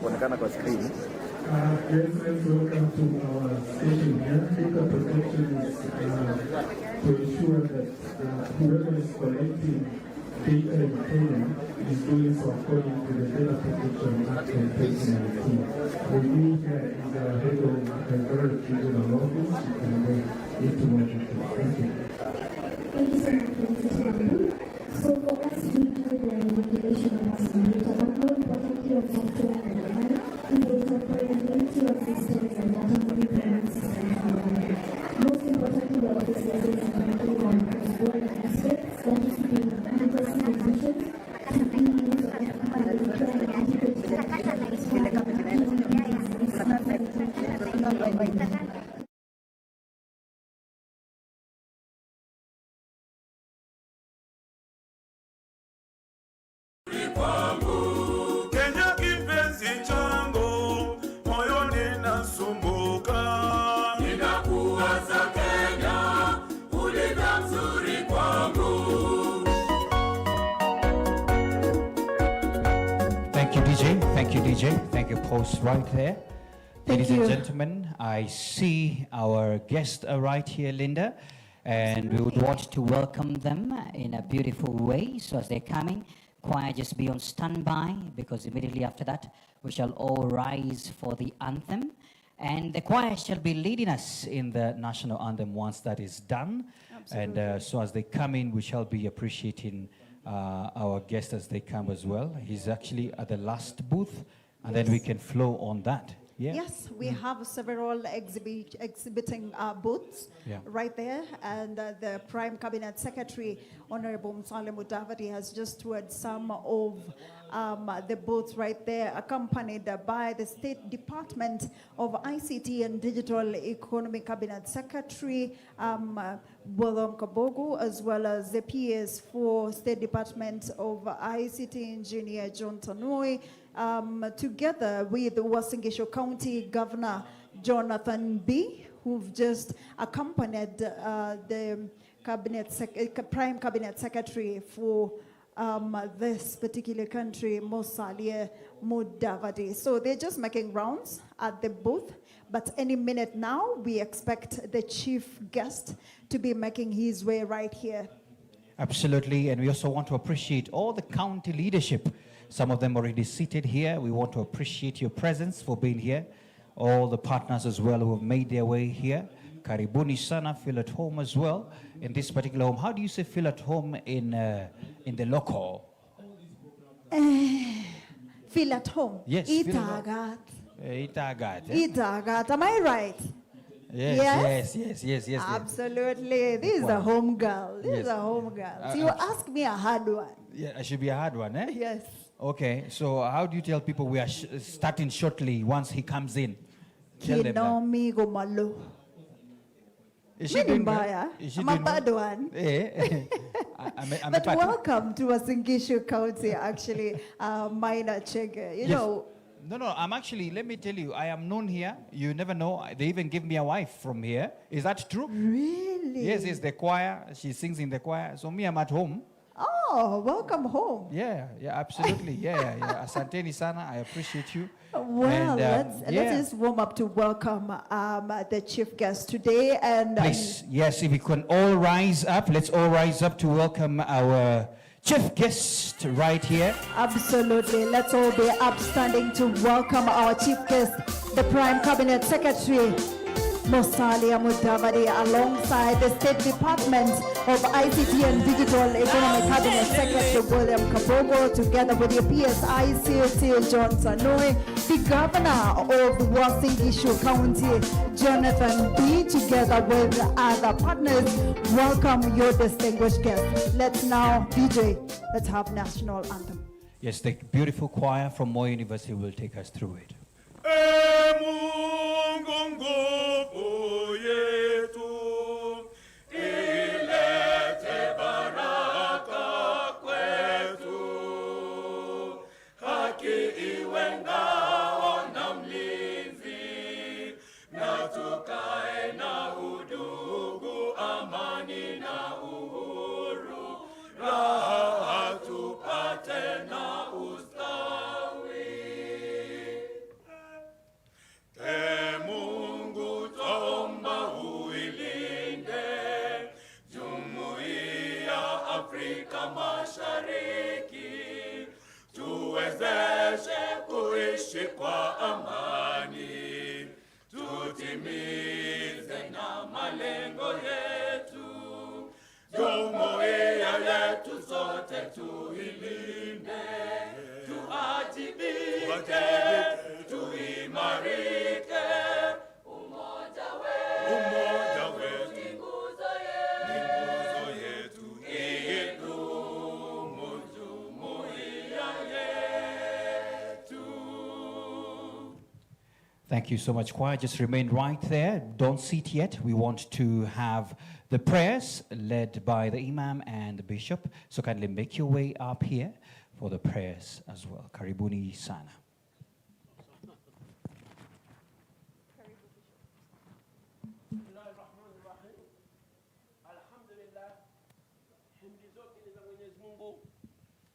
kuonekana kwa screen. Yes, let's welcome to our station here. Data protection is to ensure that whoever is collecting data in Kenya is doing so according to the Data Protection Act of 2019. With me here is the head of the Federal Regional Office. You can go into more detail. Thank you. Thank you so much, Mr. Chairman. So for us to do the regulation of mass data, but more importantly of software and AI, is the interoperability of systems and data management systems. Most importantly, the office is currently on cross-border aspects, that is to be in-person decisions, to be used of and integrated Thank you, DJ. Thank you, post right there. Ladies and gentlemen, I see our guests are right here, Linda, and we would want to welcome them in a beautiful way. So as they're coming, choir just be on standby, because immediately after that, we shall all rise for the anthem. And the choir shall be leading us in the national anthem once that is done. Absolutely. And so as they come in, we shall be appreciating our guests as they come as well. He's actually at the last booth, and then we can flow on that. Yeah. Yes, we have several exhibiting booths right there, and the Prime Cabinet Secretary, Honorable Musalia Mudavadi, has just toured some of the booths right there, accompanied by the State Department of ICT and Digital Economy Cabinet Secretary, Bolon Kabogu, as well as the PS for State Department of ICT Engineer John Tanui, together with Uasin Gishu County Governor Jonathan B., who've just accompanied the Prime Cabinet Secretary for this particular country, Musalia Mudavadi. So they're just making rounds at the booth, but any minute now, we expect the chief guest to be making his way right here. Absolutely, and we also want to appreciate all the county leadership. Some of them already seated here. We want to appreciate your presence for being here. All the partners as well who have made their way here. Karibuni sana, feel at home as well in this particular home. How do you say feel at home in the local? Feel at home. Yes. Itagat. Itagat. Itagat. Am I right? Yes. Absolutely. This is a home girl. This is a home girl. So you ask me a hard one. Yeah, it should be a hard one, eh? Yes. Okay, so how do you tell people we are starting shortly once he comes in? Tell them that. Is she doing that? I'm a bad one. But welcome to Uasin Gishu County, actually, Minor Chege. You know. No, I'm actually, let me tell you, I am known here. You never know. They even give me a wife from here. Is that true? Really? Yes, the choir. She sings in the choir. So me, I'm at home. Oh, welcome home. Yeah, absolutely. Yeah. Asanteni sana. I appreciate you. Well, let's just warm up to welcome the chief guest today. And please, yes, if we can all rise up, let's all rise up to welcome our chief guest right here. Absolutely. Let's all be upstanding to welcome our chief guest, the Prime Cabinet Secretary, Musalia Mudavadi, alongside the State Department of ICT and Digital Economy Cabinet Secretary William Kabogo, together with your PSI COT John Sanui, the Governor of Wasingishu County, Jonathan B., together with other partners. Welcome your distinguished guests. Let's now, DJ, let's have national anthem. Yes, the beautiful choir from Moi University will take us through it. Kwa amani tutimize na malengo yetu, jumuiya yetu sote tuilinde, tuajibike, tuimarike, umoja wetu ni nguzo yetu, idumu jumuiya yetu. Thank you so much, choir. Just remain right there. Don't sit yet. We want to have the prayers led by the Imam and the Bishop. So kindly make your way up here for the prayers as well. Karibuni sana.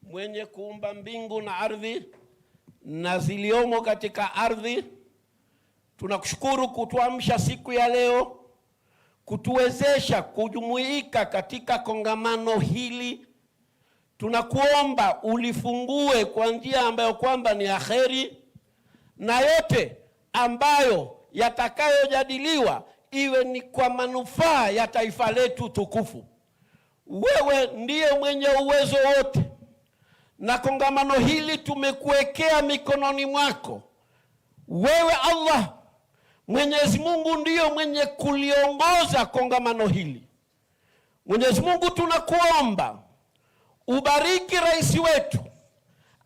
Mwenye kuumba mbingu na ardhi na ziliomo katika ardhi, tunakushukuru kutuamsha siku ya leo, kutuwezesha kujumuika katika kongamano hili. Tunakuomba ulifungue kwa njia ambayo kwamba ni aheri, na yote ambayo yatakayojadiliwa iwe ni kwa manufaa ya taifa letu tukufu. Wewe ndiye mwenye uwezo wote, na kongamano hili tumekuwekea mikononi mwako. Wewe Allah Mwenyezi Mungu ndiyo mwenye kuliongoza kongamano hili. Mwenyezi Mungu, tunakuomba ubariki rais wetu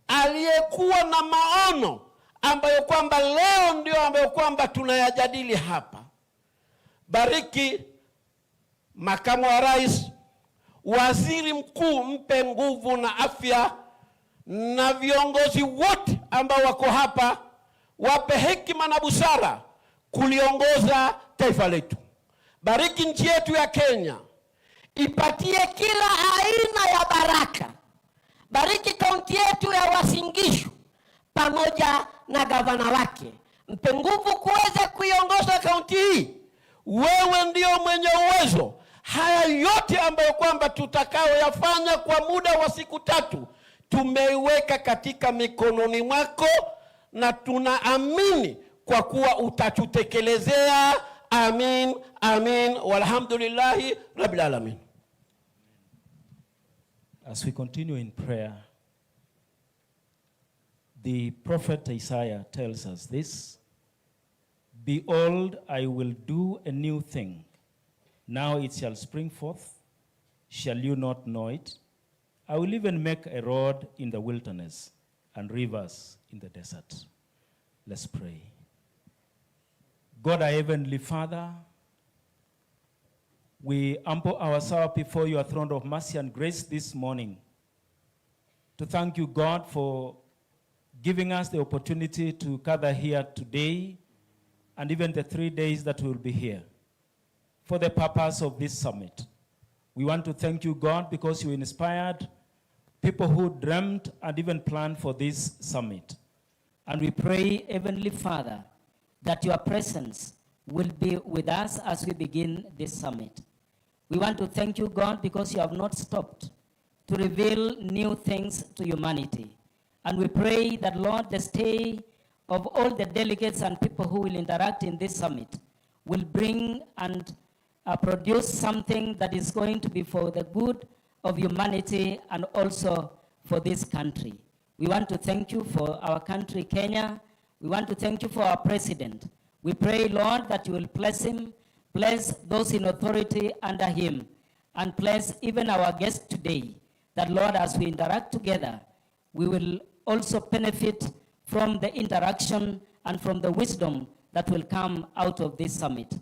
aliyekuwa na maono ambayo kwamba leo ndio ambayo kwamba tunayajadili hapa. Bariki makamu wa rais, waziri mkuu, mpe nguvu na afya, na viongozi wote ambao wako hapa wape hekima na busara kuliongoza taifa letu. Bariki nchi yetu ya Kenya, ipatie kila aina ya baraka. Bariki kaunti yetu ya Wasingishu pamoja na gavana wake. Mpe nguvu kuweza kuiongoza kaunti hii. Wewe ndio mwenye uwezo. Haya yote ambayo kwamba tutakayoyafanya kwa muda wa siku 3 tumeiweka katika mikononi mwako, na tunaamini kwa kuwa utatutekelezea. Amin, amin, walhamdulillahi rabbil alamin. As we continue in prayer, the prophet Isaiah tells us this: Behold, I will do a new thing. Now it shall spring forth. Shall you not know it? I will even make a road in the wilderness and rivers in the desert. Let's pray. God, our Heavenly Father, we humble ourselves before your throne of mercy and grace this morning to thank you, God, for giving us the opportunity to gather here today and even the 3 days that we will be here for the purpose of this summit. We want to thank you, God, because you inspired people who dreamt and even planned for this summit. And we pray, Heavenly Father, that your presence will be with us as we begin this summit. We want to thank you, God, because you have not stopped to reveal new things to humanity. And we pray that, Lord, the stay of all the delegates and people who will interact in this summit will bring and produce something that is going to be for the good of humanity and also for this country. We want to thank you for our country, Kenya. We want to thank you for our president. We pray, Lord, that you will bless him, bless those in authority under him, and bless even our guests today, that, Lord, as we interact together, we will also benefit from the interaction and from the wisdom that will come out of this summit.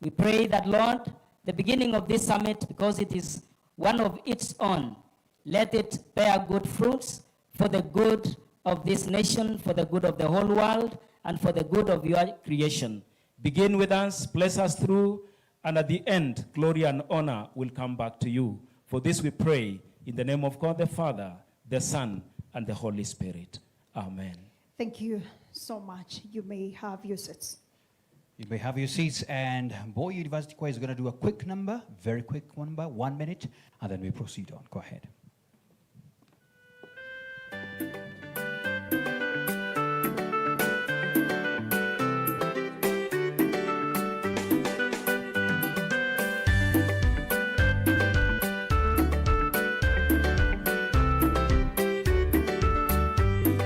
We pray that, Lord, the beginning of this summit, because it is one of its own, let it bear good fruits for the good of this nation, for the good of the whole world, and for the good of your creation. Begin with us, bless us through, and at the end, glory and honor will come back to you. For this we pray in the name of God the Father, the Son, and the Holy Spirit. Amen. Thank you so much. You may have your seats. You may have your seats, and Boy University Choir is going to do a quick number, very quick number, 1 minute, and then we proceed on. Go ahead.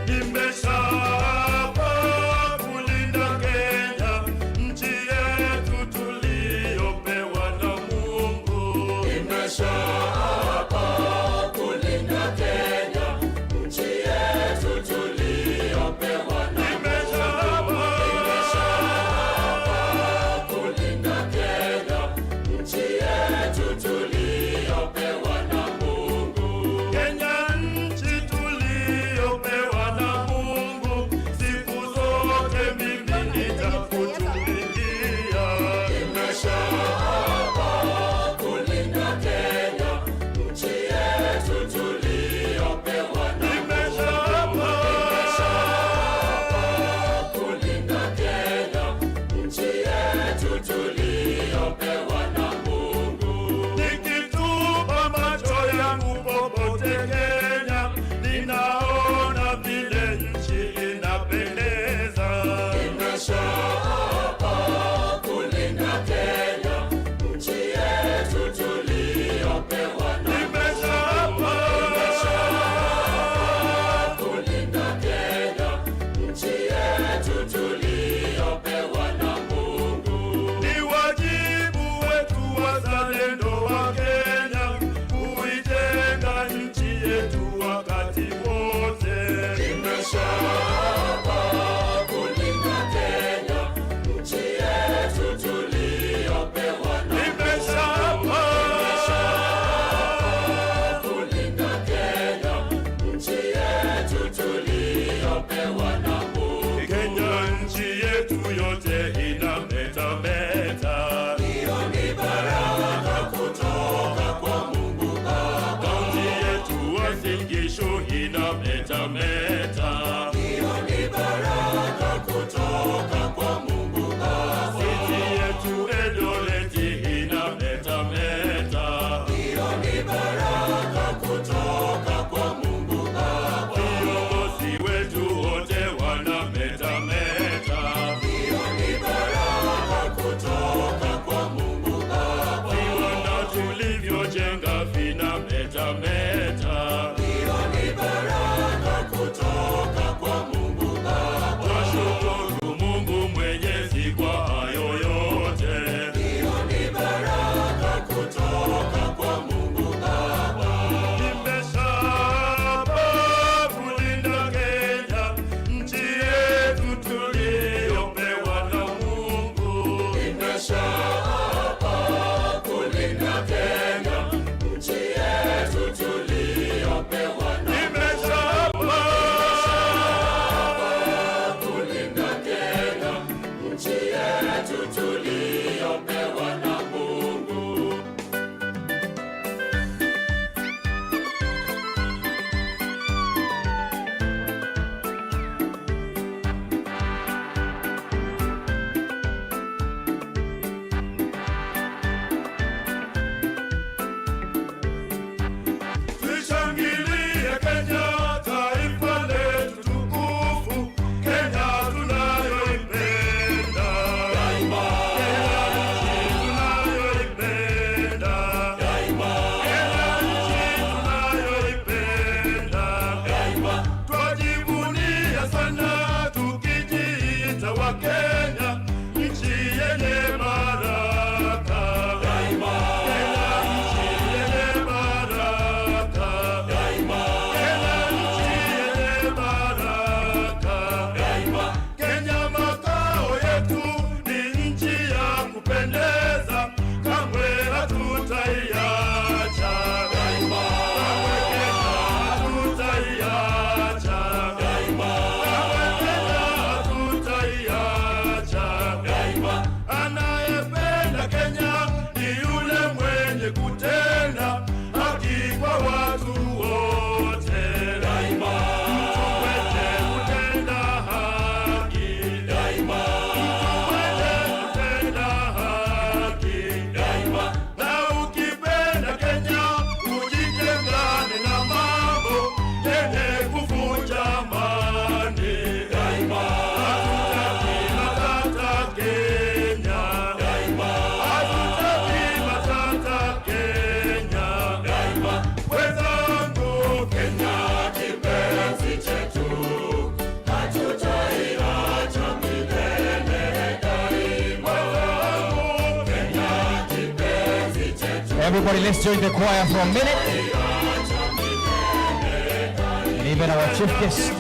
Nimeshapa Everybody, let's join the choir for a minute. And even our chief guest.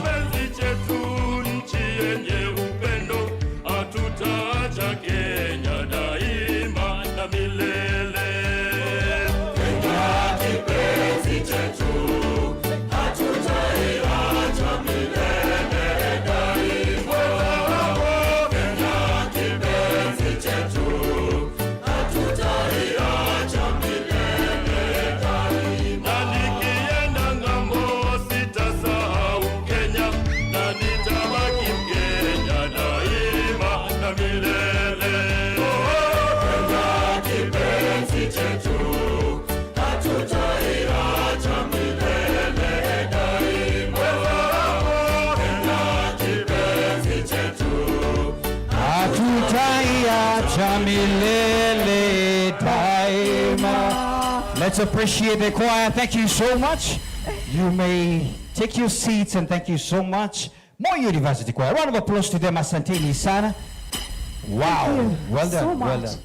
Let's appreciate the choir. Thank you so much. You may take your seats and thank you so much. More University Choir. Round of applause to them. Asanteni sana. Wow. Well done. So much. Well done.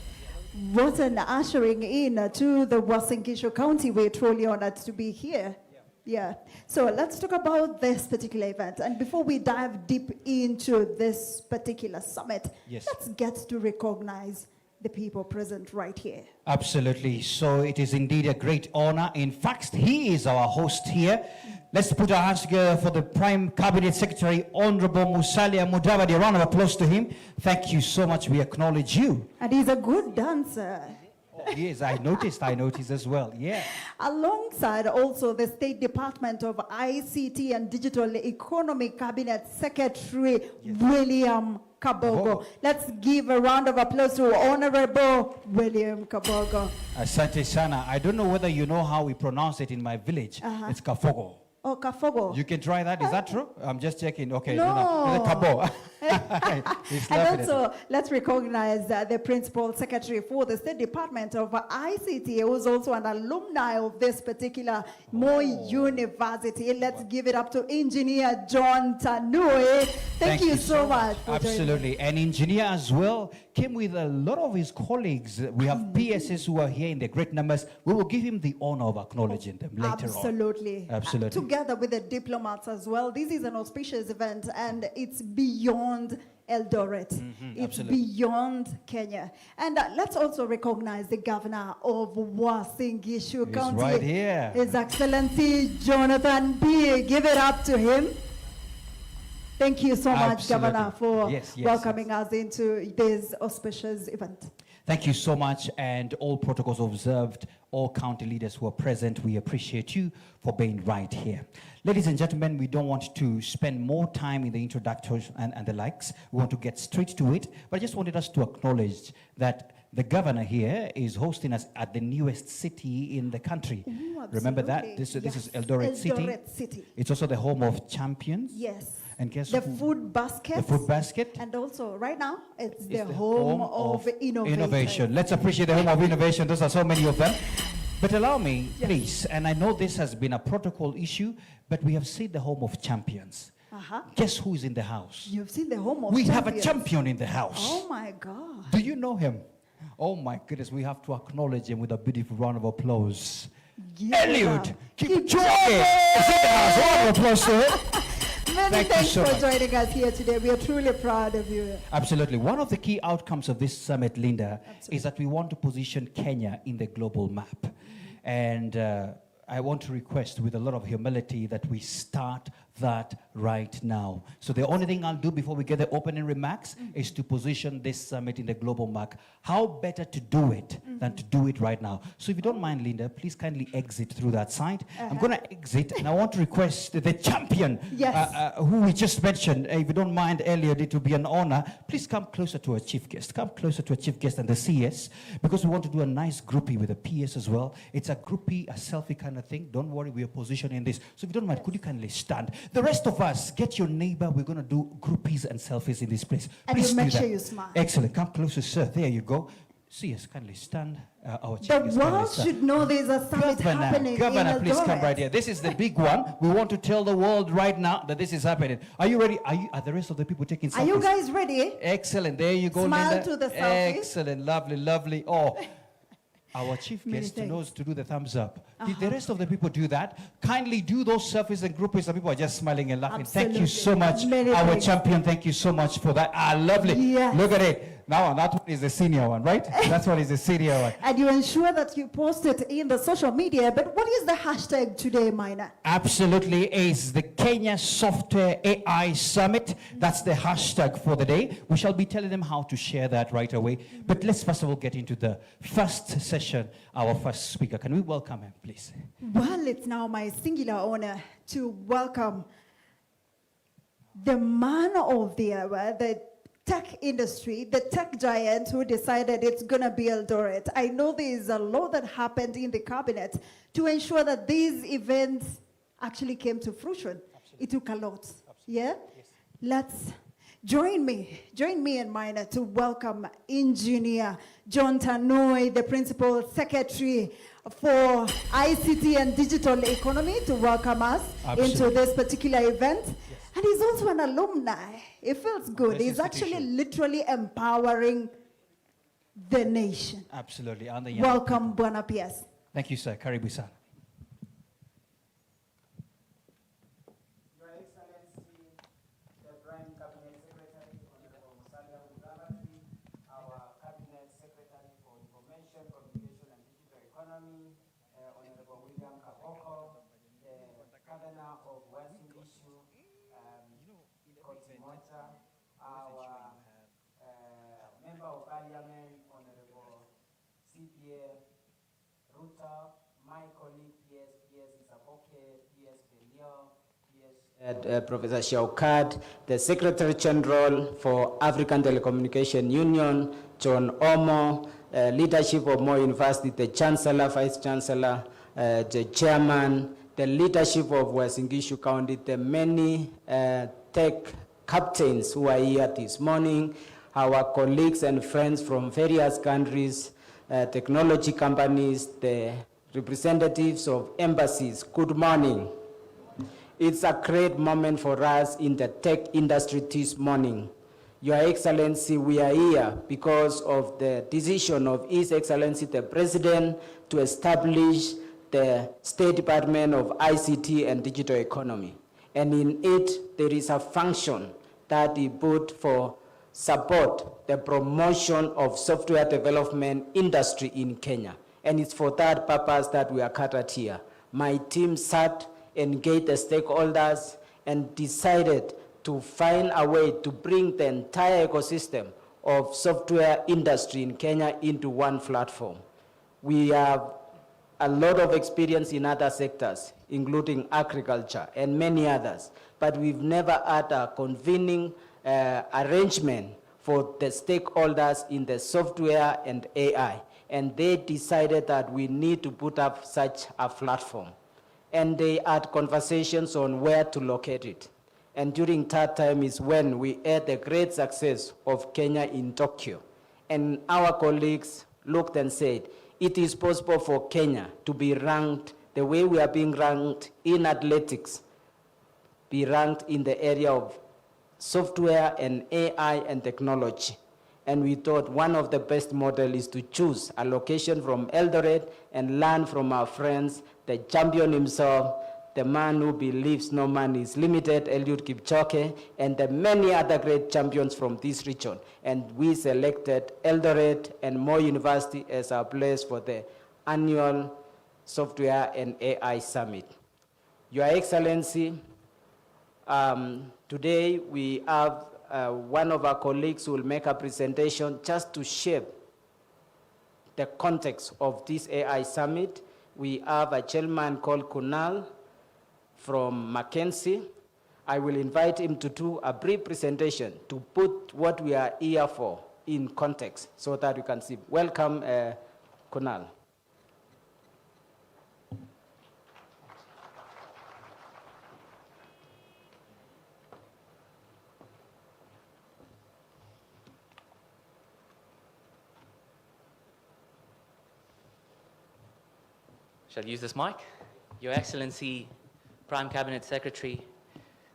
What an ushering in to the Uasin Gishu County. We're truly honored to be here. Yeah. So let's talk about this particular event. And before we dive deep into this particular summit, yes, let's get to recognize the people present right here. Absolutely. So it is indeed a great honor. In fact, he is our host here. Let's put our hands together for the Prime Cabinet Secretary, Honorable Musalia Mudavadi. A round of applause to him. Thank you so much. We acknowledge you. And he's a good dancer. Yes, I noticed as well, yeah. Alongside also the State Department of ICT and Digital Economy Cabinet Secretary, yes, William Kabogo. Let's give a round of applause to Honorable William Kabogo. Asante sana. I don't know whether you know how we pronounce it in my village. It's Kafogo. Oh, Kafogo. You can try that. Is that true? I'm just checking. Okay. No. Kabo. And also, let's recognize the Principal Secretary for the State Department of ICT, who is also an alumni of this particular Moi University. Let's give it up to Engineer John Tanui. Thank you so much. Absolutely. And engineer as well came with a lot of his colleagues. We have PSS who are here in the great numbers. We will give him the honor of acknowledging them later on. Absolutely. Together with the diplomats as well. This is an auspicious event and it's beyond Eldoret. It's beyond Kenya. And let's also recognize the governor of Uasin Gishu County. Right here. His Excellency Jonathan B. Give it up to him. Thank you so much, Governor, for welcoming us into this auspicious event. Thank you so much, and all protocols observed, all county leaders who are present, we appreciate you for being right here. Ladies and gentlemen, we don't want to spend more time in the introductions and the likes. We want to get straight to it, but I just wanted us to acknowledge that the governor here is hosting us at the newest city in the country. Ooh, remember that? This is Eldoret City. It's also the home of champions. Yes. And guess the who? food basket. The food basket. And also, right now, it's the home of innovation. Let's appreciate the home of innovation. Those are so many of them. But allow me, please, and I know this has been a protocol issue, but we have seen the home of champions. Guess who is in the house? You've seen the home of champions. We have a champion in the house. Oh my God. Do you know him? Oh my goodness, we have to acknowledge him with a beautiful round of applause. Eliud, keep joy. Round of applause to him. Many thanks for joining us here today. We are truly proud of you. Absolutely. One of the key outcomes of this summit, Linda, is that we want to position Kenya in the global map. And I want to request with a lot of humility that we start that right now. So the only thing I'll do before we get the opening remarks is to position this summit in the global map. How better to do it than to do it right now? So if you don't mind, Linda, please kindly exit through that side. I'm going to exit, and I want to request the champion who we just mentioned. If you don't mind, Elliot, it will be an honor. Please come closer to our chief guest. Come closer to our chief guest and the CS, because we want to do a nice groupie with the PS as well. It's a groupie, a selfie kind of thing. Don't worry, we are positioning this. So if you don't mind, could you kindly stand? The rest of us, get your neighbor. We're going to do groupies and selfies in this place. And please you make sure you smile. Excellent. Come closer, sir. There you go. CS, kindly stand. Our chief the world should know there's a summit happening. Governor, please come right here. This is the big one. We want to tell the world right now that this is happening. Are you ready? Are the rest of the people taking selfies? Are you guys ready? Excellent. There you go, Smile Linda. to the selfie. Excellent. Lovely, lovely. Oh. Our chief Many guest thanks. knows to do the thumbs up. Did the rest of the people do that? Kindly do those surface and groupies. Some people are just smiling and laughing. Thank you so much, Many our thanks. champion. Thank you so much for that. Lovely. Yes. Look at it. Now, that one is the senior one, right? That's one is the senior one. And you ensure that you post it in the social media. But what is the hashtag today, Minor? Absolutely is the Kenya Software AI Summit. That's the hashtag for the day. We shall be telling them how to share that right away. But let's first of all get into the first session. Our first speaker. Can we welcome him, please? Well, it's now my singular honor to welcome the man of the hour, the tech industry, the tech giant who decided it's going to build it. I know there is a lot that happened in the cabinet to ensure that these events actually came to fruition. Absolutely. It took a lot. Absolutely. Yeah? Yes. Let's join me and Minor to welcome Engineer John Tanui, the Principal Secretary for ICT and Digital Economy, to welcome us into this particular event. Yes. And he's also an alumni. It feels good. He's actually literally empowering the nation. Absolutely. Welcome, Buona PS. Thank you, sir. Karibu sana. Your Excellency, the Prime Cabinet Secretary, Honorable Musalia Mudavadi, our Cabinet Secretary for Information, Communication and Digital Economy, Honorable William Kaboko, the Governor of Western Issue, Konza, our Member of Parliament, Honorable CPA Ruta, my colleague PS Isaboke, PS Belio, Professor Shaukad, the Secretary General for African Telecommunication Union, John Omo, leadership of Moi University, the Chancellor, Vice Chancellor, the Chairman, the leadership of Wasingishu County, the many tech captains who are here this morning, our colleagues and friends from various countries, technology companies, the representatives of embassies, good morning. It's a great moment for us in the tech industry this morning. Your Excellency, we are here because of the decision of His Excellency the President to establish the State Department of ICT and Digital Economy. And in it, there is a function that he put for support the promotion of software development industry in Kenya. And it's for that purpose that we are gathered here. My team sat, engaged the stakeholders, and decided to find a way to bring the entire ecosystem of software industry in Kenya into one platform. We have a lot of experience in other sectors, including agriculture and many others, but we've never had a convening arrangement for the stakeholders in the software and AI. And they decided that we need to put up such a platform. And they had conversations on where to locate it. And during that time is when we had the great success of Kenya in Tokyo. And our colleagues looked and said, it is possible for Kenya to be ranked the way we are being ranked in athletics, be ranked in the area of software and AI and technology. And we thought one of the best models is to choose a location from Eldoret and learn from our friends, the champion himself, the man who believes no man is limited, Eliud Kipchoge, and the many other great champions from this region. And we selected Eldoret and Moi University as our place for the annual Software and AI Summit. Your Excellency, today we have one of our colleagues who will make a presentation just to shape the context of this AI Summit. We have a chairman called Kunal from Mackenzie. I will invite him to do a brief presentation to put what we are here for in context so that we can see. Welcome, Kunal. Shall I use this mic? Your Excellency, Prime Cabinet Secretary,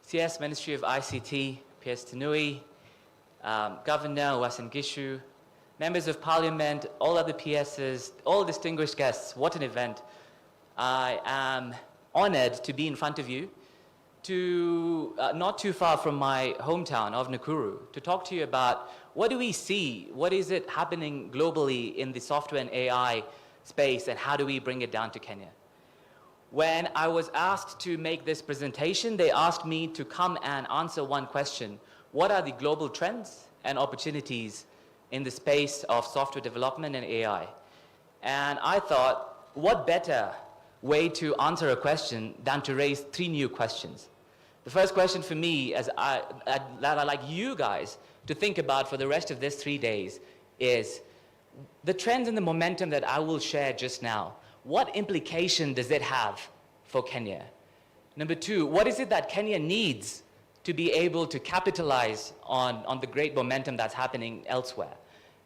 CS Ministry of ICT, PS Tanui, Governor Wasingishu, members of parliament, all other PSs, all distinguished guests, what an event. I am honored to be in front of you, not too far from my hometown of Nakuru, to talk to you about what do we see, what is it happening globally in the software and AI space, and how do we bring it down to Kenya. When I was asked to make this presentation, they asked me to come and answer one question. What are the global trends and opportunities in the space of software development and AI? And I thought, what better way to answer a question than to raise 3 new questions? The first question for me, that I'd like you guys to think about for the rest of this 3 days, is the trends and the momentum that I will share just now. What implication does it have for Kenya? Number 2, what is it that Kenya needs to be able to capitalize on the great momentum that's happening elsewhere?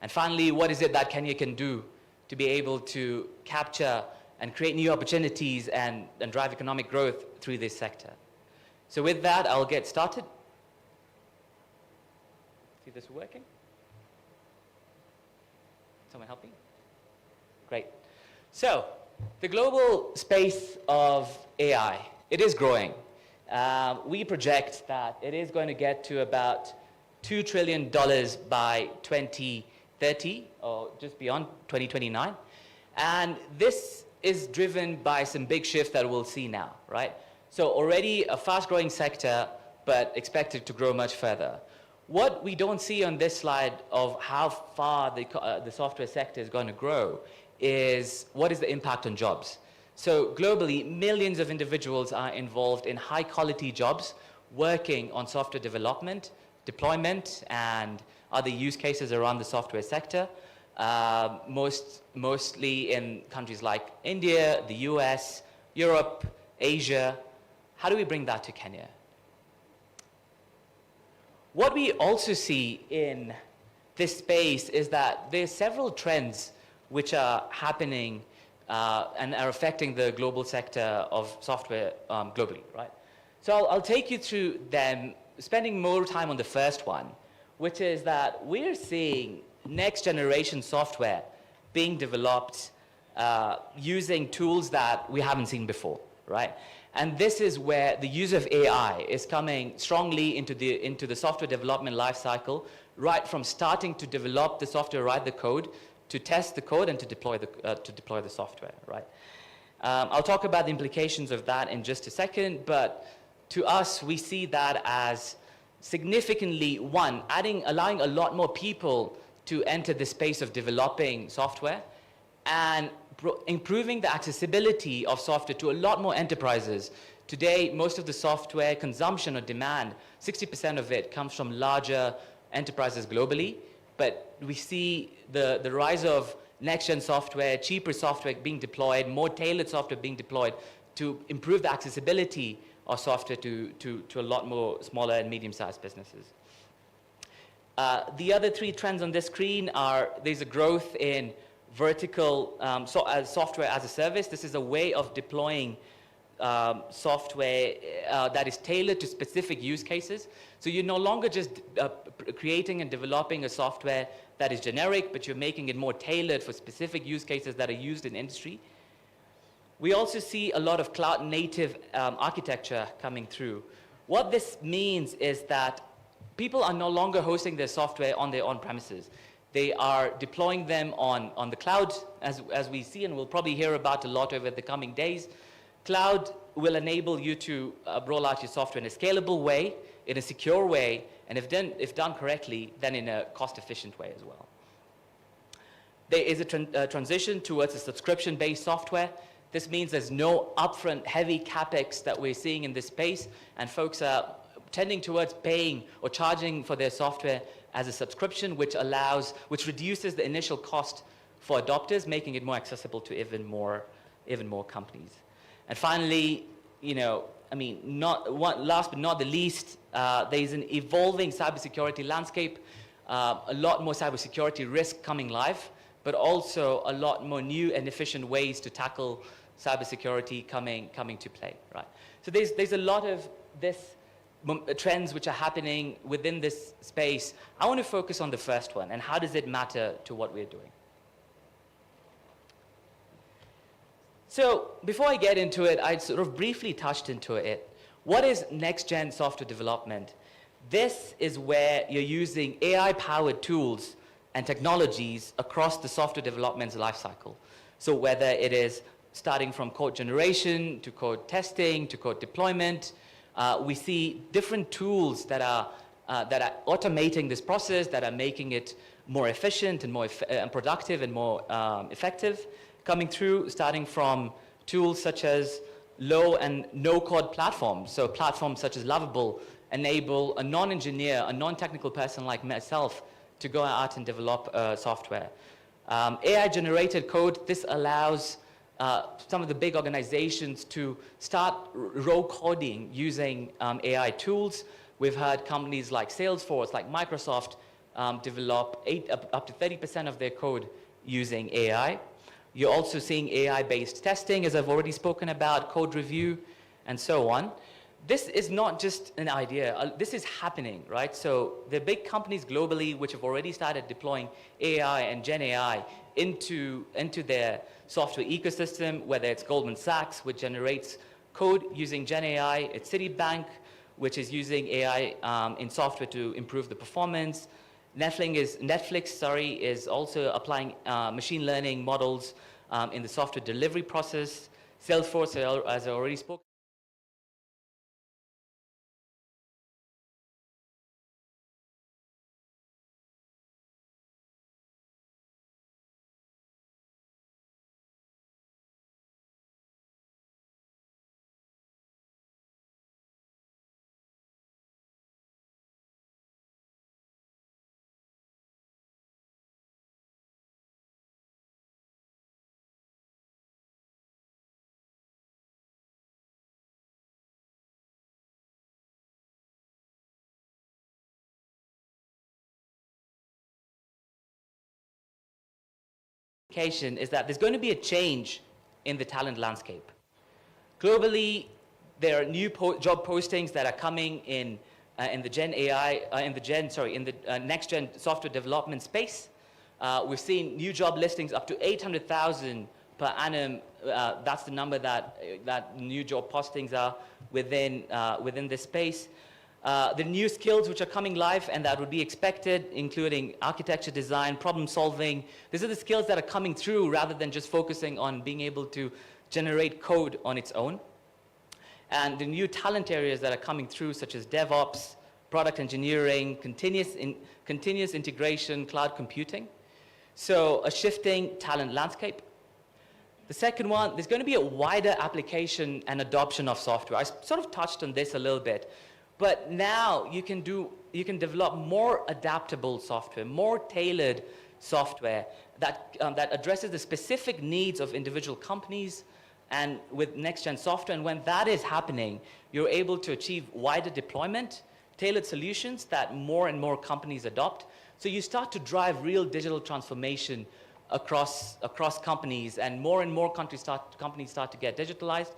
And finally, what is it that Kenya can do to be able to capture and create new opportunities and drive economic growth through this sector? So with that, I'll get started. See this working? Someone help me? Great. So, the global space of AI, it is growing. We project that it is going to get to about $2 trillion by 2030, or just beyond 2029. And this is driven by some big shift that we'll see now, right? So already a fast-growing sector, but expected to grow much further. What we don't see on this slide of how far the software sector is going to grow is what is the impact on jobs. So globally, millions of individuals are involved in high-quality jobs, working on software development, deployment, and other use cases around the software sector, mostly in countries like India, the US, Europe, Asia. How do we bring that to Kenya? What we also see in this space is that there's several trends which are happening and are affecting the global sector of software globally, right? So I'll take you through them, spending more time on the first one, which is that we're seeing next generation software being developed using tools that we haven't seen before, right? And this is where the use of AI is coming strongly into the software development lifecycle, right from starting to develop the software, write the code, to test the code, and to deploy the software, right? I'll talk about the implications of that in just a second, but to us, we see that as significantly, one, allowing a lot more people to enter the space of developing software, and improving the accessibility of software to a lot more enterprises. Today, most of the software consumption or demand, 60% of it comes from larger enterprises globally, but we see the rise of next-gen software, cheaper software being deployed, more tailored software being deployed to improve the accessibility of software to a lot more smaller and medium-sized businesses. The other 3 trends on this screen are, there's a growth in vertical software as a service. This is a way of deploying software that is tailored to specific use cases. So you're no longer just creating and developing a software that is generic, but you're making it more tailored for specific use cases that are used in industry. We also see a lot of cloud native architecture coming through. What this means is that people are no longer hosting their software on their own premises. They are deploying them on the cloud, as we see, and we'll probably hear about a lot over the coming days. Cloud will enable you to roll out your software in a scalable way, in a secure way, and if done correctly, then in a cost-efficient way as well. There is a transition towards a subscription-based software. This means there's no upfront heavy capex that we're seeing in this space, and folks are tending towards paying or charging for their software as a subscription, which reduces the initial cost for adopters, making it more accessible to even more companies. And finally, last but not the least, there's an evolving cybersecurity landscape, a lot more cybersecurity risk coming live, but also a lot more new and efficient ways to tackle cybersecurity coming to play, right? So there's a lot of this trends which are happening within this space, I want to focus on the first one, and how does it matter to what we're doing? So before I get into it, I sort of briefly touched into it. What is next-gen software development? This is where you're using AI-powered tools and technologies across the software development's lifecycle. So whether it is starting from code generation to code testing to code deployment, we see different tools that are automating this process, that are making it more efficient and more productive and more effective, coming through, starting from tools such as low and no-code platforms. So platforms such as Lovable enable a non-engineer, a non-technical person like myself to go out and develop software. AI-generated code, this allows some of the big organizations to start raw coding using AI tools. We've had companies like Salesforce, like Microsoft, develop up to 30% of their code using AI. You're also seeing AI-based testing, as I've already spoken about, code review, and so on. This is not just an idea. This is happening, right? So the big companies globally which have already started deploying AI and Gen AI into their software ecosystem, whether it's Goldman Sachs, which generates code using Gen AI, it's Citibank, which is using AI in software to improve the performance. Netflix is also applying machine learning models in the software delivery process. Salesforce, as I already spoke. Is that there's going to be a change in the talent landscape. Globally, there are new job postings that are coming in the next-gen software development space. We've seen new job listings up to 800,000 per annum. That's the number that new job postings are within this space. The new skills which are coming live and that would be expected, including architecture, design, problem solving. These are the skills that are coming through rather than just focusing on being able to generate code on its own. And the new talent areas that are coming through, such as DevOps, product engineering, continuous integration, cloud computing. So a shifting talent landscape. The second one, there's going to be a wider application and adoption of software. I sort of touched on this a little bit. But now you can develop more adaptable software, more tailored software that addresses the specific needs of individual companies and with next-gen software. And when that is happening, you're able to achieve wider deployment, tailored solutions that more and more companies adopt. So you start to drive real digital transformation across companies, and more companies start to get digitalized,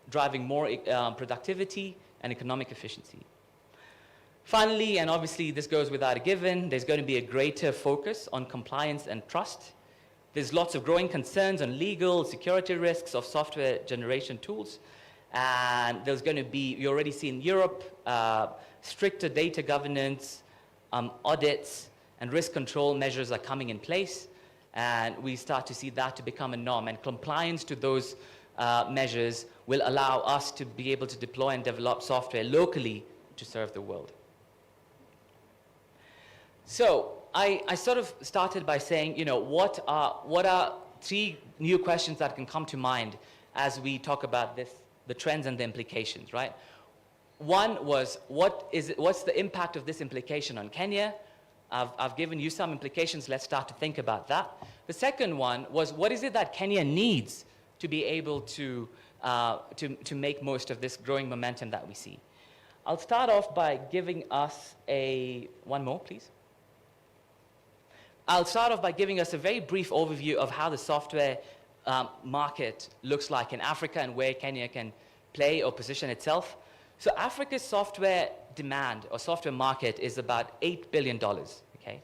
driving more productivity and economic efficiency. Finally, and obviously this goes without a given, there's going to be a greater focus on compliance and trust. There's lots of growing concerns on legal, security risks of software generation tools. And there's going to be, you already see in Europe, stricter data governance, audits, and risk control measures are coming in place. And we start to see that to become a norm. And compliance to those measures will allow us to be able to deploy and develop software locally to serve the world. So I sort of started by saying, you know, what are three new questions that can come to mind as we talk about this, the trends and the implications, right? One was, what's the impact of this implication on Kenya? I've given you some implications. Let's start to think about that. The second one was, what is it that Kenya needs to be able to make most of this growing momentum that we see? I'll start off by giving us one more, please. I'll start off by giving us a very brief overview of how the software market looks like in Africa and where Kenya can play or position itself. So Africa's software demand or software market is about $8 billion, okay?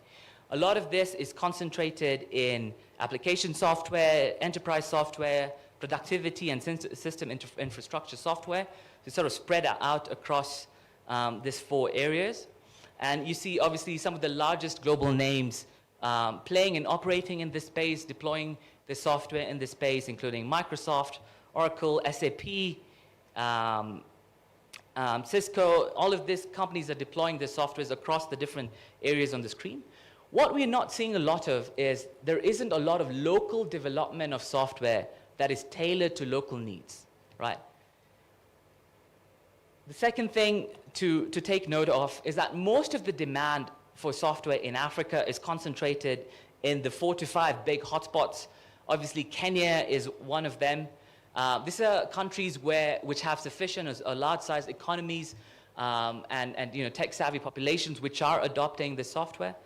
A lot of this is concentrated in application software, enterprise software, productivity and system infrastructure software, to sort of spread out across these 4 areas. And you see obviously some of the largest global names playing and operating in this space, deploying the software in this space, including Microsoft, Oracle, SAP, Cisco. All of these companies are deploying their softwares across the different areas on the screen. What we're not seeing a lot of is there isn't a lot of local development of software that is tailored to local needs, right? The second thing to take note of is that most of the demand for software in Africa is concentrated in the 4 to 5 big hotspots. Obviously, Kenya is one of them. These are countries which have sufficient or large-sized economies and tech-savvy populations which are adopting the software.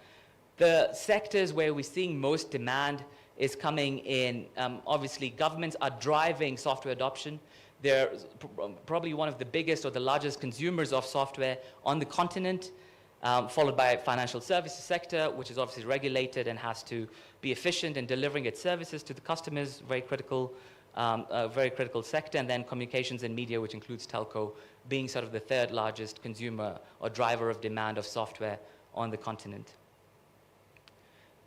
The sectors where we're seeing most demand is coming in, obviously, governments are driving software adoption. They're probably one of the biggest or the largest consumers of software on the continent, followed by financial services sector, which is obviously regulated and has to be efficient in delivering its services to the customers, very critical sector, and then communications and media, which includes telco, being sort of the 3rd largest consumer or driver of demand of software on the continent.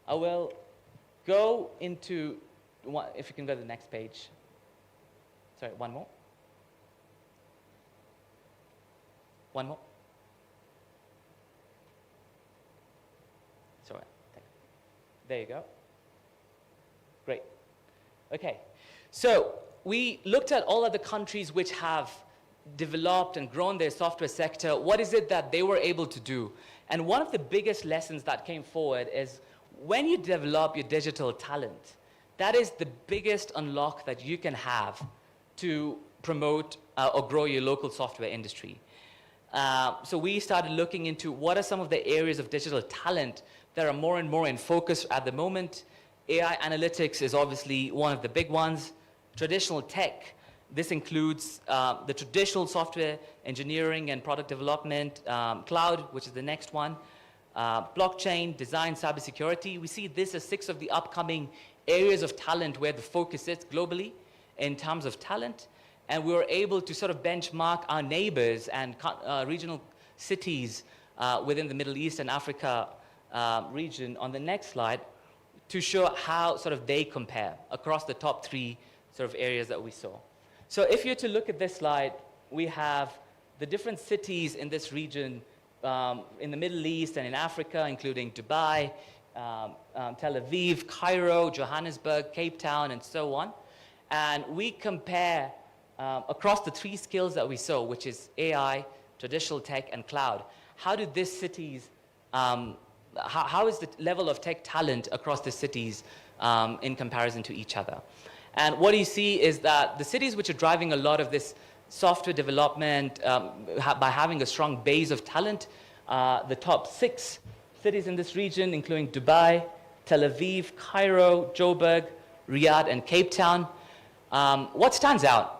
I will go into, if you can go to the next page. Sorry, one more. One more. Sorry. There you go. Great. Okay. So we looked at all of the countries which have developed and grown their software sector. What is it that they were able to do? And one of the biggest lessons that came forward is when you develop your digital talent, that is the biggest unlock that you can have to promote or grow your local software industry. So we started looking into what are some of the areas of digital talent that are more and more in focus at the moment. AI analytics is obviously one of the big ones. Traditional tech, this includes the traditional software engineering and product development, cloud, which is the next one, blockchain, design, cybersecurity. We see this as 6 of the upcoming areas of talent where the focus is globally in terms of talent. And we were able to sort of benchmark our neighbors and regional cities within the Middle East and Africa region on the next slide to show how sort of they compare across the top 3 sort of areas that we saw. So if you're to look at this slide, we have the different cities in this region in the Middle East and in Africa, including Dubai, Tel Aviv, Cairo, Johannesburg, Cape Town, and so on. And we compare across the 3 skills that we saw, which is AI, traditional tech, and cloud. How do these cities, how is the level of tech talent across the cities in comparison to each other? And what you see is that the cities which are driving a lot of this software development by having a strong base of talent, the top 6 cities in this region, including Dubai, Tel Aviv, Cairo, Joburg, Riyadh, and Cape Town. What stands out?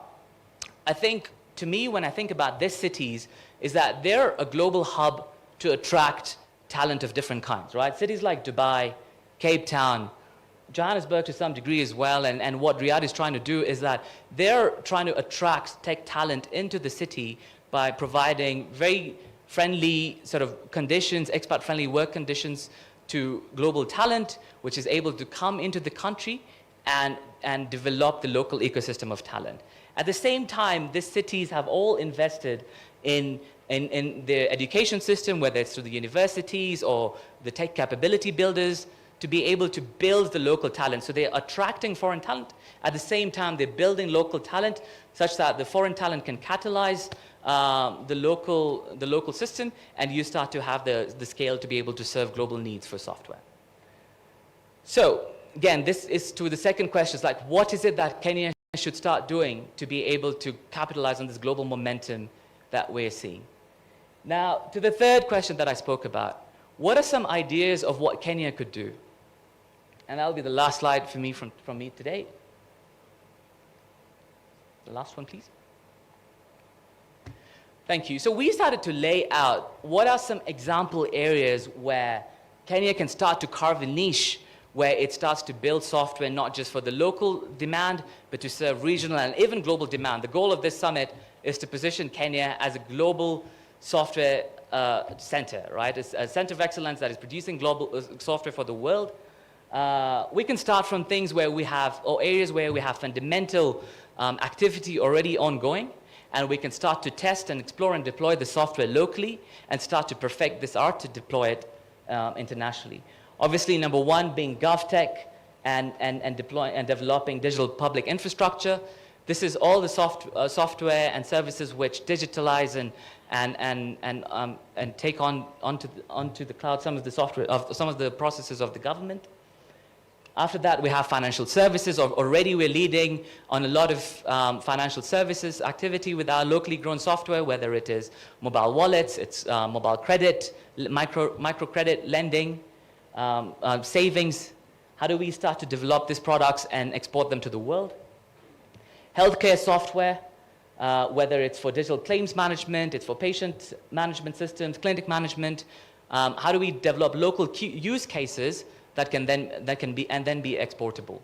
I think, to me, when I think about these cities, is that they're a global hub to attract talent of different kinds, right? Cities like Dubai, Cape Town, Johannesburg to some degree as well, and what Riyadh is trying to do is that they're trying to attract tech talent into the city by providing very friendly sort of conditions, expat-friendly work conditions to global talent, which is able to come into the country and develop the local ecosystem of talent. At the same time, these cities have all invested in their education system, whether it's through the universities or the tech capability builders, to be able to build the local talent. So they're attracting foreign talent. At the same time, they're building local talent such that the foreign talent can catalyze the local system, and you start to have the scale to be able to serve global needs for software. So again, this is to the second question, like what is it that Kenya should start doing to be able to capitalize on this global momentum that we're seeing? Now, to the third question that I spoke about, what are some ideas of what Kenya could do? And that'll be the last slide for me from me today. The last one, please. Thank you. So we started to lay out what are some example areas where Kenya can start to carve a niche where it starts to build software not just for the local demand, but to serve regional and even global demand. The goal of this summit is to position Kenya as a global software center, right? It's a center of excellence that is producing global software for the world. We can start from things where we have, or areas where we have fundamental activity already ongoing, and we can start to test and explore and deploy the software locally and start to perfect this art to deploy it internationally. Obviously, number one being GovTech and developing digital public infrastructure. This is all the software and services which digitalize and take onto the cloud some of the software of some of the processes of the government. After that, we have financial services. Already we're leading on a lot of financial services activity with our locally grown software, whether it is mobile wallets, it's mobile credit, microcredit lending, savings. How do we start to develop these products and export them to the world? Healthcare software, whether it's for digital claims management, it's for patient management systems, clinic management. How do we develop local use cases that can be exportable?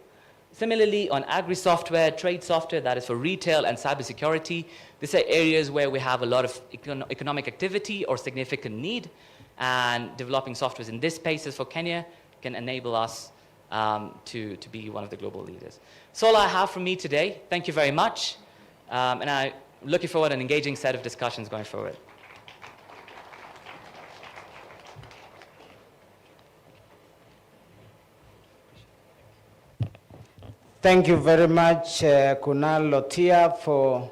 Similarly, on agri-software, trade software, that is for retail and cybersecurity. These are areas where we have a lot of economic activity or significant need, and developing softwares in this spaces for Kenya can enable us to be one of the global leaders. So all I have from me today. Thank you very much, and I'm looking forward to an engaging set of discussions going forward. Thank you very much, Kunal Lotia, for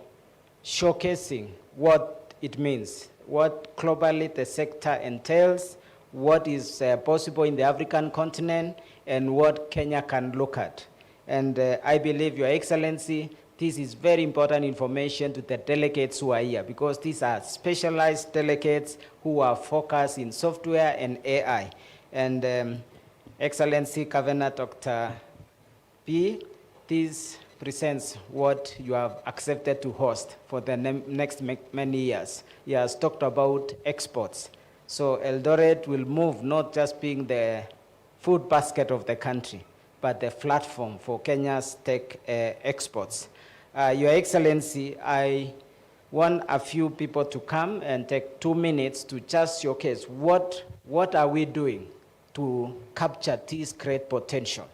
showcasing what it means, what globally the sector entails, what is possible in the African continent, and what Kenya can look at. And I believe, Your Excellency, this is very important information to the delegates who are here, because these are specialized delegates who are focused in software and AI. And Excellency Governor Dr. P, this presents what you have accepted to host for the next many years. He has talked about exports. So Eldoret will move, not just being the food basket of the country, but the platform for Kenya's tech exports. Your Excellency, I want a few people to come and take 2 minutes to just showcase what are we doing to capture this great potential.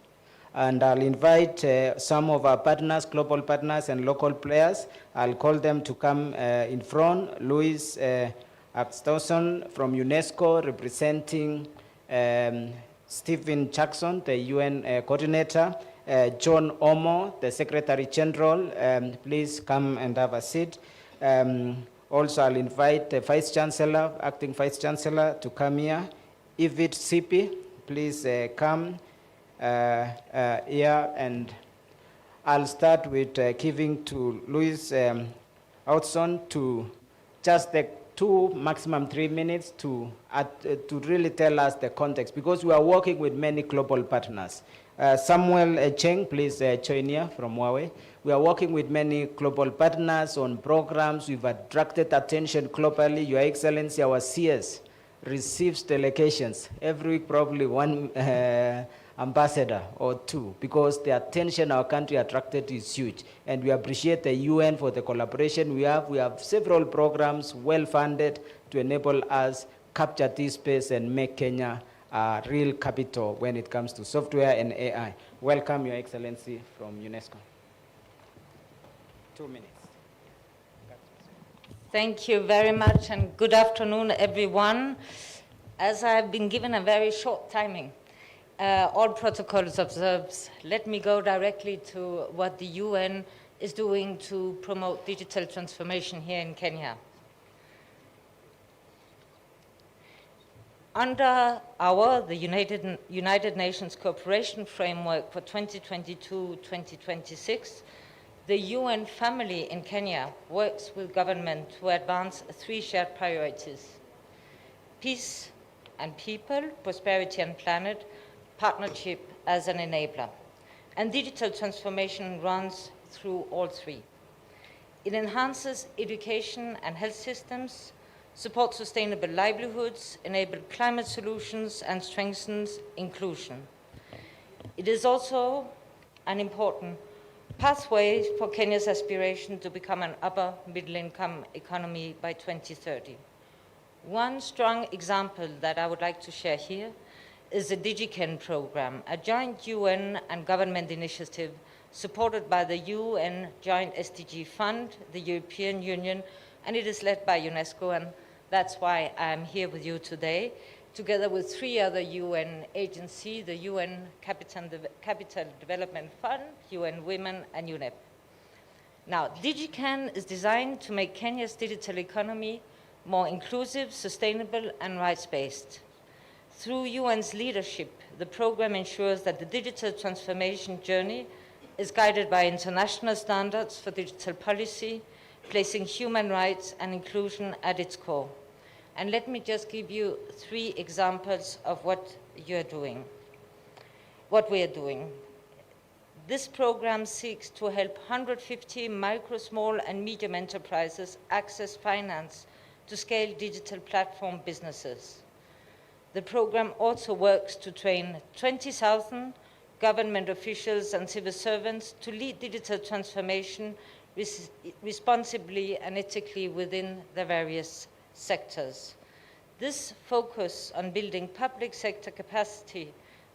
And I'll invite some of our partners, global partners and local players. I'll call them to come in front. Louis Abstauson from UNESCO, representing Stephen Jackson, the UN coordinator. John Omo, the Secretary General, please come and have a seat. Also, I'll invite the Vice Chancellor, Acting Vice Chancellor, to come here. Ivit Sipi, please come here, and I'll start with giving to Louis Outson to just take 2, maximum 3 minutes to really tell us the context, because we are working with many global partners. Samuel Cheng, please join here from Huawei. We are working with many global partners on programs. We've attracted attention globally. Your Excellency, our CS receives delegations every week, probably one ambassador or 2, because the attention our country attracted is huge. And we appreciate the UN for the collaboration we have. We have several programs well-funded to enable us capture this space and make Kenya a real capital when it comes to software and AI. Welcome, Your Excellency, from UNESCO. 2 minutes. Thank you very much, and good afternoon, everyone. As I have been given a very short timing, all protocols observed, let me go directly to what the UN is doing to promote digital transformation here in Kenya. Under the United Nations Cooperation Framework for 2022-2026, the UN family in Kenya works with government to advance 3 shared priorities: peace and people, prosperity and planet, partnership as an enabler. And digital transformation runs through all 3. It enhances education and health systems, supports sustainable livelihoods, enables climate solutions, and strengthens inclusion. It is also an important pathway for Kenya's aspiration to become an upper middle-income economy by 2030. One strong example that I would like to share here is the DigiKen program, a joint UN and government initiative supported by the UN Joint SDG Fund, the European Union, and it is led by UNESCO, and that's why I'm here with you today, together with 3 other UN agencies, the UN Capital Development Fund, UN Women, and UNEP. Now, DigiKen is designed to make Kenya's digital economy more inclusive, sustainable, and rights-based. Through UN's leadership, the program ensures that the digital transformation journey is guided by international standards for digital policy, placing human rights and inclusion at its core. And let me just give you 3 examples of what we are doing. This program seeks to help 150 micro, small, and medium enterprises access finance to scale digital platform businesses. The program also works to train 20,000 government officials and civil servants to lead digital transformation responsibly and ethically within the various sectors. This focus on building public sector capacity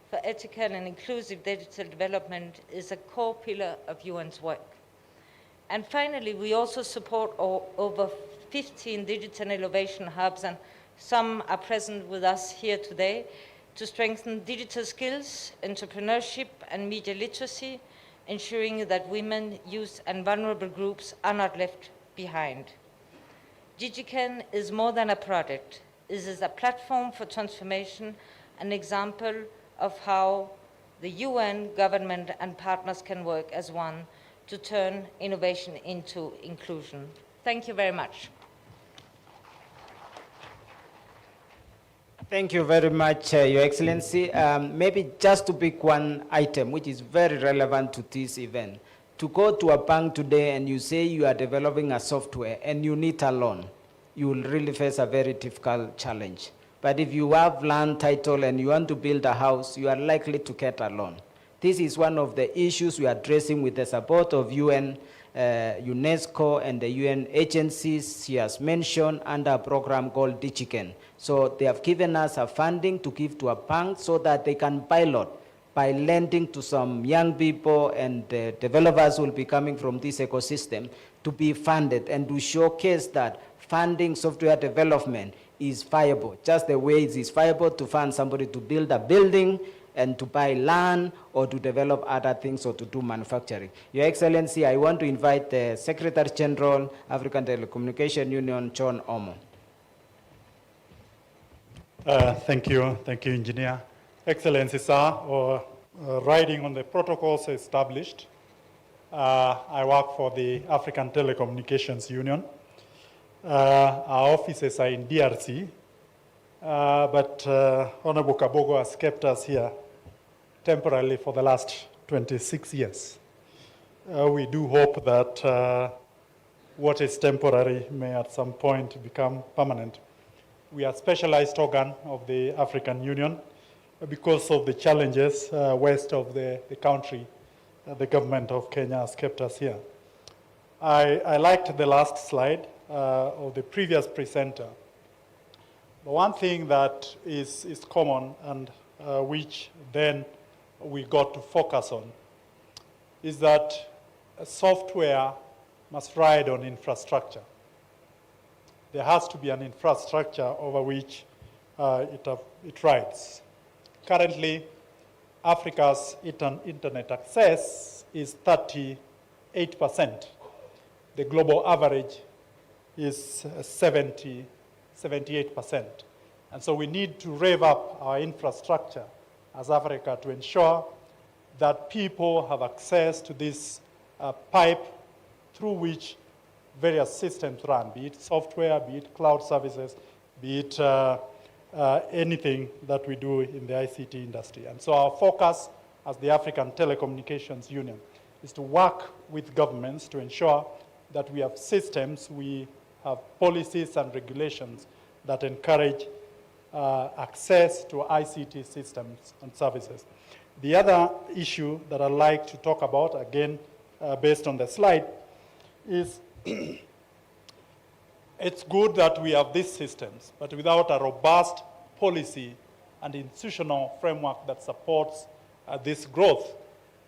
for ethical and inclusive digital development is a core pillar of UN's work. And finally, we also support over 15 digital innovation hubs, and some are present with us here today, to strengthen digital skills, entrepreneurship, and media literacy, ensuring that women, youth, and vulnerable groups are not left behind. DigiKen is more than a product. It is a platform for transformation, an example of how the UN, government, and partners can work as one to turn innovation into inclusion. Thank you very much. Thank you very much, Your Excellency. Maybe just to pick one item which is very relevant to this event. To go to a bank today and you say you are developing a software and you need a loan, you will really face a very difficult challenge. But if you have land title and you want to build a house, you are likely to get a loan. This is one of the issues we are addressing with the support of UN, UNESCO, and the UN agencies she has mentioned under a program called DigiKen. So they have given us a funding to give to a bank so that they can pilot by lending to some young people, and the developers will be coming from this ecosystem to be funded and to showcase that funding software development is viable, just the way it is viable to fund somebody to build a building and to buy land or to develop other things or to do manufacturing. Your Excellency, I want to invite the Secretary General, African Telecommunication Union, John Omo. Thank you, Engineer. Excellency, sir, riding on the protocols established, I work for the African Telecommunications Union. Our offices are in DRC, but Honorable Kabogo has kept us here temporarily for the last 26 years. We do hope that what is temporary may at some point become permanent. We are a specialized organ of the African Union because of the challenges west of the country. The government of Kenya has kept us here. I liked the last slide of the previous presenter. The one thing that is common and which then we got to focus on is that software must ride on infrastructure. There has to be an infrastructure over which it rides. Currently, Africa's internet access is 38%. The global average is 78%. And so we need to rev up our infrastructure as Africa to ensure that people have access to this pipe through which various systems run, be it software, be it cloud services, be it anything that we do in the ICT industry. And so our focus as the African Telecommunications Union is to work with governments to ensure that we have systems, we have policies and regulations that encourage access to ICT systems and services. The other issue that I'd like to talk about, again, based on the slide, is it's good that we have these systems, but without a robust policy and institutional framework that supports this growth,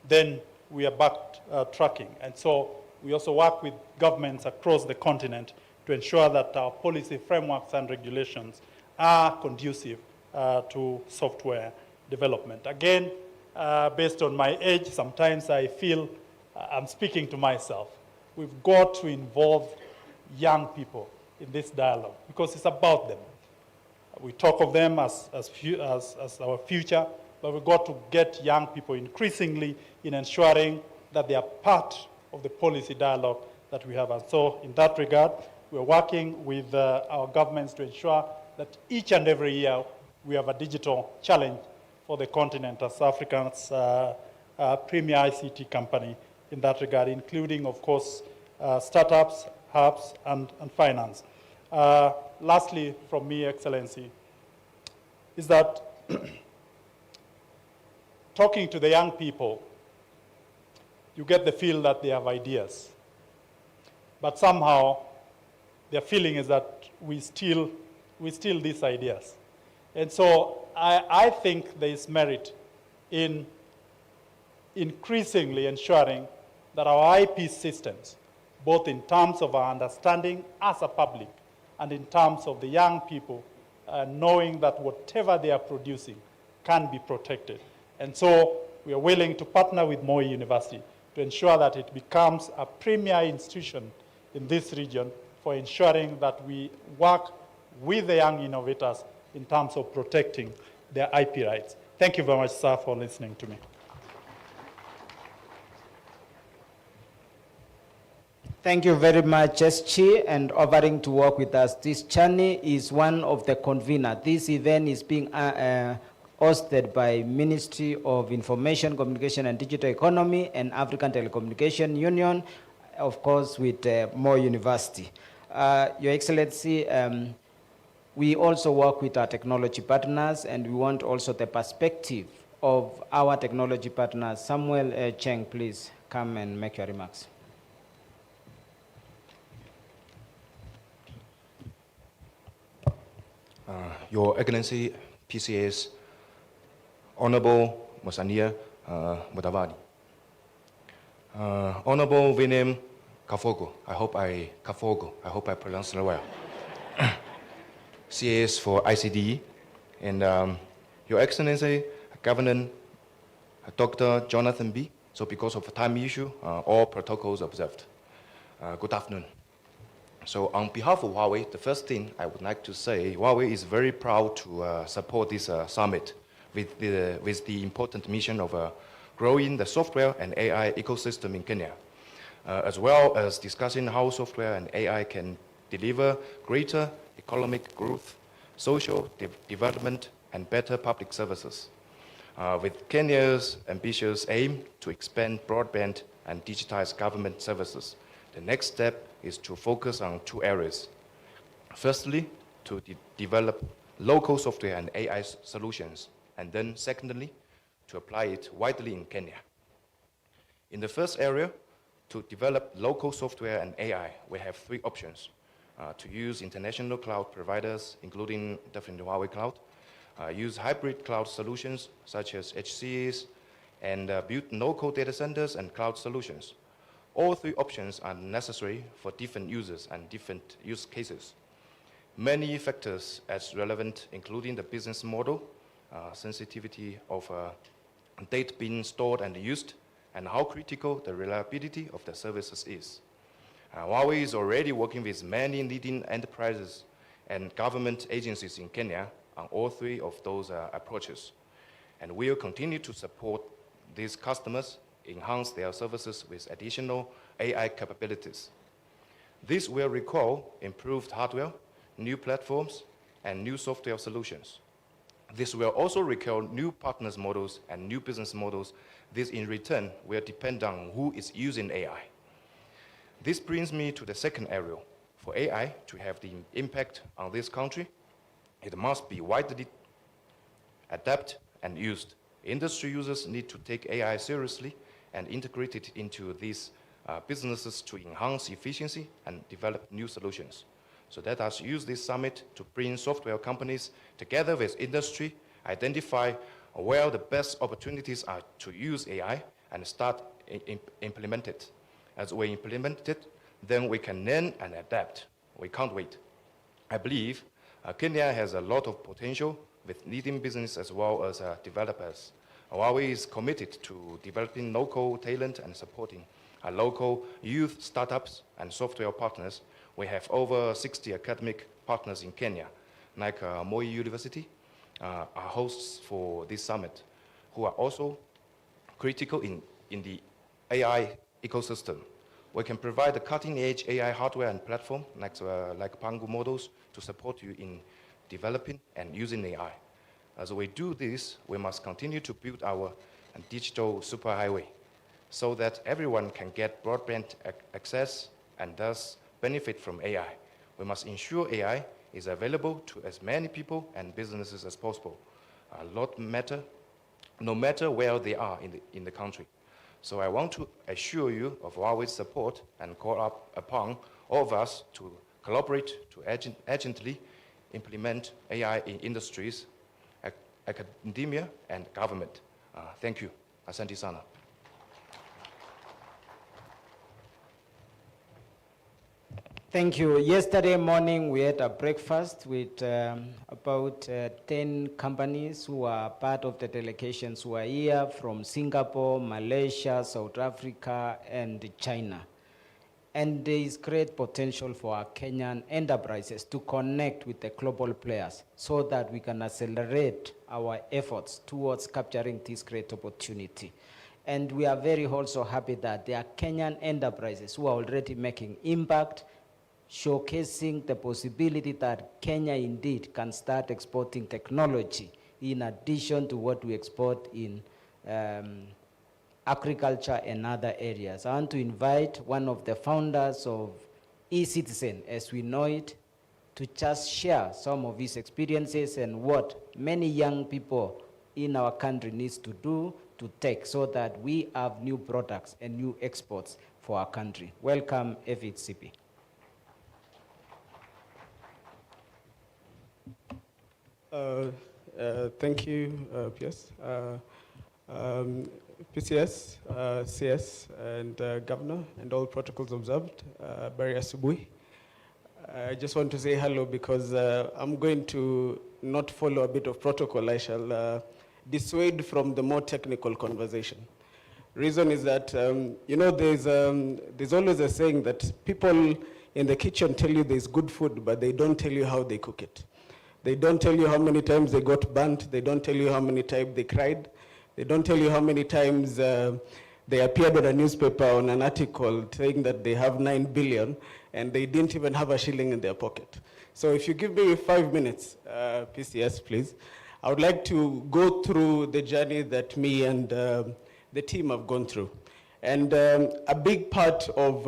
then we are backtracking. And so we also work with governments across the continent to ensure that our policy frameworks and regulations are conducive to software development. Again, based on my age, sometimes I feel I'm speaking to myself. We've got to involve young people in this dialogue because it's about them. We talk of them as our future, but we've got to get young people increasingly in ensuring that they are part of the policy dialogue that we have. And so in that regard, we're working with our governments to ensure that each and every year we have a digital challenge for the continent as Africa's premier ICT company in that regard, including, of course, startups, hubs, and finance. Lastly, from me, Excellency, is that talking to the young people, you get the feel that they have ideas. But somehow, their feeling is that we steal these ideas. And so I think there is merit in increasingly ensuring that our IP systems, both in terms of our understanding as a public and in terms of the young people, knowing that whatever they are producing can be protected. And so we are willing to partner with Moi University to ensure that it becomes a premier institution in this region for ensuring that we work with the young innovators in terms of protecting their IP rights. Thank you very much, sir, for listening to me. Thank you very much, SG, and offering to work with us. This Chani is one of the conveners. This event is being hosted by Ministry of Information, Communication and Digital Economy and African Telecommunication Union, of course, with Moi University. Your Excellency, we also work with our technology partners, and we want also the perspective of our technology partners. Samuel Cheng, please come and make your remarks. Your Excellency, PCS, Honorable Musania Mudavadi, Honorable William Kafogo, I hope I pronounced it well. CAS for ICD, and Your Excellency, Governor Dr. Jonathan B. So because of a time issue, all protocols observed. Good afternoon. So on behalf of Huawei, the first thing I would like to say, Huawei is very proud to support this summit with the important mission of growing the software and AI ecosystem in Kenya, as well as discussing how software and AI can deliver greater economic growth, social development, and better public services. With Kenya's ambitious aim to expand broadband and digitize government services, the next step is to focus on two areas. Firstly, to develop local software and AI solutions, and then secondly, to apply it widely in Kenya. In the first area, to develop local software and AI, we have three options. To use international cloud providers, including definitely Huawei Cloud, use hybrid cloud solutions such as HCAs, and build local data centers and cloud solutions. All three options are necessary for different users and different use cases. Many factors as relevant, including the business model, sensitivity of data being stored and used, and how critical the reliability of the services is. Huawei is already working with many leading enterprises and government agencies in Kenya on all three of those approaches. And we will continue to support these customers enhance their services with additional AI capabilities. This will require improved hardware, new platforms, and new software solutions. This will also require new partners models and new business models. This in return will depend on who is using AI. This brings me to the second area. For AI to have the impact on this country, it must be widely adapted and used. Industry users need to take AI seriously and integrate it into these businesses to enhance efficiency and develop new solutions. So let us use this summit to bring software companies together with industry, identify where the best opportunities are to use AI and start implement it. As we implement it, then we can learn and adapt. We can't wait. I believe Kenya has a lot of potential with leading business as well as developers. Huawei is committed to developing local talent and supporting local youth startups and software partners. We have over 60 academic partners in Kenya, like Moi University, are hosts for this summit, who are also critical in the AI ecosystem. We can provide a cutting-edge AI hardware and platform, like Pangu models, to support you in developing and using AI. As we do this, we must continue to build our digital superhighway so that everyone can get broadband access and thus benefit from AI. We must ensure AI is available to as many people and businesses as possible, no matter where they are in the country. So I want to assure you of Huawei's support and call upon all of us to collaborate to urgently implement AI in industries, academia, and government. Thank you. Asante sana. Thank you. Yesterday morning, we had a breakfast with about 10 companies who are part of the delegations who are here from Singapore, Malaysia, South Africa, and China. And there is great potential for our Kenyan enterprises to connect with the global players so that we can accelerate our efforts towards capturing this great opportunity. And we are very also happy that there are Kenyan enterprises who are already making impact, showcasing the possibility that Kenya indeed can start exporting technology in addition to what we export in agriculture and other areas. I want to invite one of the founders of eCitizen, as we know it, to just share some of his experiences and what many young people in our country needs to do to take so that we have new products and new exports for our country. Welcome, Evid Sipi. Thank you, PS. PCS, CS, and Governor, and all protocols observed. Barry Asubui. I just want to say hello because I'm going to not follow a bit of protocol. I shall dissuade from the more technical conversation. Reason is that, you know, there's always a saying that people in the kitchen tell you there's good food, but they don't tell you how they cook it. They don't tell you how many times they got burnt. They don't tell you how many times they cried. They don't tell you how many times they appeared on a newspaper on an article saying that they have 9 billion and they didn't even have a shilling in their pocket. So if you give me 5 minutes, PCS, please, I would like to go through the journey that me and the team have gone through. And a big part of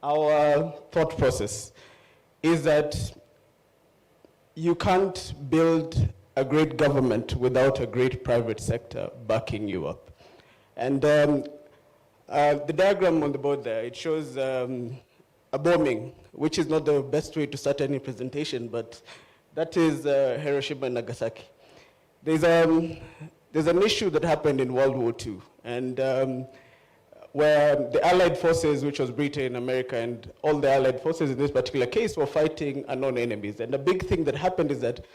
our thought process is that you can't build a great government without a great private sector backing you up. And the diagram on the board there, it shows a bombing, which is not the best way to start any presentation, but that is Hiroshima and Nagasaki. There's an issue that happened in World War II, and where the Allied forces, which was Britain, America, and all the Allied forces in this particular case were fighting unknown enemies. And the big thing that happened is that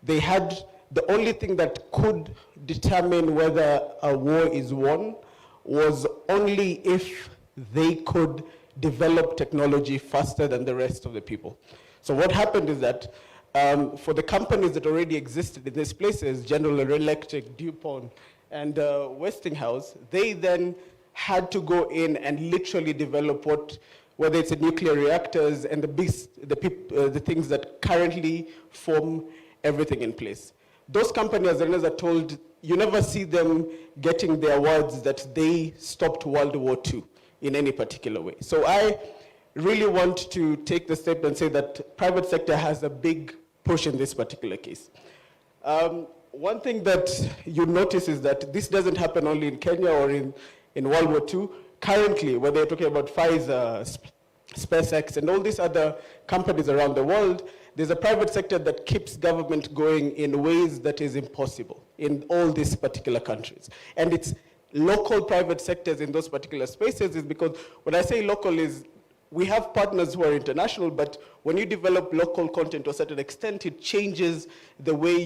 they had the only thing that could determine whether a war is won was only if they could develop technology faster than the rest of the people. So what happened is that for the companies that already existed in these places, General Electric, DuPont, and Westinghouse, they then had to go in and literally develop whether it's the nuclear reactors and the things that currently form everything in place. Those companies, as are told, you never see them getting the awards that they stopped World War II. in any particular way. So I really want to take the step and say that private sector has a big push in this particular case. One thing that you notice is that this doesn't happen only in Kenya or in World War II. Currently, when they're talking about Pfizer, SpaceX, and all these other companies around the world, there's a private sector that keeps government going in ways that is impossible in all these particular countries. And it's local private sectors in those particular spaces, is because when I say local is, we have partners who are international, but when you develop local content to a certain extent, it changes the way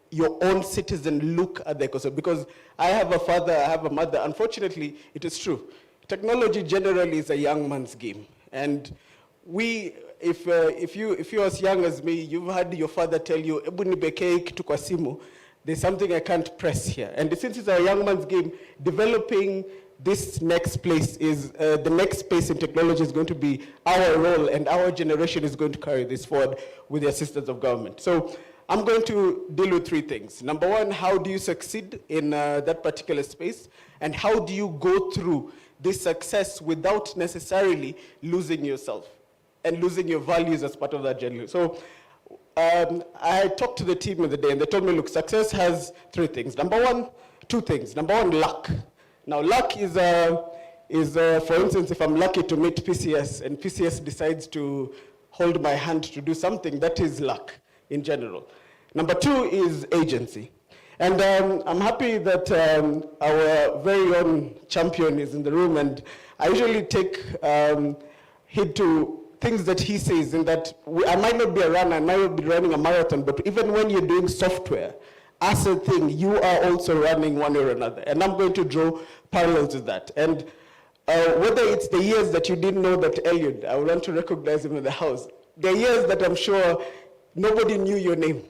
your own citizen look at the ecosystem. Because I have a father, I have a mother. Unfortunately, it is true. Technology generally is a young man's game. And if you're as young as me, you've had your father tell you, "Ebu nibekee kitu kwa simu," there's something I can't press here. And since it's a young man's game, developing this next place is, the next space in technology is going to be our role, and our generation is going to carry this forward with the assistance of government. So I'm going to deal with three things. Number one, how do you succeed in that particular space? And how do you go through this success without necessarily losing yourself and losing your values as part of that journey? So I talked to the team the other day, and they told me, look, success has two things. Number one, luck. Now, luck is for instance, if I'm lucky to meet PCS, and PCS decides to hold my hand to do something, that is luck in general. Number two is agency. And I'm happy that our very own champion is in the room, and I usually take heed to things that he says, in that I might not be a runner, I might not be running a marathon, but even when you're doing software, as a thing, you are also running one or another. And I'm going to draw parallels with that. And whether it's the years that you didn't know that Eliud, I want to recognize him in the house, the years that I'm sure nobody knew your name.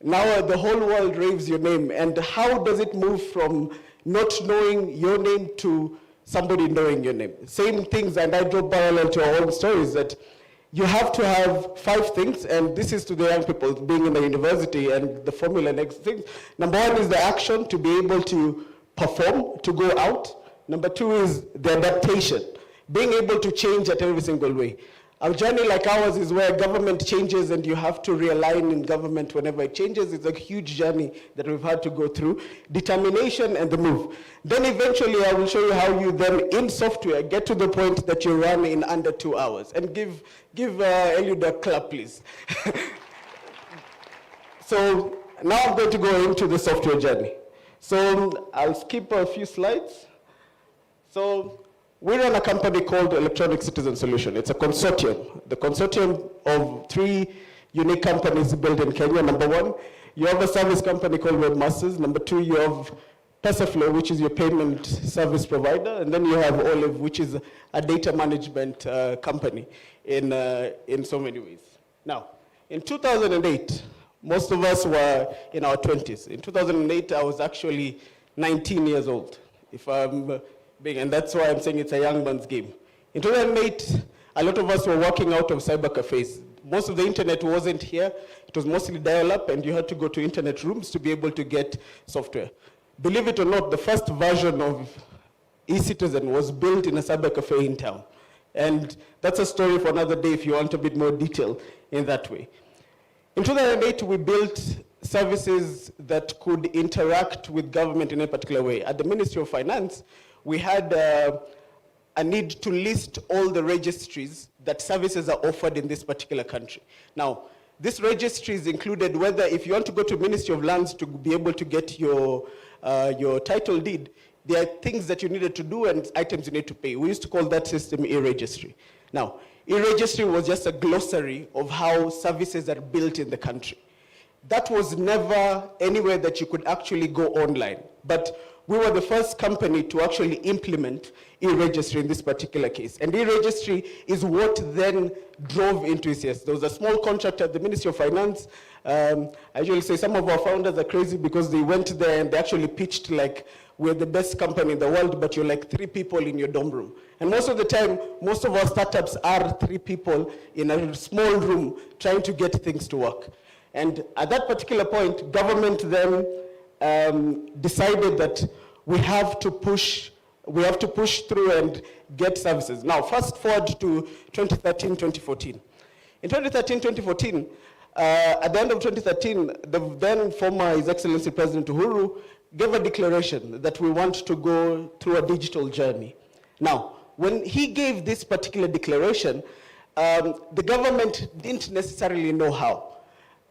Now the whole world raves your name. And how does it move from not knowing your name to somebody knowing your name? Same things, and I draw parallel to our own stories, that you have to have 5 things, and this is to the young people being in the university, and the formula next thing. Number one is the action, to be able to perform, to go out. Number 2 is the adaptation, being able to change at every single way. A journey like ours is where government changes and you have to realign in government whenever it changes. It's a huge journey that we've had to go through. Determination and the move. Then eventually I will show you how you then in software get to the point that you run in under 2 hours. And give Eliud a clap, please. So now I'm going to go into the software journey. So I'll skip a few slides. So we run a company called Electronic Citizen Solution. It's a consortium. The consortium of 3 unique companies built in Kenya. Number 1, you have a service company called Webmasters. Number 2, you have PesaFlow, which is your payment service provider. And then you have Olive, which is a data management company in so many ways. Now, in 2008, most of us were in our 20s. In 2008, I was actually 19 years old, if I'm being, and that's why I'm saying it's a young man's game. In 2008, a lot of us were working out of cyber cafes. Most of the internet wasn't here. It was mostly dial-up, and you had to go to internet rooms to be able to get software. Believe it or not, the first version of eCitizen was built in a cyber cafe in town. And that's a story for another day if you want a bit more detail in that way. In 2008, we built services that could interact with government in a particular way. At the Ministry of Finance, we had a need to list all the registries that services are offered in this particular country. Now, these registries included whether if you want to go to Ministry of Lands to be able to get your title deed, there are things that you needed to do and items you need to pay. We used to call that system e-registry. Now, e-registry was just a glossary of how services are built in the country. That was never anywhere that you could actually go online. But we were the first company to actually implement e-registry in this particular case. And e-registry is what then drove into ECS. There was a small contract at the Ministry of Finance. I usually say some of our founders are crazy because they went there and they actually pitched like, we're the best company in the world, but you're like 3 people in your dorm room. And most of the time, most of our startups are 3 people in a small room trying to get things to work. And at that particular point, government then decided that we have to push through and get services. Now, fast forward to 2013-2014. In 2013-2014, at the end of 2013, the then former His Excellency President Uhuru gave a declaration that we want to go through a digital journey. Now, when he gave this particular declaration, the government didn't necessarily know how.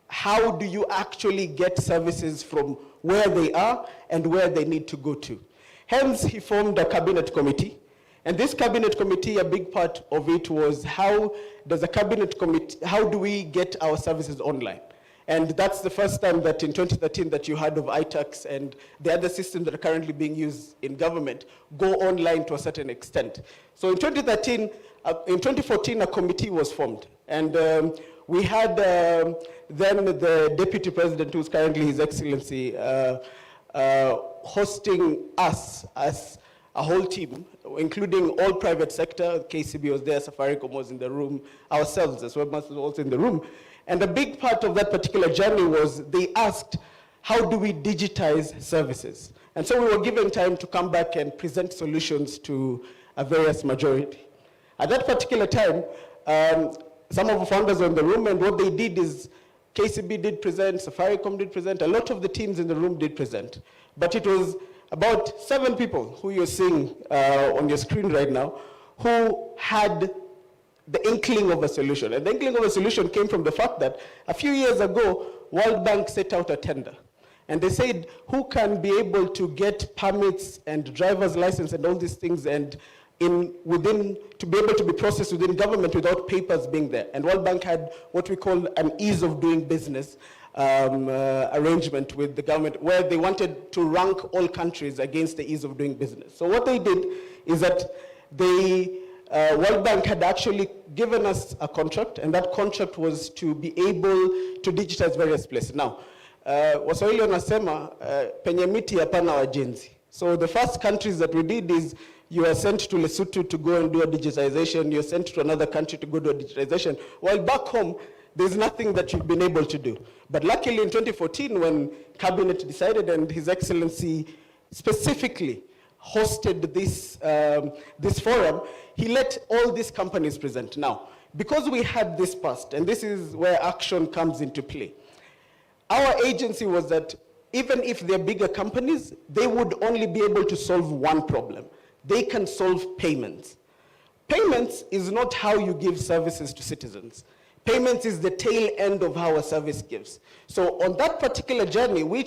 How do you actually get services from where they are and where they need to go to? Hence, he formed a cabinet committee. And this cabinet committee, a big part of it was how do we get our services online? And that's the first time that in 2013 that you heard of iTax and the other systems that are currently being used in government go online to a certain extent. So in 2014, a committee was formed. And we had then the deputy president, who's currently His Excellency, hosting us as a whole team, including all private sector. KCB was there, Safaricom was in the room, ourselves as webmasters were also in the room. And a big part of that particular journey was they asked, how do we digitize services? And so we were given time to come back and present solutions to a various majority. At that particular time, some of the founders were in the room, and what they did is KCB did present, Safaricom did present, a lot of the teams in the room did present. But it was about 7 people who you're seeing on your screen right now who had the inkling of a solution. And the inkling of a solution came from the fact that a few years ago, World Bank set out a tender. And they said, who can be able to get permits and driver's license and all these things and to be able to be processed within government without papers being there. And World Bank had what we call an ease of doing business arrangement with the government, where they wanted to rank all countries against the ease of doing business. So what they did is that World Bank had actually given us a contract, and that contract was to be able to digitize various places. Now, Waswahili wanasema penye miti hapana wajenzi. So the first countries that we did is you are sent to Lesotho to go and do a digitization, you're sent to another country to go do a digitization, while back home, there's nothing that you've been able to do. But luckily in 2014, when Cabinet decided and His Excellency specifically hosted this forum, he let all these companies present. Now, because we had this past, and this is where action comes into play, our agency was that even if they're bigger companies, they would only be able to solve one problem. They can solve payments. Payments is not how you give services to citizens. Payments is the tail end of how a service gives. So on that particular journey, we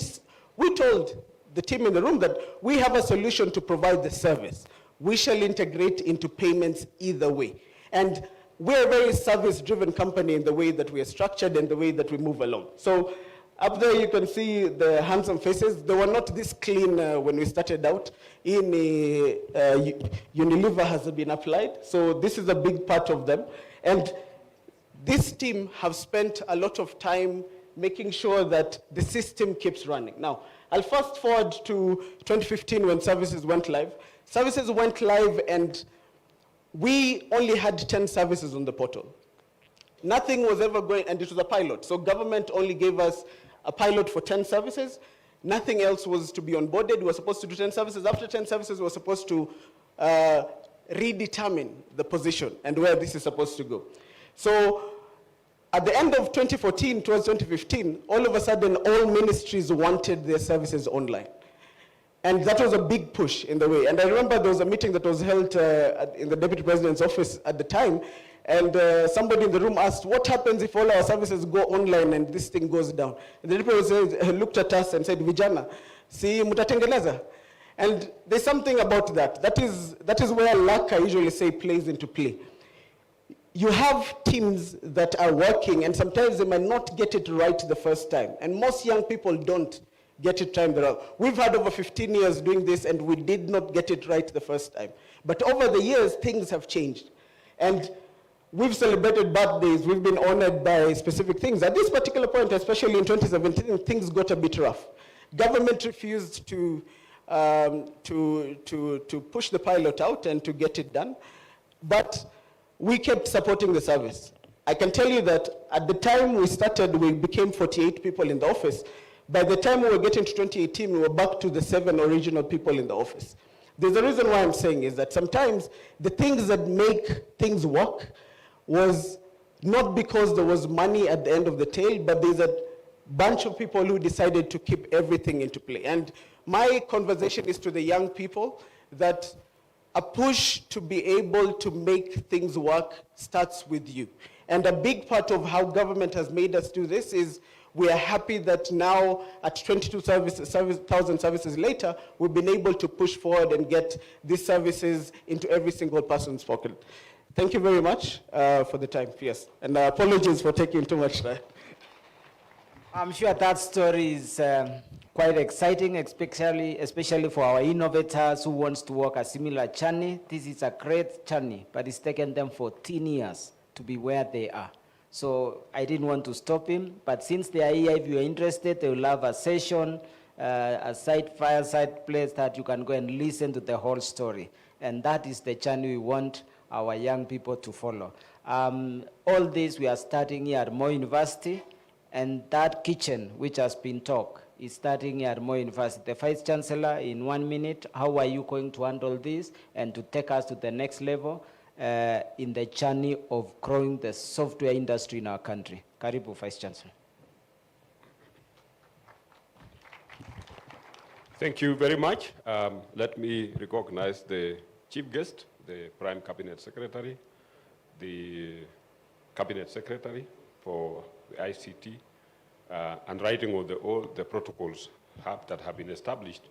told the team in the room that we have a solution to provide the service. We shall integrate into payments either way. And we're a very service-driven company in the way that we are structured and the way that we move along. So up there you can see the handsome faces. They were not this clean when we started out. Unilever has been applied. So this is a big part of them. And this team have spent a lot of time making sure that the system keeps running. Now, I'll fast forward to 2015 when services went live. Services went live and we only had 10 services on the portal. Nothing was ever going, and it was a pilot. So government only gave us a pilot for 10 services. Nothing else was to be onboarded. We were supposed to do 10 services. After 10 services, we were supposed to redetermine the position and where this is supposed to go. So at the end of 2014 towards 2015, all of a sudden, all ministries wanted their services online. And that was a big push in the way. And I remember there was a meeting that was held in the Deputy President's office at the time, and somebody in the room asked, what happens if all our services go online and this thing goes down? And the Deputy President looked at us and said, Vijana, si mutatengeneza? And there's something about that. That is where luck, I usually say, plays into play. You have teams that are working, and sometimes they might not get it right the first time. And most young people don't get it timed around. We've had over 15 years doing this, and we did not get it right the first time. But over the years, things have changed. And we've celebrated birthdays, we've been honored by specific things. At this particular point, especially in 2017, things got a bit rough. Government refused to push the pilot out and to get it done. But we kept supporting the service. I can tell you that at the time we started, we became 48 people in the office. By the time we were getting to 2018, we were back to the 7 original people in the office. There's a reason why I'm saying is that sometimes the things that make things work was not because there was money at the end of the tail, but there's a bunch of people who decided to keep everything into play. And my conversation is to the young people that a push to be able to make things work starts with you. And a big part of how government has made us do this is we are happy that now at 22,000 services later, we've been able to push forward and get these services into every single person's pocket. Thank you very much for the time, yes. And apologies for taking too much time. I'm sure that story is quite exciting, especially for our innovators who wants to walk a similar journey. This is a great journey, but it's taken them 14 years to be where they are. So I didn't want to stop him, but since they are here, if you are interested, they will have a session, a fireside place that you can go and listen to the whole story. And that is the journey we want our young people to follow. All this we are starting here at Moi University, and that kitchen which has been talked is starting here at Moi University. The Vice Chancellor, in 1 minute, how are you going to handle this and to take us to the next level in the journey of growing the software industry in our country? Karibu, Vice Chancellor. Thank you very much. Let me recognize the chief guest, the Prime Cabinet Secretary, the Cabinet Secretary for the ICT, and writing of all the protocols that have been established.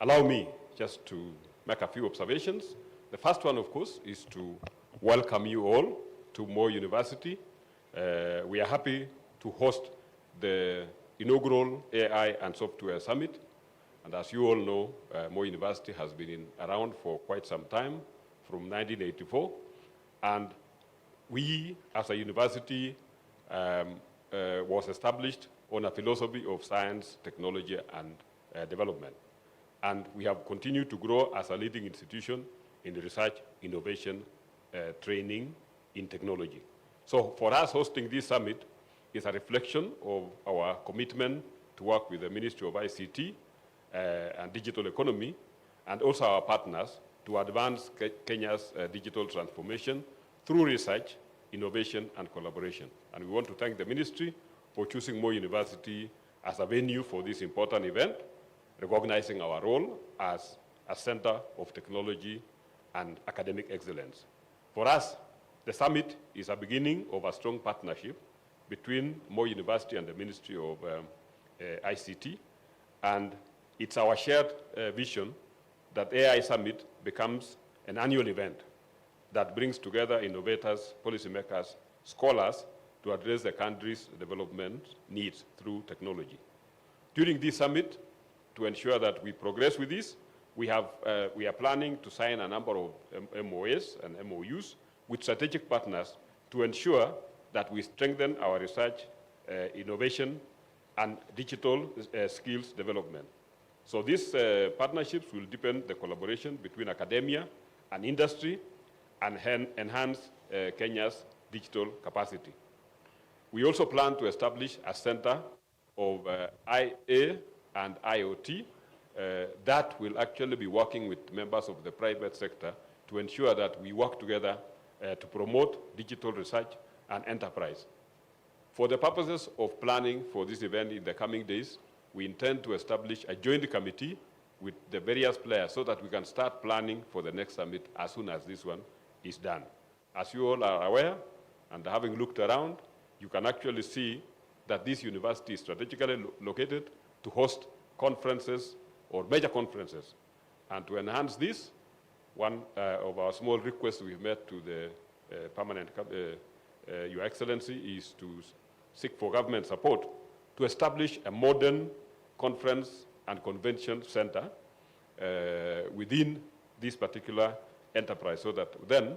Allow me just to make a few observations. The first one, of course, is to welcome you all to Moi University. We are happy to host the inaugural AI and Software Summit. And as you all know, Moi University has been around for quite some time, from 1984. And we, as a university, was established on a philosophy of science, technology, and development. And we have continued to grow as a leading institution in research, innovation, training in technology. So for us, hosting this summit is a reflection of our commitment to work with the Ministry of ICT and Digital Economy, and also our partners to advance Kenya's digital transformation through research, innovation, and collaboration. And we want to thank the ministry for choosing Moi University as a venue for this important event, recognizing our role as a center of technology and academic excellence. For us, the summit is a beginning of a strong partnership between Moi University and the Ministry of ICT, and it's our shared vision that AI Summit becomes an annual event that brings together innovators, policymakers, scholars to address the country's development needs through technology. During this summit, to ensure that we progress with this, we are planning to sign a number of MOAs and MOUs with strategic partners to ensure that we strengthen our research, innovation, and digital skills development. So these partnerships will deepen the collaboration between academia and industry and enhance Kenya's digital capacity. We also plan to establish a center of IA and IoT that will actually be working with members of the private sector to ensure that we work together to promote digital research and enterprise. For the purposes of planning for this event in the coming days, we intend to establish a joint committee with the various players so that we can start planning for the next summit as soon as this one is done. As you all are aware, and having looked around, you can actually see that this university is strategically located to host conferences or major conferences. And to enhance this, one of our small requests we've made to the permanent Your Excellency is to seek for government support to establish a modern conference and convention center within this particular enterprise, so that then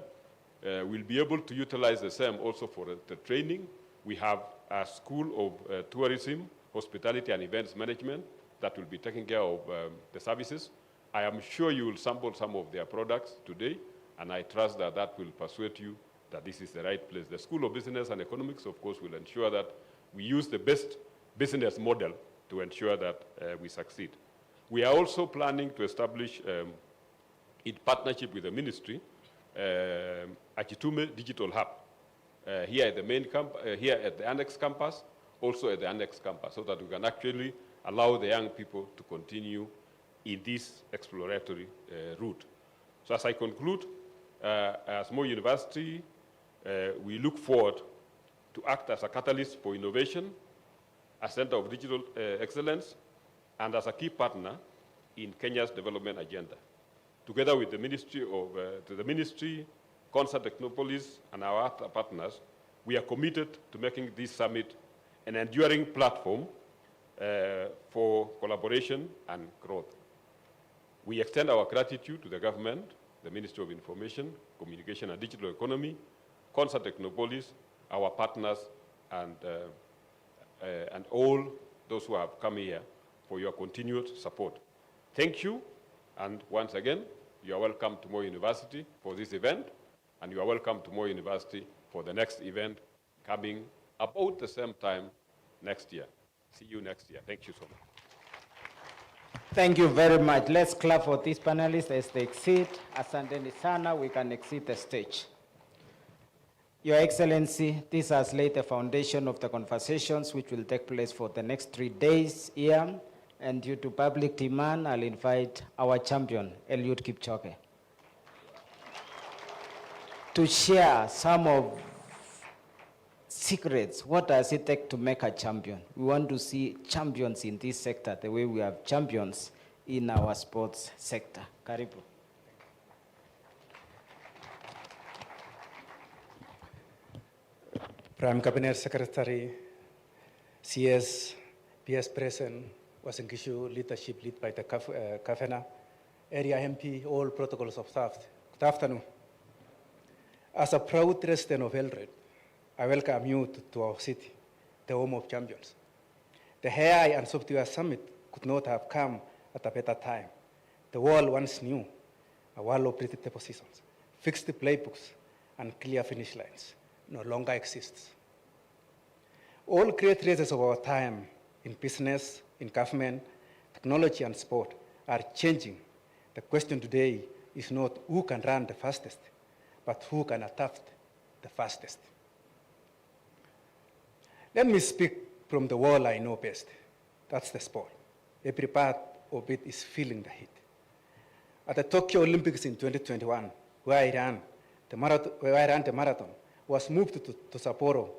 we'll be able to utilize the same also for the training. We have a school of tourism, hospitality, and events management that will be taking care of the services. I am sure you will sample some of their products today, and I trust that that will persuade you that this is the right place. The School of Business and Economics, of course, will ensure that we use the best business model to ensure that we succeed. We are also planning to establish in partnership with the ministry, Achitume Digital Hub, here at the main here at the Annex campus, also at the Annex campus, so that we can actually allow the young people to continue in this exploratory route. So as I conclude, as Moi University, we look forward to act as a catalyst for innovation, a center of digital excellence, and as a key partner in Kenya's development agenda. Together with the Ministry Konza, Technopolis, and our other partners, we are committed to making this summit an enduring platform for collaboration and growth. We extend our gratitude to the government, the Ministry of Information, Communication and Digital Economy, Konza Technopolis, our partners, and all those who have come here for your continued support. Thank you, and once again, you are welcome to Moi University for this event, and you are welcome to Moi University for the next event coming about the same time next year. See you next year. Thank you so much. Thank you very much. Let's clap for these panelists as they exit. Asanteni sana, we can exit the stage. Your Excellency, this has laid the foundation of the conversations which will take place for the next 3 days here. And due to public demand, I'll invite our champion, Eliud Kipchoge, to share some of secrets. What does it take to make a champion? We want to see champions in this sector, the way we have champions in our sports sector. Karibu. Prime Cabinet Secretary, CS, PS President, Wasingishu leadership led by the Kafena, area MP, all protocols observed. Good afternoon. As a proud resident of Eldoret, I welcome you to our city, the home of champions. The AI and Software Summit could not have come at a better time. The world once knew a world of predictable positions, fixed playbooks, and clear finish lines no longer exists. All great races of our time in business, in government, technology, and sport are changing. The question today is not who can run the fastest, but who can adapt the fastest. Let me speak from the world I know best. That's the sport. Every part of it is feeling the heat. At the Tokyo Olympics in 2021, where I ran the marathon, was moved to Sapporo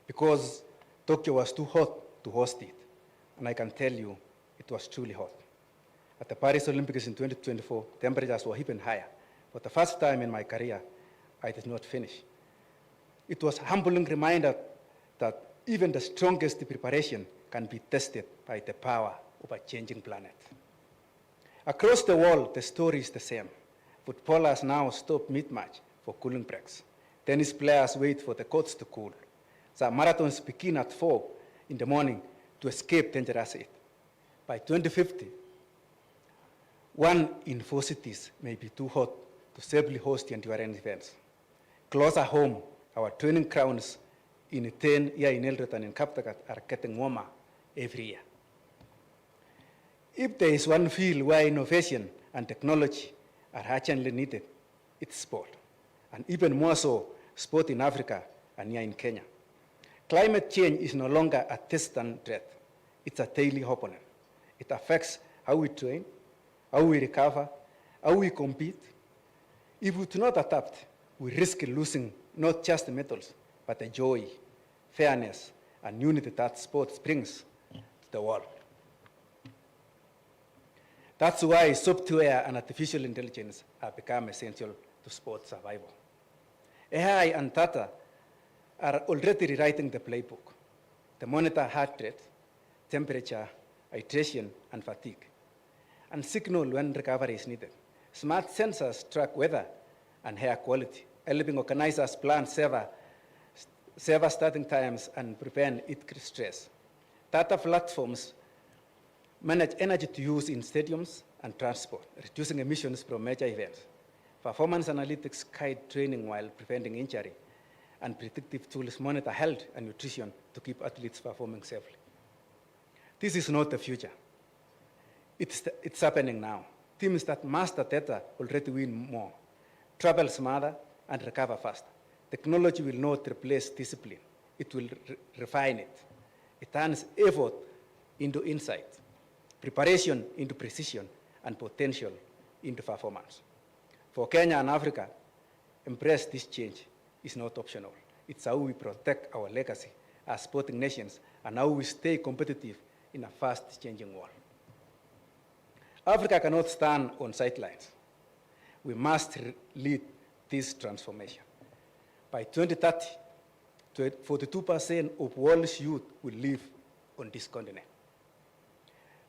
because Tokyo was too hot to host it. And I can tell you, it was truly hot. At the Paris Olympics in 2024, temperatures were even higher. For the first time in my career, I did not finish. It was a humbling reminder that even the strongest preparation can be tested by the power of a changing planet. Across the world, the story is the same. Footballers now stop mid-match for cooling breaks. Tennis players wait for the courts to cool. Some marathons begin at 4 in the morning to escape dangerous heat. By 2050, 1 in 4 cities may be too hot to safely host the endurance events. Closer home, our training grounds in 10 here in Eldoret and in Kaptagat are getting warmer every year. If there is one field where innovation and technology are urgently needed, it's sport. And even more so, sport in Africa and here in Kenya. Climate change is no longer a distant threat. It's a daily opponent. It affects how we train, how we recover, how we compete. If we do not adapt, we risk losing not just the medals, but the joy, fairness, and unity that sports brings to the world. That's why software and artificial intelligence have become essential to sports survival. AI and data are already rewriting the playbook. They monitor heart rate, temperature, hydration, and fatigue, and signal when recovery is needed. Smart sensors track weather and air quality, helping organizers plan safer starting times and prevent heat stress. Data platforms manage energy to use in stadiums and transport, reducing emissions from major events. Performance analytics guide training while preventing injury, and predictive tools monitor health and nutrition to keep athletes performing safely. This is not the future. It's happening now. Teams that master data already win more, travel smarter, and recover faster. Technology will not replace discipline. It will refine it. It turns effort into insight, preparation into precision, and potential into performance. For Kenya and Africa, embrace this change is not optional. It's how we protect our legacy as sporting nations and how we stay competitive in a fast-changing world. Africa cannot stand on sidelines. We must lead this transformation. By 2030, 42% of world's youth will live on this continent.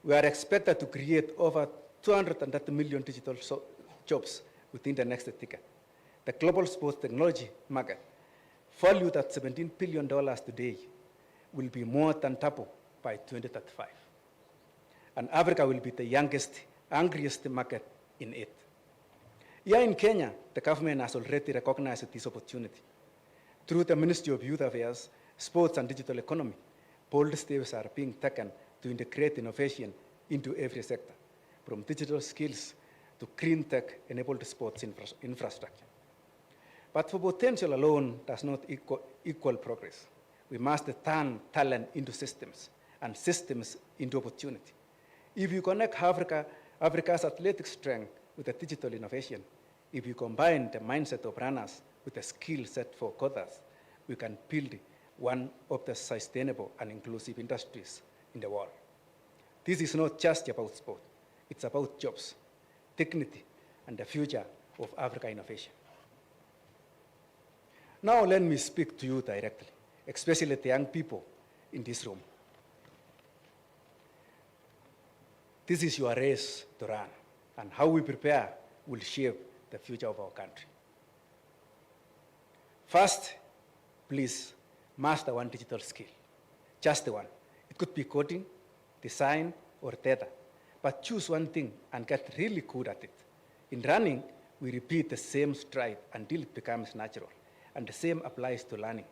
We are expected to create over 230 million digital jobs within the next decade. The global sports technology market, valued at $17 billion today, will be more than double by 2035. And Africa will be the youngest, hungriest market in it. Here in Kenya, the government has already recognized this opportunity. Through the Ministry of Youth Affairs, Sports and Digital Economy, bold steps are being taken to integrate innovation into every sector, from digital skills to green tech-enabled sports infrastructure. But for potential alone does not equal progress. We must turn talent into systems and systems into opportunity. If you connect Africa's athletic strength with the digital innovation, if you combine the mindset of runners with the skill set for coders, we can build one of the sustainable and inclusive industries in the world. This is not just about sport. It's about jobs, dignity, and the future of Africa innovation. Now let me speak to you directly, especially the young people in this room. This is your race to run, and how we prepare will shape the future of our country. First, please master one digital skill, just one. It could be coding, design, or data, but choose one thing and get really good at it. In running, we repeat the same stride until it becomes natural, and the same applies to learning.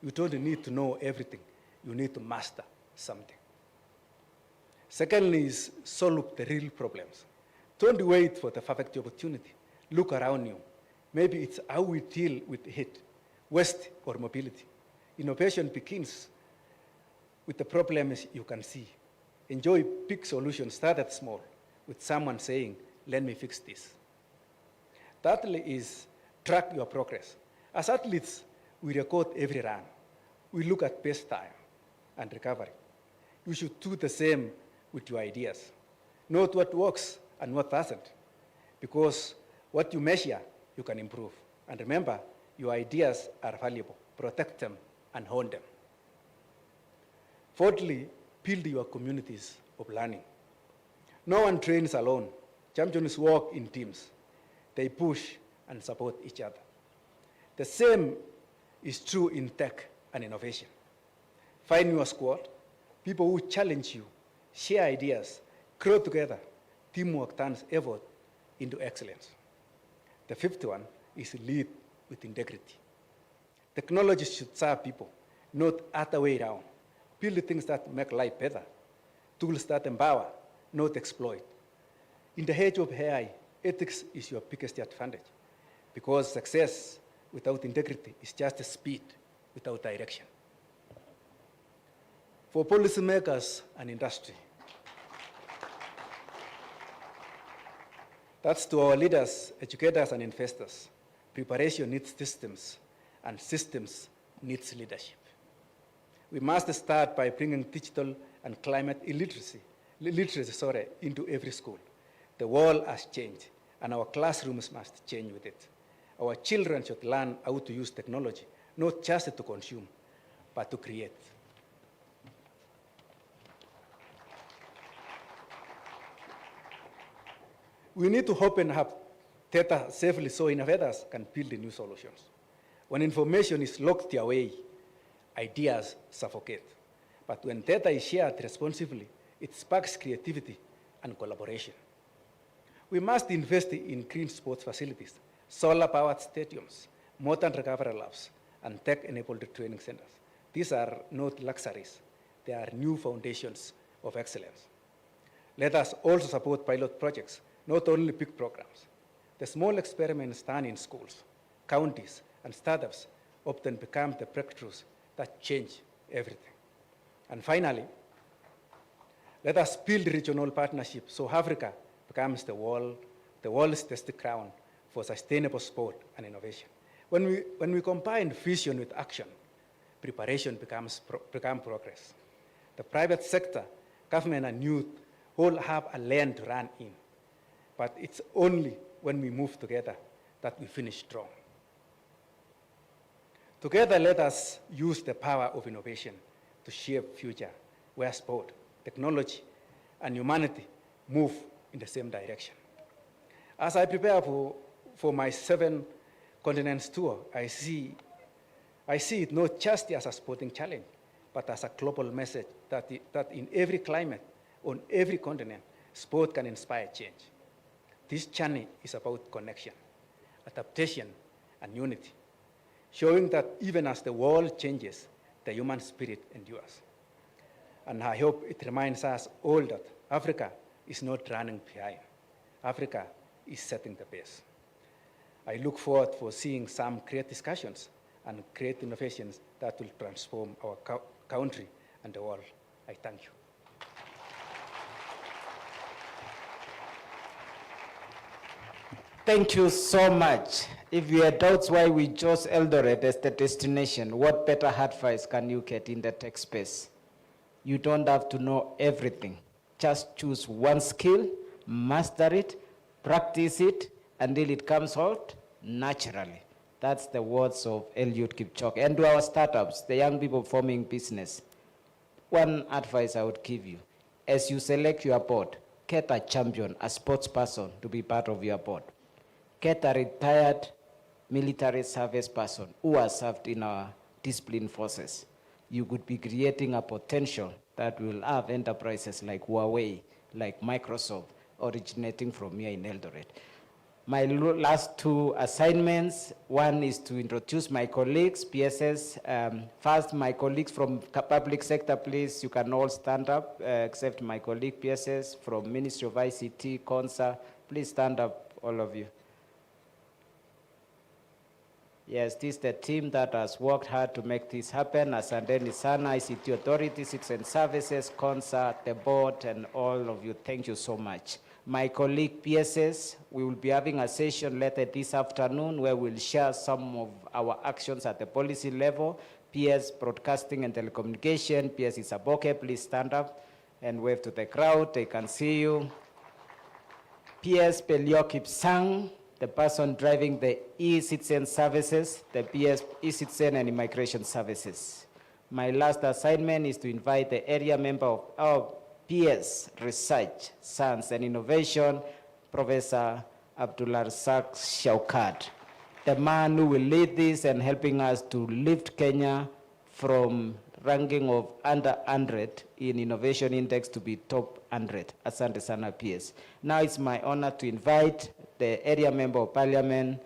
You don't need to know everything. You need to master something. Secondly is solve the real problems. Don't wait for the perfect opportunity. Look around you. Maybe it's how we deal with heat, waste, or mobility. Innovation begins with the problems you can see. Enjoy big solutions, start at small, with someone saying, let me fix this. Thirdly is track your progress. As athletes, we record every run. We look at best time and recovery. You should do the same with your ideas. Note what works and what doesn't, because what you measure, you can improve. And remember, your ideas are valuable. Protect them and hone them. Fourthly, build your communities of learning. No one trains alone. Champions work in teams. They push and support each other. The same is true in tech and innovation. Find your squad, people who challenge you, share ideas, grow together. Teamwork turns effort into excellence. The fifth one is lead with integrity. Technology should serve people, not other way around. Build things that make life better. Tools that empower, not exploit. In the age of AI, ethics is your biggest advantage, because success without integrity is just speed without direction. For policymakers and industry, that's to our leaders, educators, and investors. Preparation needs systems, and systems needs leadership. We must start by bringing digital and climate literacy into every school. The world has changed, and our classrooms must change with it. Our children should learn how to use technology, not just to consume, but to create. We need to open up data safely so innovators can build new solutions. When information is locked away, ideas suffocate. But when data is shared responsibly, it sparks creativity and collaboration. We must invest in green sports facilities, solar-powered stadiums, modern recovery labs, and tech-enabled training centers. These are not luxuries. They are new foundations of excellence. Let us also support pilot projects, not only big programs. The small experiments done in schools, counties, and startups often become the breakthroughs that change everything. And finally, let us build regional partnerships so Africa becomes the world's testing ground for sustainable sport and innovation. When we combine vision with action, preparation becomes progress. The private sector, government, and youth all have a lane to run in. But it's only when we move together that we finish strong. Together, let us use the power of innovation to shape future where sport, technology, and humanity move in the same direction. As I prepare for my 7 continents tour, I see it not just as a sporting challenge, but as a global message that in every climate, on every continent, sport can inspire change. This journey is about connection, adaptation, and unity, showing that even as the world changes, the human spirit endures. And I hope it reminds us all that Africa is not running behind. Africa is setting the pace. I look forward for seeing some great discussions and great innovations that will transform our country and the world. I thank you. Thank you so much. If you have doubts why we chose Eldoret as the destination, what better advice can you get in the tech space? You don't have to know everything. Just choose one skill, master it, practice it, until it comes out naturally. That's the words of Eliud Kipchoge. And to our startups, the young people forming business, one advice I would give you, as you select your board, get a champion, a sports person to be part of your board. Get a retired military service person who has served in our disciplined forces. You could be creating a potential that will have enterprises like Huawei, like Microsoft, originating from here in Eldoret. My last 2 assignments, one is to introduce my colleagues, PSS. First, my colleagues from public sector, please, you can all stand up, except my colleague PSS from Ministry of ICT, Konza. Please stand up, all of you. Yes, this is the team that has worked hard to make this happen. Asanteni sana, ICT Authority, Citizen Services, Konza, the board, and all of you. Thank you so much. My colleague PSS, we will be having a session later this afternoon where we'll share some of our actions at the policy level. PS Broadcasting and Telecommunication, PS Isaboke, please stand up and wave to the crowd. They can see you. PS Peliokip Sang, the person driving the e-citizen services, the PS e-citizen and immigration services. My last assignment is to invite the area member of our PS Research, Science and Innovation, Professor Abdullah Razak Shaukat, the man who will lead this and helping us to lift Kenya from ranking of under 100 in Innovation Index to be top 100. Asante sana PS. Now it's my honor to invite the area member of parliament,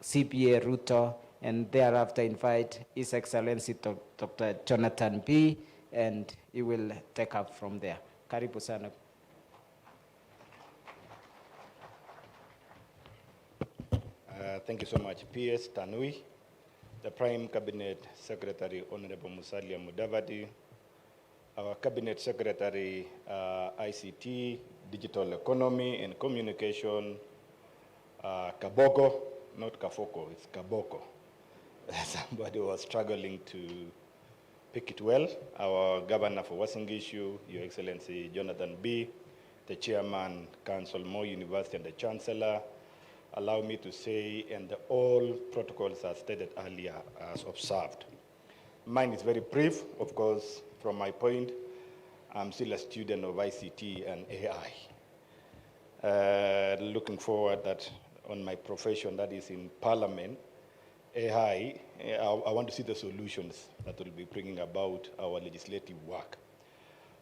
CPA Ruto, and thereafter invite His Excellency Dr. Jonathan B., and he will take up from there. Karibu sana. Thank you so much, PS Tanui, the Prime Cabinet Secretary, Honorable Musalia Mudavadi, our Cabinet Secretary, ICT, Digital Economy and Communication, Kaboko, not Kafoko, it's Kaboko. Somebody was struggling to pick it well. Our Governor for Wasingishu, Your Excellency Jonathan B., the Chairman, Council Moi University, and the Chancellor. Allow me to say, and all protocols as stated earlier as observed. Mine is very brief, of course, from my point. I'm still a student of ICT and AI. Looking forward that on my profession, that is in Parliament, AI, I want to see the solutions that will be bringing about our legislative work.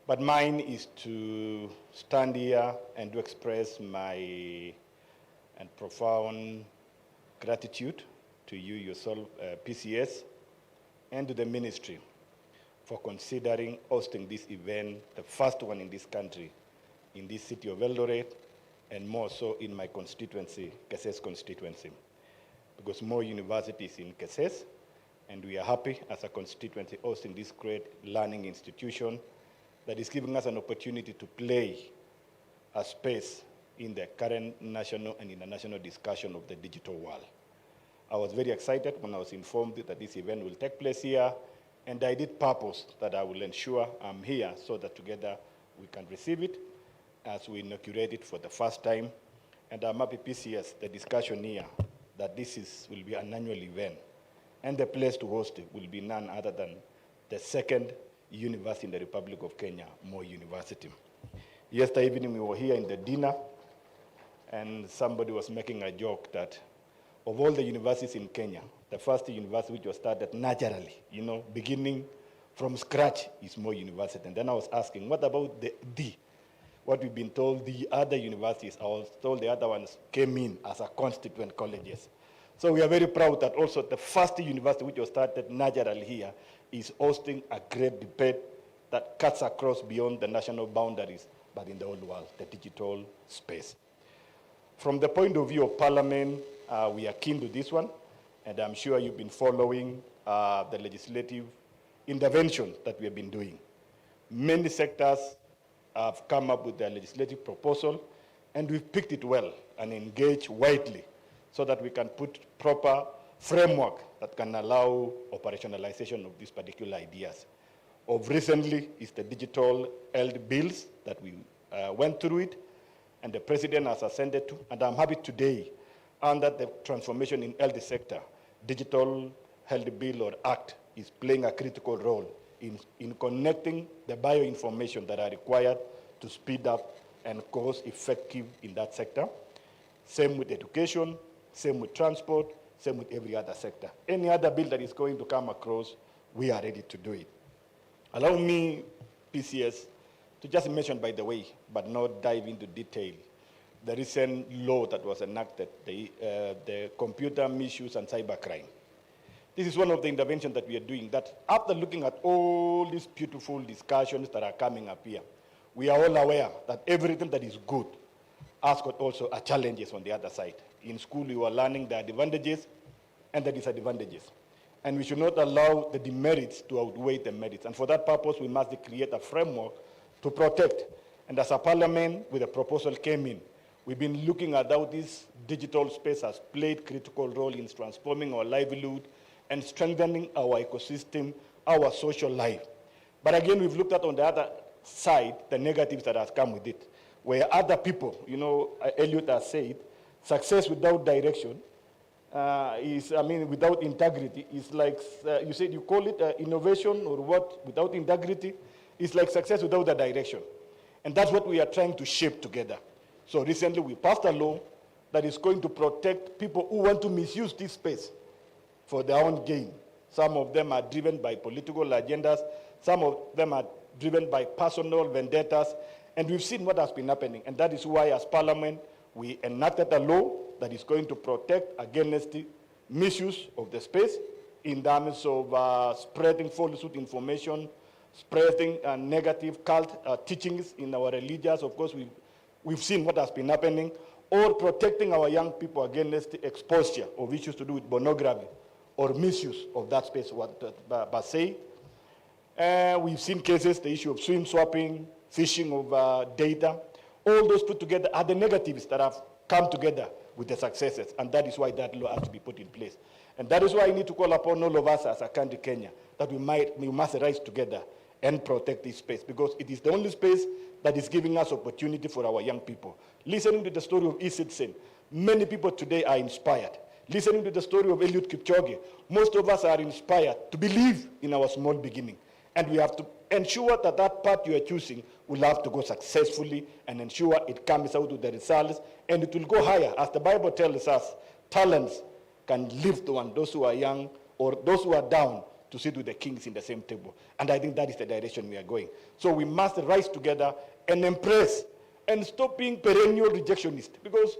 But mine is to stand here and to express my and profound gratitude to you yourself, PCS, and to the ministry for considering hosting this event, the first one in this country, in this city of Eldoret, and more so in my constituency, Keses constituency, because more universities in Keses, and we are happy as a constituency hosting this great learning institution that is giving us an opportunity to play a space in the current national and international discussion of the digital world. I was very excited when I was informed that this event will take place here, and I did purpose that I will ensure I'm here so that together we can receive it as we inaugurate it for the first time. And I'm happy PCS, the discussion here, that this will be an annual event, and the place to host it will be none other than the second university in the Republic of Kenya, Moi University. Yesterday evening we were here in the dinner, and somebody was making a joke that of all the universities in Kenya, the first university which was started naturally, beginning from scratch, is Moi University. And then I was asking, what about what we've been told the other universities? I was told the other ones came in as a constituent colleges. So we are very proud that also the first university which was started naturally here is hosting a great debate that cuts across beyond the national boundaries, but in the whole world, the digital space. From the point of view of Parliament, we are keen to this one, and I'm sure you've been following the legislative intervention that we have been doing. Many sectors have come up with their legislative proposal, and we've picked it well and engaged widely so that we can put proper framework that can allow operationalization of these particular ideas. Of recently is the digital health bills that we went through it, and the president has ascended to, and I'm happy today, under the transformation in health sector, digital health bill or act is playing a critical role in connecting the bioinformation that are required to speed up and cost effective in that sector. Same with education, same with transport, same with every other sector. Any other bill that is going to come across, we are ready to do it. Allow me, PCS, to just mention by the way, but not dive into detail, the recent law that was enacted, the computer misuse and cybercrime. This is one of the interventions that we are doing, that after looking at all these beautiful discussions that are coming up here, we are all aware that everything that is good has got also challenges on the other side. In school, you are learning the advantages and the disadvantages. And we should not allow the demerits to outweigh the merits. And for that purpose, we must create a framework to protect. And as a parliament, with a proposal came in, we've been looking at how this digital space has played critical role in transforming our livelihood and strengthening our ecosystem, our social life. But again, we've looked at on the other side, the negatives that has come with it, where other people, Eliot has said, success without direction without integrity is like, you said you call it innovation or what, without integrity, is like success without a direction. And that's what we are trying to shape together. So recently we passed a law that is going to protect people who want to misuse this space for their own gain. Some of them are driven by political agendas. Some of them are driven by personal vendettas. And we've seen what has been happening. And that is why, as Parliament, we enacted a law that is going to protect against the misuse of the space in terms of spreading falsehood information, spreading negative cult teachings in our religions. Of course, we've seen what has been happening, or protecting our young people against the exposure of issues to do with pornography or misuse of that space, what Basay. We've seen cases, the issue of swim swapping, phishing of data. All those put together are the negatives that have come together with the successes, and that is why that law has to be put in place. And that is why I need to call upon all of us as a country, Kenya, that we must rise together and protect this space, because it is the only space that is giving us opportunity for our young people. Listening to the story of e-citizen, many people today are inspired. Listening to the story of Eliud Kipchoge, most of us are inspired to believe in our small beginning. And we have to ensure that that path you are choosing will have to go successfully and ensure it comes out with the results, and it will go higher. As the Bible tells us, talents can lift one, those who are young or those who are down, to sit with the kings in the same table. And I think that is the direction we are going. So we must rise together and embrace and stop being perennial rejectionists, because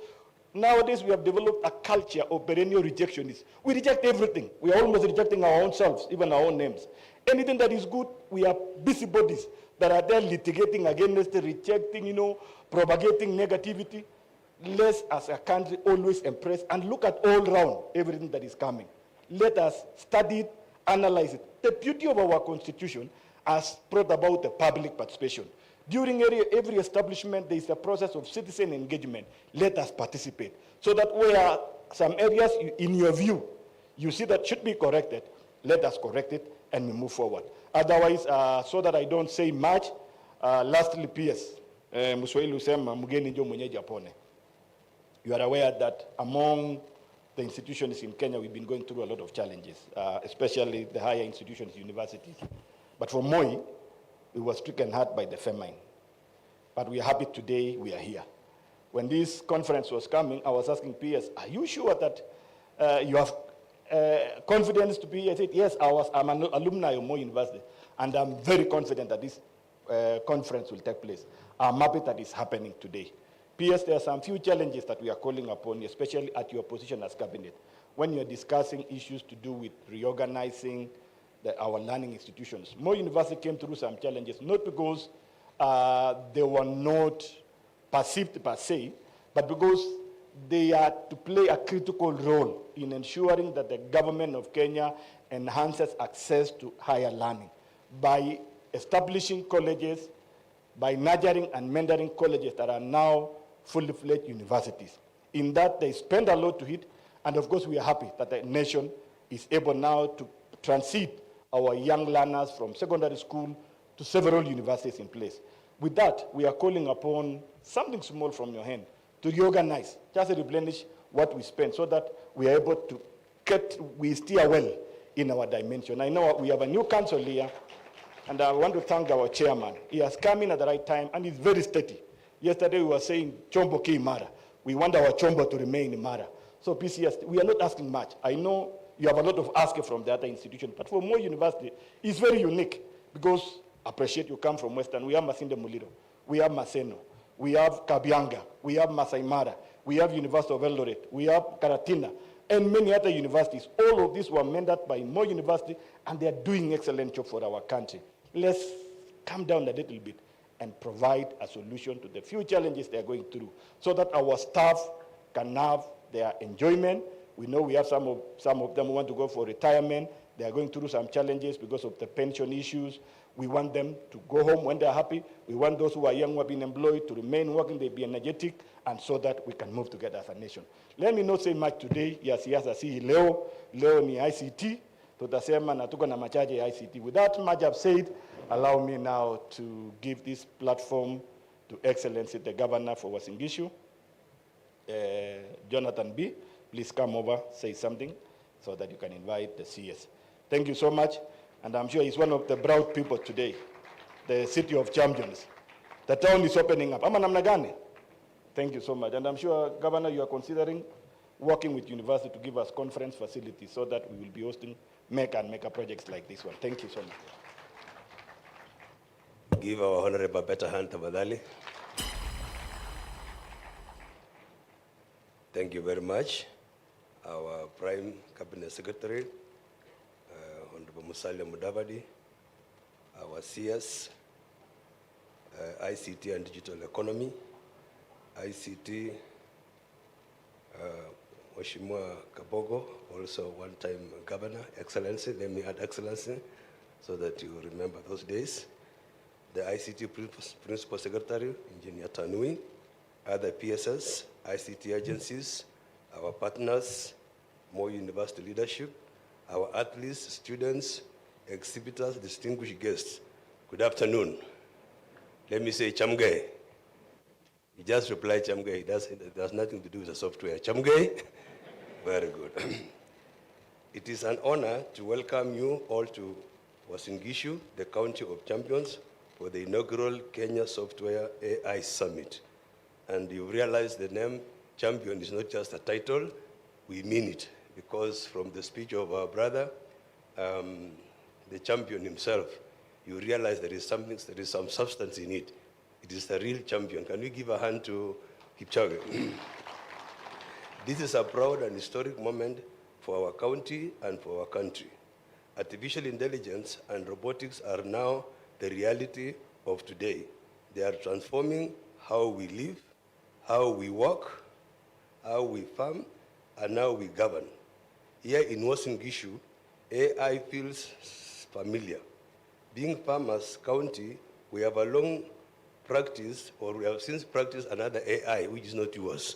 nowadays we have developed a culture of perennial rejectionists. We reject everything. We are almost rejecting our own selves, even our own names. Anything that is good, we are busybodies that are there litigating against, rejecting, propagating negativity. let's as a country always embrace and look at all round everything that is coming. Let us study it, analyze it. The beauty of our constitution has brought about the public participation. During every establishment, there is a process of citizen engagement. Let us participate. So that where some areas, in your view, you see that should be corrected, let us correct it and we move forward. Otherwise, so that I don't say much, lastly, PS, Muswahili husema mgeni ndio mwenyeji apone. You are aware that among the institutions in Kenya, we've been going through a lot of challenges, especially the higher institutions, universities. But for Moi, we were stricken hard by the famine. But we are happy today we are here. When this conference was coming, I was asking PS, are you sure that you have confidence to be here? I said, yes, I'm an alumni of Moi University, and I'm very confident that this conference will take place. I'm happy that it's happening today. PS, there are some few challenges that we are calling upon, especially at your position as cabinet, when you're discussing issues to do with reorganizing our learning institutions. Moi University came through some challenges, not because they were not perceived per se, but because they are to play a critical role in ensuring that the government of Kenya enhances access to higher learning by establishing colleges, by nurturing and mentoring colleges that are now fully fledged universities. In that, they spend a lot to it, and of course, we are happy that the nation is able now to transit our young learners from secondary school to several universities in place. With that, we are calling upon something small from your hand to reorganize, just replenish what we spend so that we are able to we steer well in our dimension. I know we have a new council here, and I want to thank our chairman. He has come in at the right time, and he's very steady. Yesterday, we were saying, Chombo ki Mara. We want our Chombo to remain in Mara. So PCS, we are not asking much. I know you have a lot of asking from the other institution, but for Moi University, it's very unique because I appreciate you come from Western. We have Masinde Muliro, we have Maseno, we have Kabianga, we have Masai Mara, we have University of Eldoret, we have Karatina, and many other universities. All of these were mentored by Moi University, and they are doing excellent job for our country. Let's come down a little bit and provide a solution to the few challenges they are going through so that our staff can have their enjoyment. We know we have some of them who want to go for retirement. They are going through some challenges because of the pension issues. We want them to go home when they are happy. We want those who are young who have been employed to remain working, they be energetic, and so that we can move together as a nation. Let me not say much today. Yes, si leo ni ICT. Tutasema na tuko na machache ya ICT. With that much I've said, allow me now to give this platform to Excellency the Governor for Uasin Gishu, Jonathan B. Please come over, say something, so that you can invite the CS. Thank you so much, and I'm sure he's one of the proud people today, the city of champions. The town is opening up. Ama namna gani? Thank you so much, and I'm sure, Governor, you are considering working with university to give us conference facilities so that we will be hosting mega projects like this one. Thank you so much. Give our Honorable a better hand, Tabadali. Thank you very much. Our Prime Cabinet Secretary, Honorable Musalia Mudavadi, our CS, ICT and Digital Economy, ICT, Mheshimiwa Kabogo, also one-time Governor, Excellency, let me add Excellency, so that you remember those days. The ICT Principal Secretary, Engineer Tanui, other PSS, ICT agencies, our partners, Moi University leadership, our athletes, students, exhibitors, distinguished guests. Good afternoon. Let me say Chamge. He just replied Chamge. It has nothing to do with the software. Chamge? Very good. It is an honor to welcome you all to Uasin Gishu, the County of Champions, for the inaugural Kenya Software AI Summit. And you realize the name champion is not just a title, we mean it, because from the speech of our brother, the champion himself, you realize there is some substance in it. It is the real champion. Can we give a hand to Kipchoge? This is a proud and historic moment for our county and for our country. Artificial intelligence and robotics are now the reality of today. They are transforming how we live, how we work, how we farm, and how we govern. Here in Uasin Gishu, AI feels familiar. Being farmers county, we have a long practice, or we have since practiced another AI, which is not yours.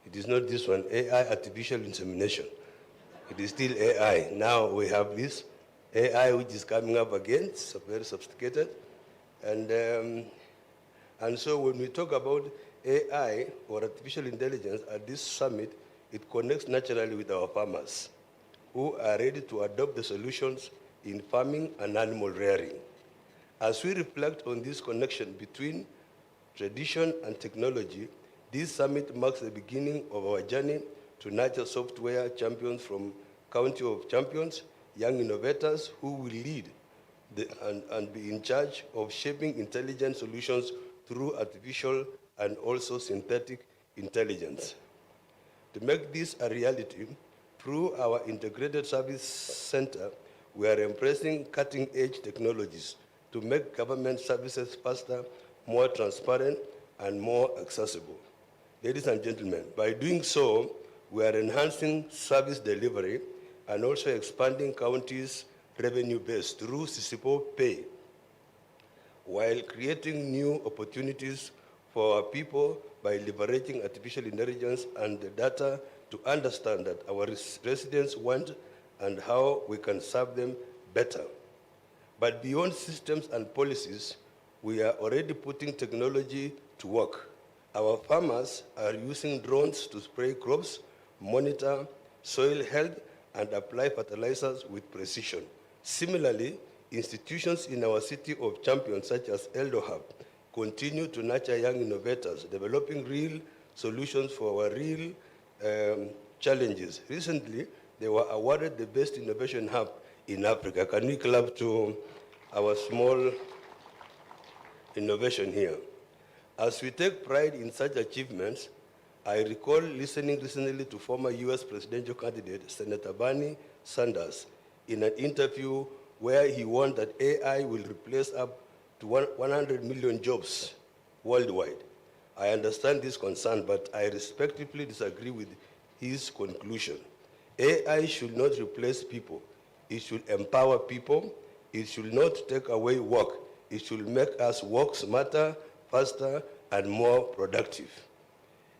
It is not this one, AI, artificial insemination. It is still AI. Now we have this AI which is coming up again, it's very sophisticated. And so when we talk about AI or artificial intelligence at this summit, it connects naturally with our farmers who are ready to adopt the solutions in farming and animal rearing. As we reflect on this connection between tradition and technology, this summit marks the beginning of our journey to nurture software champions from County of Champions, young innovators who will lead and be in charge of shaping intelligent solutions through artificial and also synthetic intelligence. To make this a reality, through our Integrated Service Center, we are embracing cutting-edge technologies to make government services faster, more transparent, and more accessible. Ladies and gentlemen, by doing so, we are enhancing service delivery and also expanding counties' revenue base through Sisipo Pay, while creating new opportunities for our people by leveraging artificial intelligence and the data to understand that our residents want and how we can serve them better. But beyond systems and policies, we are already putting technology to work. Our farmers are using drones to spray crops, monitor soil health, and apply fertilizers with precision. Similarly, institutions in our city of champions, such as Eldo Hub, continue to nurture young innovators, developing real solutions for our real challenges. Recently, they were awarded the best innovation hub in Africa. Can we clap to our small innovation here? As we take pride in such achievements, I recall listening recently to former US presidential candidate, Senator Bernie Sanders, in an interview where he warned that AI will replace up to 100 million jobs worldwide. I understand this concern, but I respectfully disagree with his conclusion. AI should not replace people. It should empower people. It should not take away work. It should make us work smarter, faster, and more productive.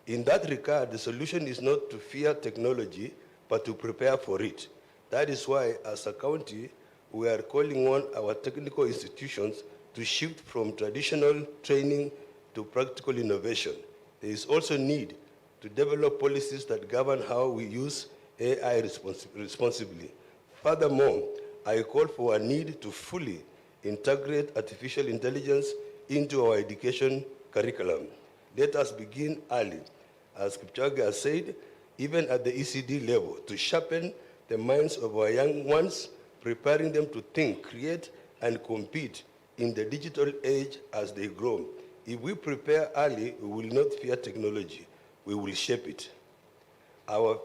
In that regard, the solution is not to fear technology, but to prepare for it. That is why, as a county, we are calling on our technical institutions to shift from traditional training to practical innovation. There is also need to develop policies that govern how we use AI responsibly. Furthermore, I call for a need to fully integrate artificial intelligence into our education curriculum. Let us begin early, as Kipchoge has said, even at the ECD level, to sharpen the minds of our young ones, preparing them to think, create, and compete in the digital age as they grow. If we prepare early, we will not fear technology. We will shape it. Our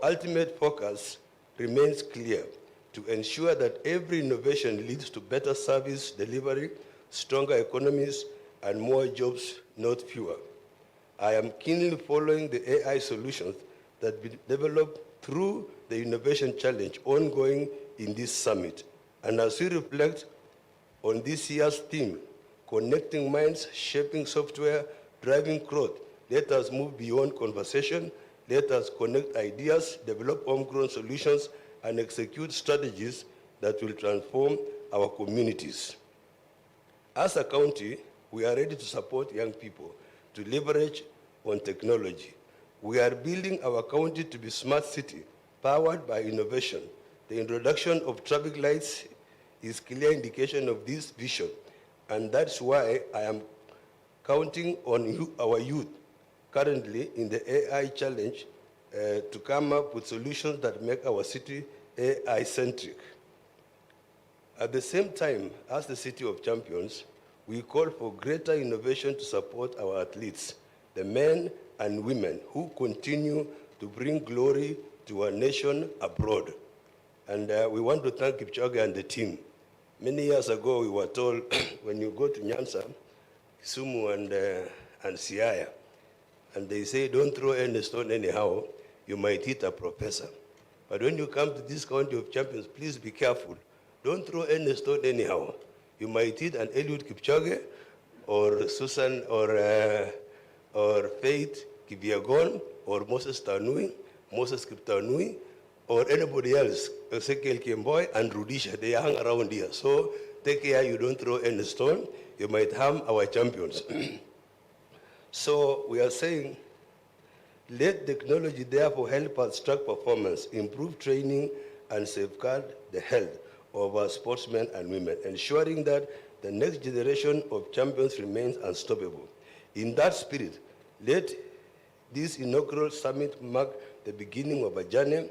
ultimate focus remains clear: to ensure that every innovation leads to better service delivery, stronger economies, and more jobs, not fewer. I am keenly following the AI solutions that will be developed through the Innovation Challenge ongoing in this summit. And as we reflect on this year's theme, connecting minds, shaping software, driving growth, let us move beyond conversation. Let us connect ideas, develop homegrown solutions, and execute strategies that will transform our communities. As a county, we are ready to support young people to leverage on technology. We are building our county to be a smart city, powered by innovation. The introduction of traffic lights is a clear indication of this vision, and that's why I am counting on our youth currently in the AI challenge to come up with solutions that make our city AI-centric. At the same time, as the City of Champions, we call for greater innovation to support our athletes, the men and women who continue to bring glory to our nation abroad. And we want to thank Kipchoge and the team. Many years ago, we were told when you go to Nyanza, Kisumu, and Siaya, And they say, don't throw any stone anyhow. You might hit a professor. But when you come to this county of champions, please be careful. Don't throw any stone anyhow. You might hit an Eliud Kipchoge or Susan or Faith Kipyegon or Moses Kiptanui, or anybody else, Ezekiel Kimboy and Rudisha. They hang around here. So take care you don't throw any stone. You might harm our champions. So we are saying, let technology therefore help us track performance, improve training, and safeguard the health of our sportsmen and women, ensuring that the next generation of champions remains unstoppable. In that spirit, let this inaugural summit mark the beginning of a journey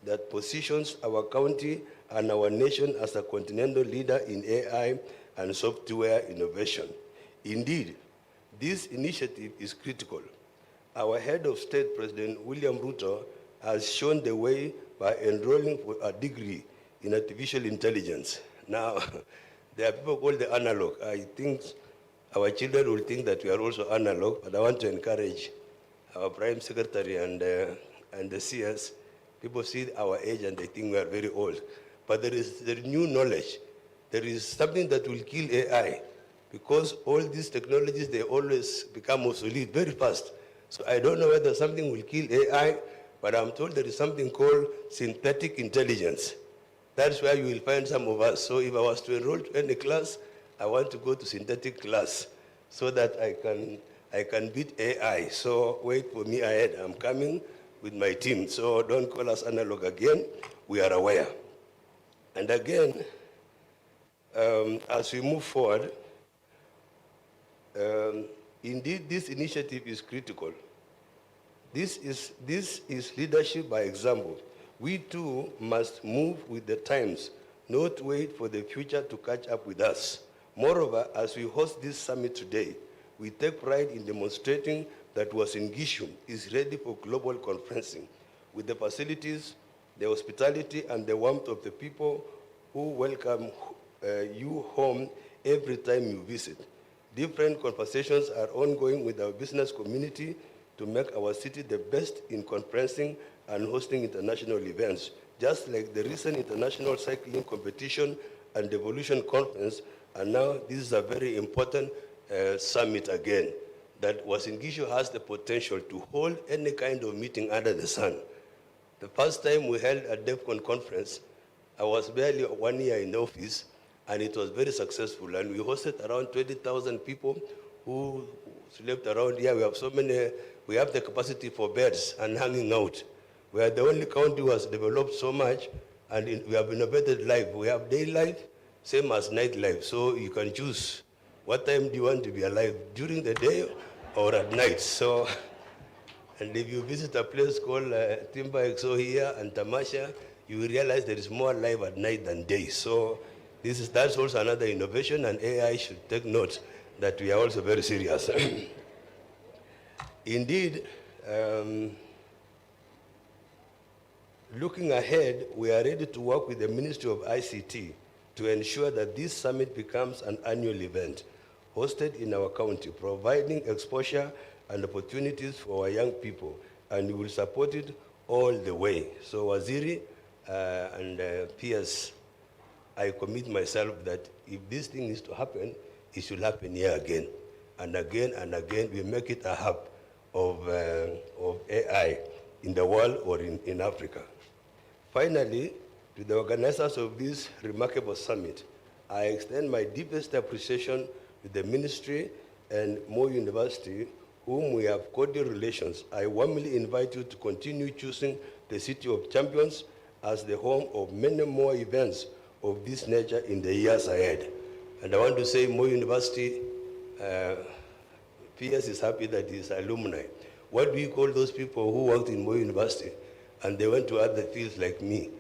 that positions our county and our nation as a continental leader in AI and software innovation. Indeed, this initiative is critical. Our head of state, President William Ruto, has shown the way by enrolling for a degree in artificial intelligence. Now, there are people called the analog. I think our children will think that we are also analog, but I want to encourage our Prime Secretary and the CS. People see our age and they think we are very old. But there is new knowledge. There is something that will kill AI, because all these technologies, they always become obsolete very fast. So I don't know whether something will kill AI, but I'm told there is something called synthetic intelligence. That's where you will find some of us. So if I was to enroll to any class, I want to go to synthetic class so that I can beat AI. So wait for me ahead. I'm coming with my team. So don't call us analog again. We are aware. And again, as we move forward, indeed, this initiative is critical. This is leadership by example. We too must move with the times, not wait for the future to catch up with us. Moreover, as we host this summit today, we take pride in demonstrating that Uasin Gishu is ready for global conferencing, with the facilities, the hospitality, and the warmth of the people who welcome you home every time you visit. Different conversations are ongoing with our business community to make our city the best in conferencing and hosting international events, just like the recent international cycling competition and devolution conference. And now this is a very important summit again, that Uasin Gishu has the potential to hold any kind of meeting under the sun. The first time we held a DEFCON conference, I was barely 1 year in office, and it was very successful. And we hosted around 20,000 people who slept around here. We have so many, we have the capacity for beds and hanging out. We are the only county who has developed so much, and we have innovated life. We have day life, same as night life. So you can choose what time do you want to be alive, during the day or at night. So, and if you visit a place called Timber Exo here and Tamasha, you will realize there is more life at night than day. So that's also another innovation, and AI should take note that we are also very serious. Indeed, looking ahead, we are ready to work with the Ministry of ICT to ensure that this summit becomes an annual event hosted in our county, providing exposure and opportunities for our young people, and we will support it all the way. So Waziri and PS, I commit myself that if this thing is to happen, it should happen here again. And again and again, we make it a hub of AI in the world or in Africa. Finally, to the organizers of this remarkable summit, I extend my deepest appreciation to the ministry and Mo University, whom we have cordial relations. I warmly invite you to continue choosing the City of Champions as the home of many more events of this nature in the years ahead. And I want to say Mo University, PS is happy that his alumni. What do you call those people who worked in Mo University and they went to other fields like me?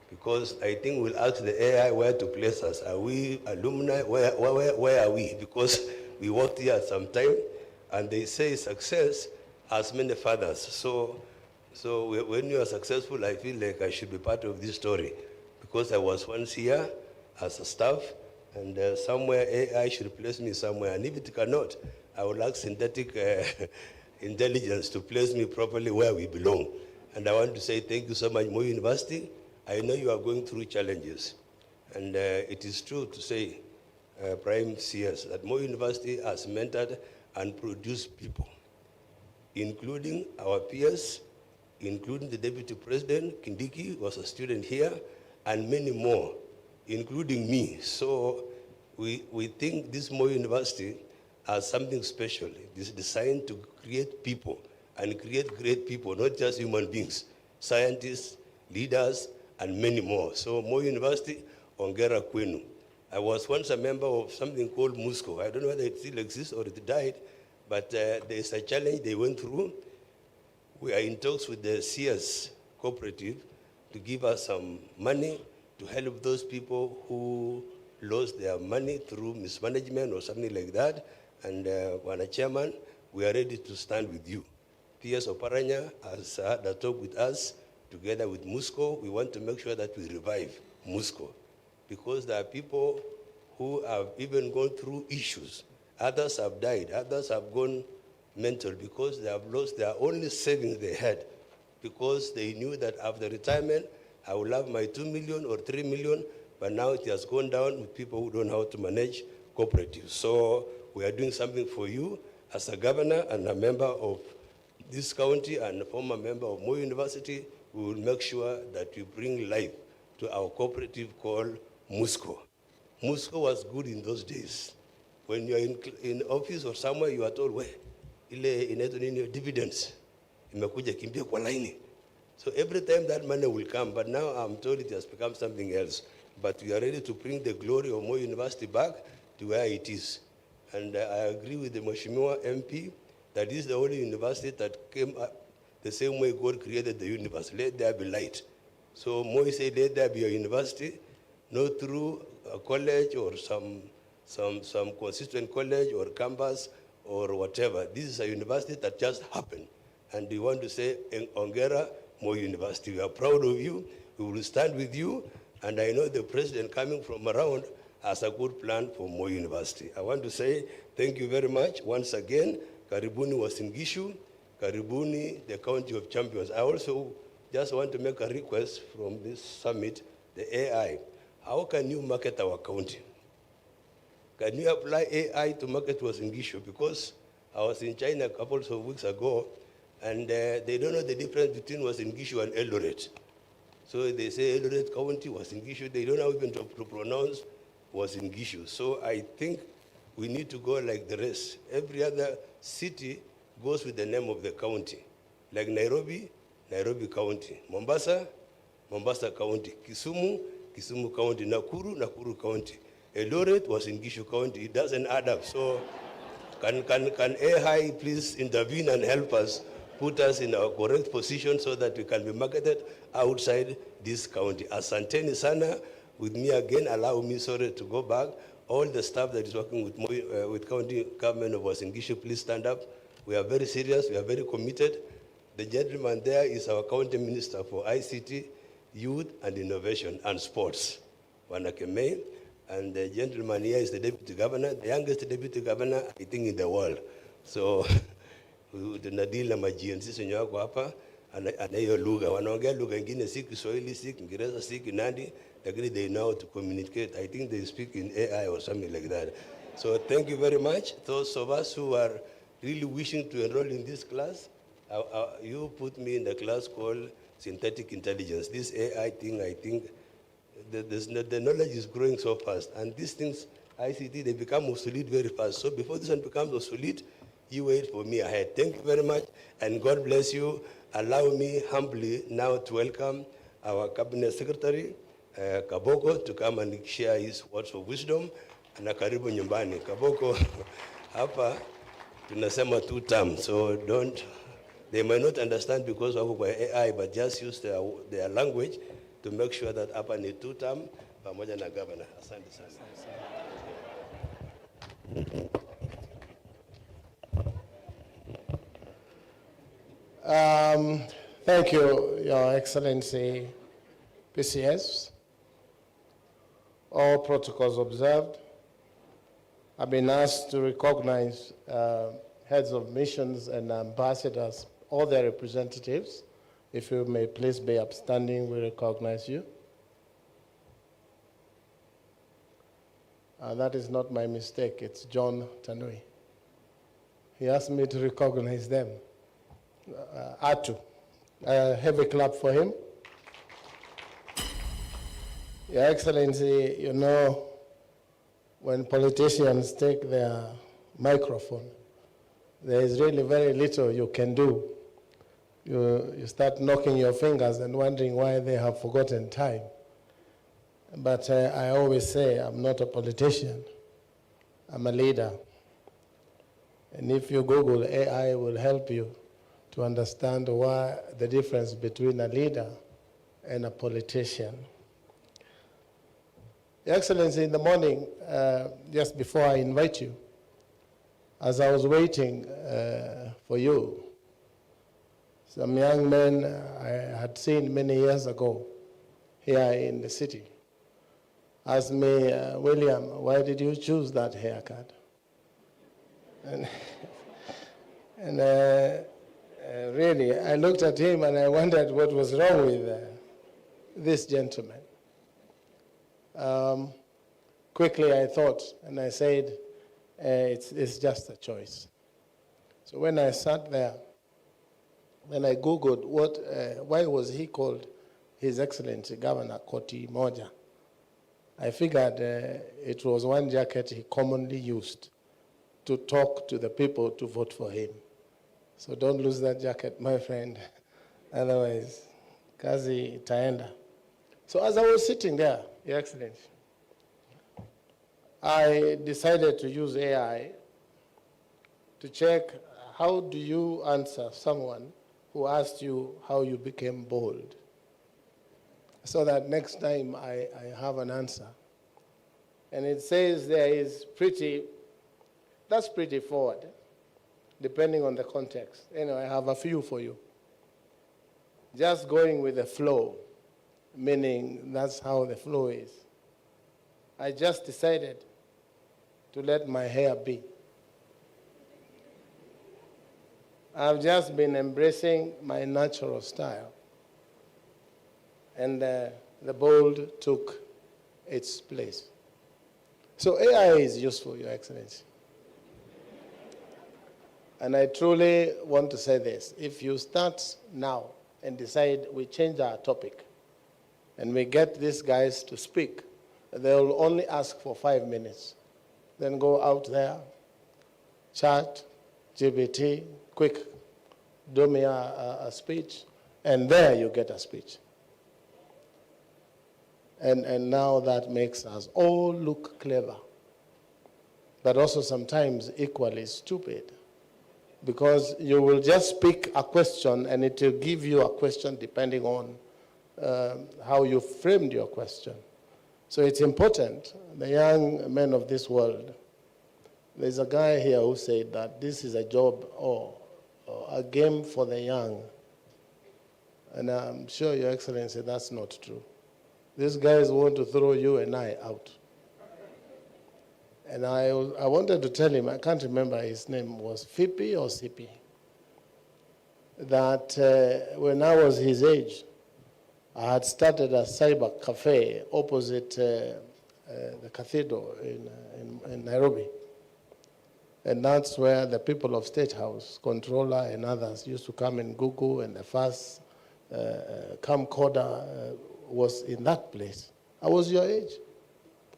Because I think we'll ask the AI where to place us. Are we alumni? Where are we? Because we worked here at some time, and they say success has many fathers. So when you are successful, I feel like I should be part of this story, because I was once here as a staff, and somewhere AI should place me somewhere. And if it cannot, I will ask synthetic intelligence to place me properly where we belong. And I want to say thank you so much, Moi University. I know you are going through challenges. And it is true to say, Prime CS, that Moi University has mentored and produced people, including our peers, including the Deputy President, Kindiki was a student here, and many more, including me. So we think this Moi University has something special. It is designed to create people and create great people, not just human beings, scientists, leaders, and many more. So Moi University, Ongera Kwenu. I was once a member of something called MUSCO. I don't know whether it still exists or it died, but there's a challenge they went through. We are in talks with the CS cooperative to give us some money to help those people who lost their money through mismanagement or something like that. And when a chairman, we are ready to stand with you. PS Oparanya has had a talk with us together with MUSCO. We want to make sure that we revive MUSCO, because there are people who have even gone through issues. Others have died, others have gone mental because they have lost their only savings they had, because they knew that after retirement, I will have my 2 million or 3 million, but now it has gone down with people who don't know how to manage cooperatives. So we are doing something for you as a governor and a member of this county and a former member of Moi University. We will make sure that you bring life to our cooperative called MUSCO. MUSCO was good in those days. When you are in office or somewhere, you are told, well, ile inaitwa nini dividends imekuja kimbia kwa line. So every time that money will come, but now I'm told it has become something else. But we are ready to bring the glory of Moi University back to where it is. And I agree with the Mheshimiwa MP that this is the only university that came up the same way God created the universe. Let there be light. So Moi said, let there be a university, not through a college or some constituent college or campus or whatever. This is a university that just happened. And we want to say, Ongera Moi University, we are proud of you. We will stand with you. And I know the president coming from around has a good plan for Moi University. I want to say thank you very much once again. Karibuni Uasin Gishu, Karibuni, the County of Champions. I also just want to make a request from this summit, the AI. How can you market our county? Can you apply AI to market Uasin Gishu? Because I was in China a couple of weeks ago, and they don't know the difference between Uasin Gishu and Eldoret. So they say Eldoret County, Uasin Gishu. They don't know even to pronounce Uasin Gishu. So I think we need to go like the rest. Every other city goes with the name of the county. Like Nairobi, Nairobi County. Mombasa, Mombasa County. Kisumu, Kisumu County. Nakuru, Nakuru County. Eldoret was in Gishu County. It doesn't add up. So can AI please intervene and help us, put us in our correct position so that we can be marketed outside this county. Asanteni sana. With me again, allow me, sorry, to go back. All the staff that is working with county government of Uasin Gishu, please stand up. We are very serious. We are very committed. The gentleman there is our county minister for ICT, youth and innovation and sports, Wanakeme. And the gentleman here is the deputy governor, the youngest deputy governor, I think, in the world. So, tunadili na GNC wenye wako hapa, ana hiyo lugha. Wanaongea lugha ingine, si Kiswahili, si Kiingereza, si Kinandi, lakini they know how to communicate. I think they speak in AI or something like that. So thank you very much. Those of us who are really wishing to enroll in this class, you put me in the class called synthetic intelligence. This AI thing, I think, the knowledge is growing so fast. And these things, ICT, they become obsolete very fast. So before this one becomes obsolete, you wait for me ahead. Thank you very much, and God bless you. Allow me humbly now to welcome our Cabinet Secretary, Kaboko, to come and share his words of wisdom. Na karibu nyumbani. Kaboko, hapa tunasema 2 terms, so they might not understand because of AI, but just use their language to make sure that hapa ni 2 term pamoja na governor. Asante sana. Thank you, Your Excellency, PCS. All protocols observed. I've been asked to recognize heads of missions and ambassadors, all their representatives. If you may please be upstanding, we recognize you. That is not my mistake, it's John Tanui. He asked me to recognize them. Atu. A heavy clap for him. Your Excellency, you know, when politicians take their microphone, there is really very little you can do. You start knocking your fingers and wondering why they have forgotten time. But I always say I'm not a politician, I'm a leader. And if you Google, AI will help you to understand why the difference between a leader and a politician. Your Excellency, in the morning, just before I invite you, as I was waiting for you, some young men I had seen many years ago here in the city asked me, William, why did you choose that haircut? And really, I looked at him and I wondered what was wrong with this gentleman. Quickly I thought, and I said, it's just a choice. So when I sat there, when I Googled why was he called His Excellency Governor Koti Moja, I figured it was one jacket he commonly used to talk to the people to vote for him. So don't lose that jacket, my friend. Otherwise, kazi itaenda. So as I was sitting there, Your Excellency, I decided to use AI to check how do you answer someone who asked you how you became bold, so that next time I have an answer. And it says there is that's pretty forward, depending on the context. Anyway, I have a few for you. Just going with the flow, meaning that's how the flow is. I just decided to let my hair be. I've just been embracing my natural style. And the bold took its place. So AI is useful, Your Excellency. And I truly want to say this. If you start now and decide we change our topic and we get these guys to speak, they'll only ask for 5 minutes. Then go out there, chat, GBT, quick, do me a speech, and there you get a speech. And now that makes us all look clever, but also sometimes equally stupid, because you will just speak a question and it will give you a question depending on how you framed your question. So it's important, the young men of this world, there's a guy here who said that this is a job or a game for the young. And I'm sure, Your Excellency, that's not true. These guys want to throw you and I out. And I wanted to tell him, I can't remember his name, was Fipi or Sipi, that when I was his age, I had started a cyber cafe opposite the cathedral in Nairobi. And that's where the people of State House, Controller and others used to come and Google, and the first camcorder was in that place. I was your age.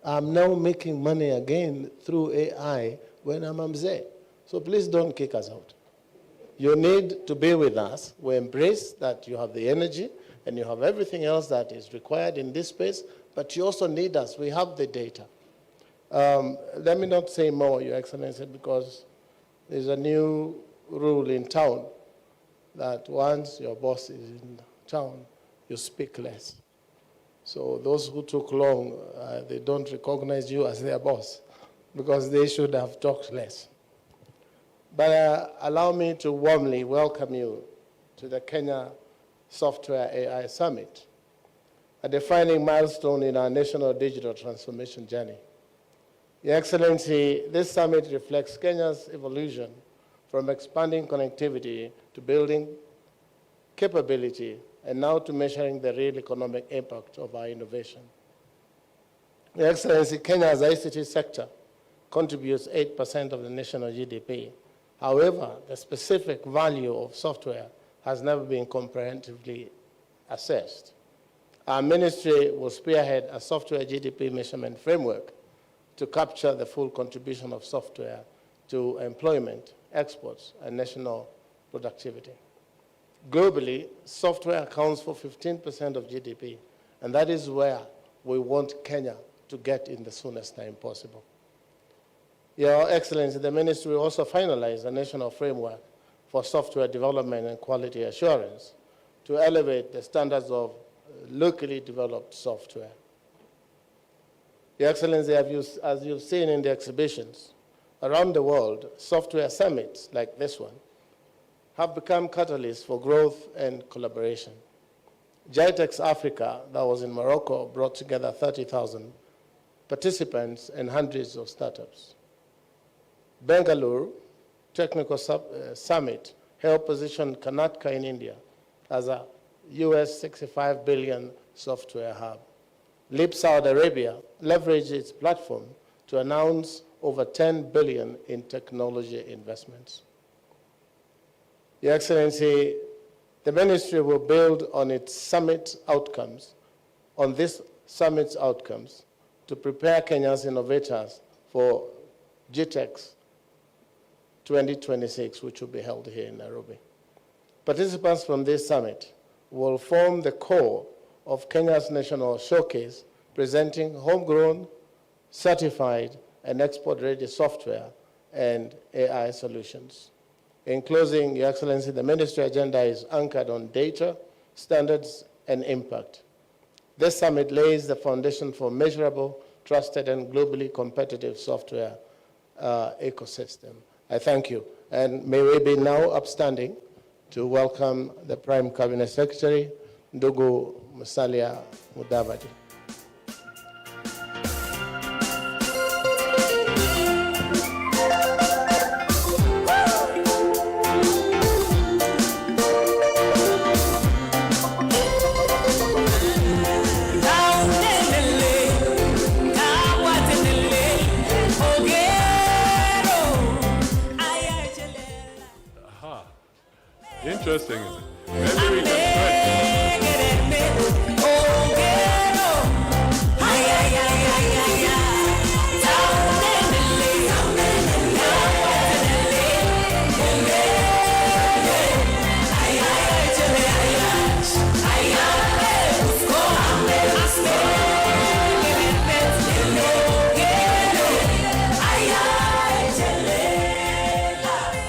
I'm now making money again through AI when I'm mzee. So please don't kick us out. You need to be with us. We embrace that you have the energy and you have everything else that is required in this space, but you also need us. We have the data. Let me not say more, Your Excellency, because there's a new rule in town that once your boss is in town, you speak less. So those who took long, they don't recognize you as their boss because they should have talked less. But allow me to warmly welcome you to the Kenya Software AI Summit, a defining milestone in our national digital transformation journey. Your Excellency, this summit reflects Kenya's evolution from expanding connectivity to building capability, and now to measuring the real economic impact of our innovation. Your Excellency, Kenya's ICT sector contributes 8% of the national GDP. However, the specific value of software has never been comprehensively assessed. Our ministry will spearhead a software GDP measurement framework to capture the full contribution of software to employment, exports, and national productivity. Globally, software accounts for 15% of GDP, and that is where we want Kenya to get in the soonest time possible. Your Excellency, the ministry will also finalize a national framework for software development and quality assurance to elevate the standards of locally developed software. Your Excellency, as you've seen in the exhibitions, around the world, software summits like this one have become catalysts for growth and collaboration. GITEX Africa, that was in Morocco, brought together 30,000 participants and hundreds of startups. Bengaluru Technical Summit helped position Karnataka in India as a US $65 billion software hub. LEAP Saudi Arabia leveraged its platform to announce over $10 billion in technology investments. Your Excellency, the ministry will build on its summit outcomes, on this summit's outcomes, to prepare Kenya's innovators for GTEx 2026, which will be held here in Nairobi. Participants from this summit will form the core of Kenya's national showcase, presenting homegrown, certified, and export-ready software and AI solutions. In closing, Your Excellency, the ministry agenda is anchored on data, standards, and impact. This summit lays the foundation for measurable, trusted, and globally competitive software ecosystem. I thank you. And may we be now upstanding to welcome the Prime Cabinet Secretary, Ndugu Musalia Mudavadi. Interesting, is it? Maybe we can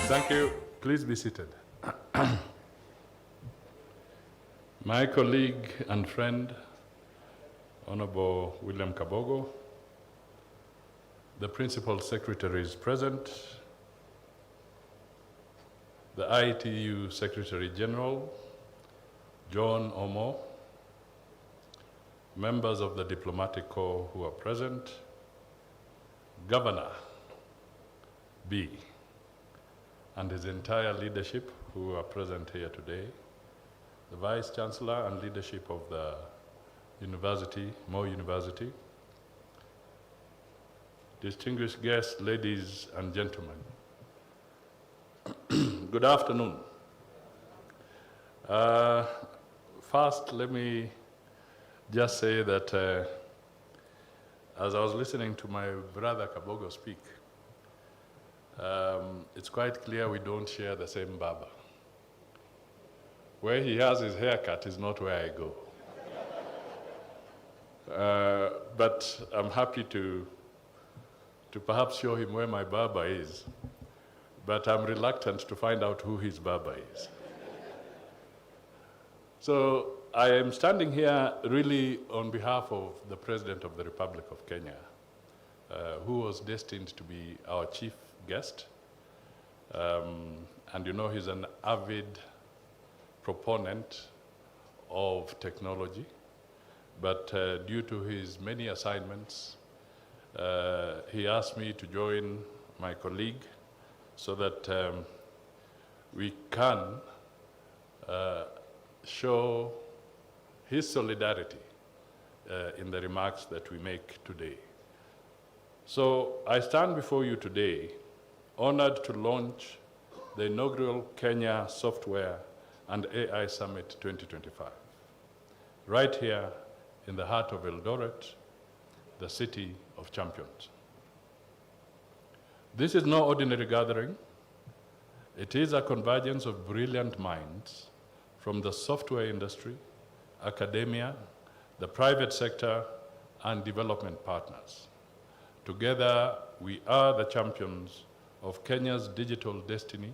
Thank you. Please be seated. My colleague and friend, Honorable William Kabogo, the Principal Secretary is present, the ITU Secretary General, John Omo, members of the Diplomatic Corps who are present, Governor B, and his entire leadership who are present here today, the Vice Chancellor and leadership of the University, Mo University, distinguished guests, ladies and gentlemen. Good afternoon. First, let me just say that as I was listening to my brother Kabogo speak, it's quite clear we don't share the same barber. Where he has his haircut is not where I go. But I'm happy to perhaps show him where my barber is. But I'm reluctant to find out who his barber is. So I am standing here really on behalf of the President of the Republic of Kenya, who was destined to be our chief guest. And you know, he's an avid proponent of technology, but due to his many assignments, he asked me to join my colleague so that we can show his solidarity in the remarks that we make today. So I stand before you today, honored to launch the inaugural Kenya Software and AI Summit 2025, right here in the heart of Eldoret, the city of champions. This is no ordinary gathering. It is a convergence of brilliant minds from the software industry, academia, the private sector, and development partners. Together, we are the champions of Kenya's digital destiny,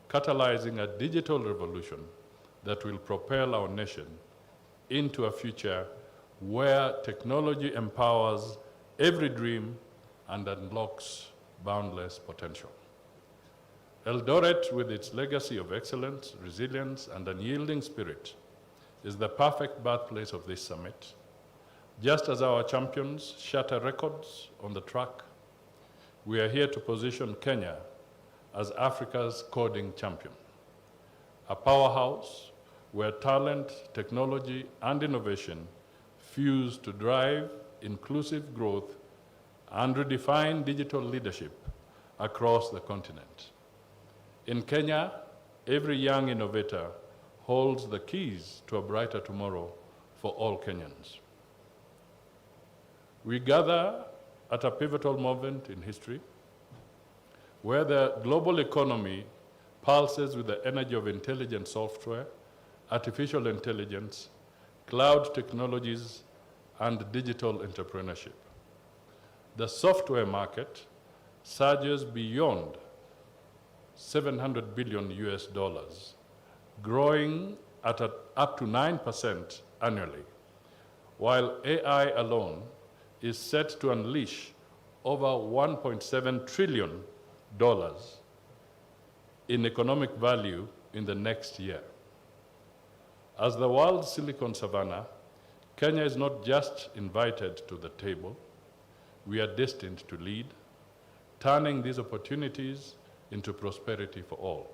catalyzing a digital revolution that will propel our nation into a future where technology empowers every dream and unlocks boundless potential. Eldoret, with its legacy of excellence, resilience, and unyielding spirit, is the perfect birthplace of this summit. Just as our champions shatter records on the track, we are here to position Kenya as Africa's coding champion, a powerhouse where talent, technology, and innovation fuse to drive inclusive growth and redefine digital leadership across the continent. In Kenya, every young innovator holds the keys to a brighter tomorrow for all Kenyans. We gather at a pivotal moment in history where the global economy pulses with the energy of intelligent software, artificial intelligence, cloud technologies, and digital entrepreneurship. The software market surges beyond $700 billion US, growing at up to 9% annually, while AI alone is set to unleash over $1.7 trillion in economic value in the next year. As the world's Silicon Savannah, Kenya is not just invited to the table, we are destined to lead, turning these opportunities into prosperity for all.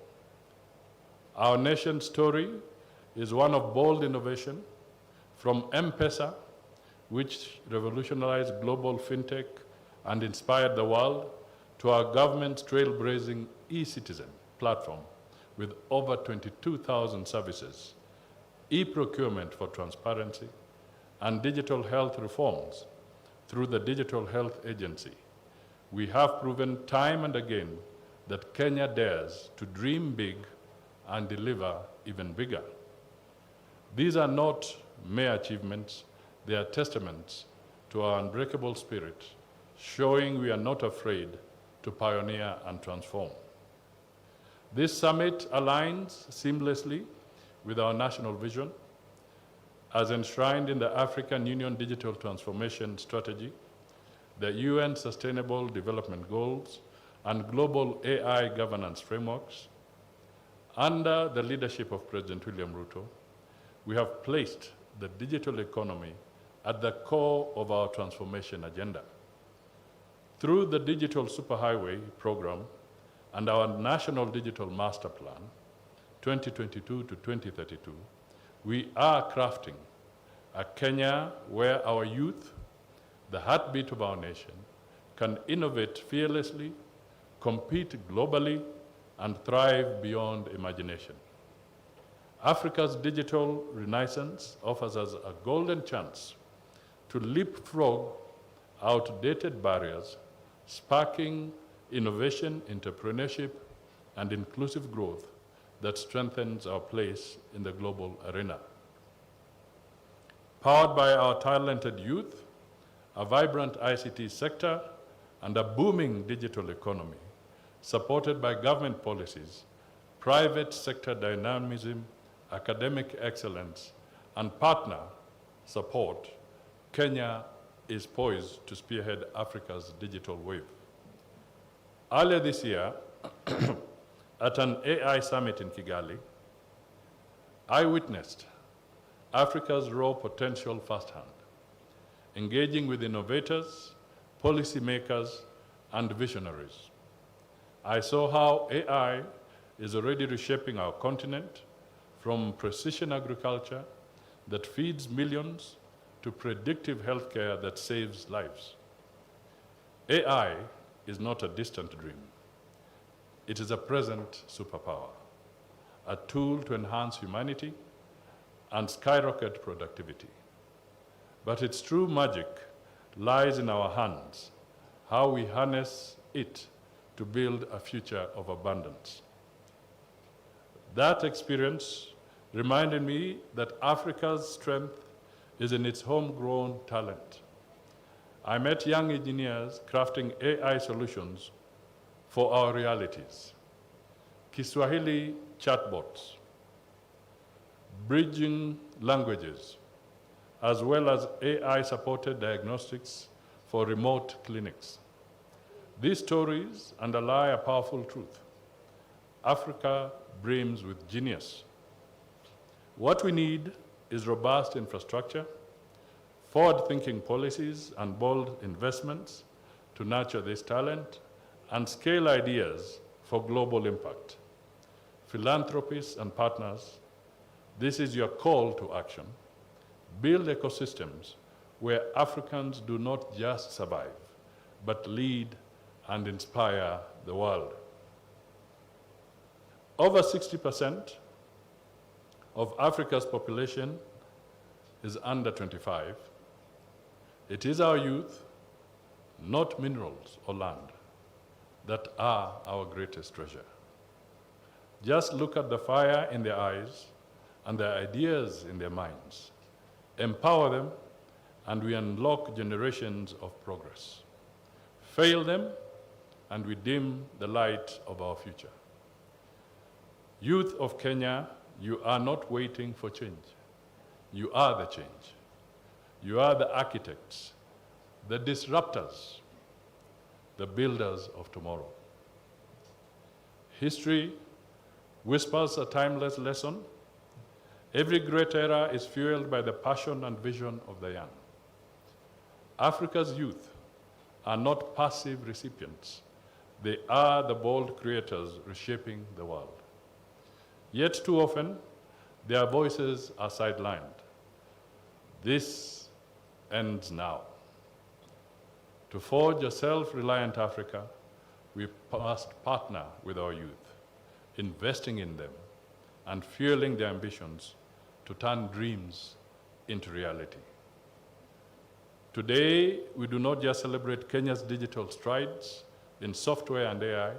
Our nation's story is one of bold innovation, from M-Pesa, which revolutionized global fintech and inspired the world, to our government's trailblazing e-citizen platform with over 22,000 services, e-procurement for transparency, and digital health reforms through the Digital Health Agency. We have proven time and again that Kenya dares to dream big and deliver even bigger. These are not mere achievements, they are testaments to our unbreakable spirit, showing we are not afraid to pioneer and transform. This summit aligns seamlessly with our national vision as enshrined in the African Union Digital Transformation Strategy, the UN Sustainable Development Goals, and global AI governance frameworks. Under the leadership of President William Ruto, we have placed the digital economy at the core of our transformation agenda. Through the Digital Superhighway program and our National Digital Master Plan, 2022 to 2032, we are crafting a Kenya where our youth, the heartbeat of our nation, can innovate fearlessly, compete globally, and thrive beyond imagination. Africa's digital renaissance offers us a golden chance to leapfrog outdated barriers, sparking innovation, entrepreneurship, and inclusive growth that strengthens our place in the global arena. Powered by our talented youth, a vibrant ICT sector, and a booming digital economy, supported by government policies, private sector dynamism, academic excellence, and partner support, Kenya is poised to spearhead Africa's digital wave. Earlier this year, at an AI summit in Kigali, I witnessed Africa's raw potential firsthand, engaging with innovators, policymakers, and visionaries. I saw how AI is already reshaping our continent from precision agriculture that feeds millions to predictive healthcare that saves lives. AI is not a distant dream. It is a present superpower, a tool to enhance humanity and skyrocket productivity. But its true magic lies in our hands, how we harness it to build a future of abundance. That experience reminded me that Africa's strength is in its homegrown talent. I met young engineers crafting AI solutions for our realities. Kiswahili chatbots, bridging languages, as well as AI-supported diagnostics for remote clinics. These stories underlie a powerful truth. Africa brims with genius. What we need is robust infrastructure, forward-thinking policies, and bold investments to nurture this talent and scale ideas for global impact. Philanthropists and partners, this is your call to action. Build ecosystems where Africans do not just survive, but lead and inspire the world. Over 60% of Africa's population is under 25. It is our youth, not minerals or land, that are our greatest treasure. Just look at the fire in their eyes and the ideas in their minds. Empower them, and we unlock generations of progress. Fail them, and we dim the light of our future. Youth of Kenya, you are not waiting for change. You are the change. You are the architects, the disruptors, the builders of tomorrow. History whispers a timeless lesson. Every great era is fueled by the passion and vision of the young. Africa's youth are not passive recipients. They are the bold creators reshaping the world. Yet too often, their voices are sidelined. This ends now. To forge a self-reliant Africa, we must partner with our youth, investing in them and fueling their ambitions to turn dreams into reality. Today, we do not just celebrate Kenya's digital strides in software and AI,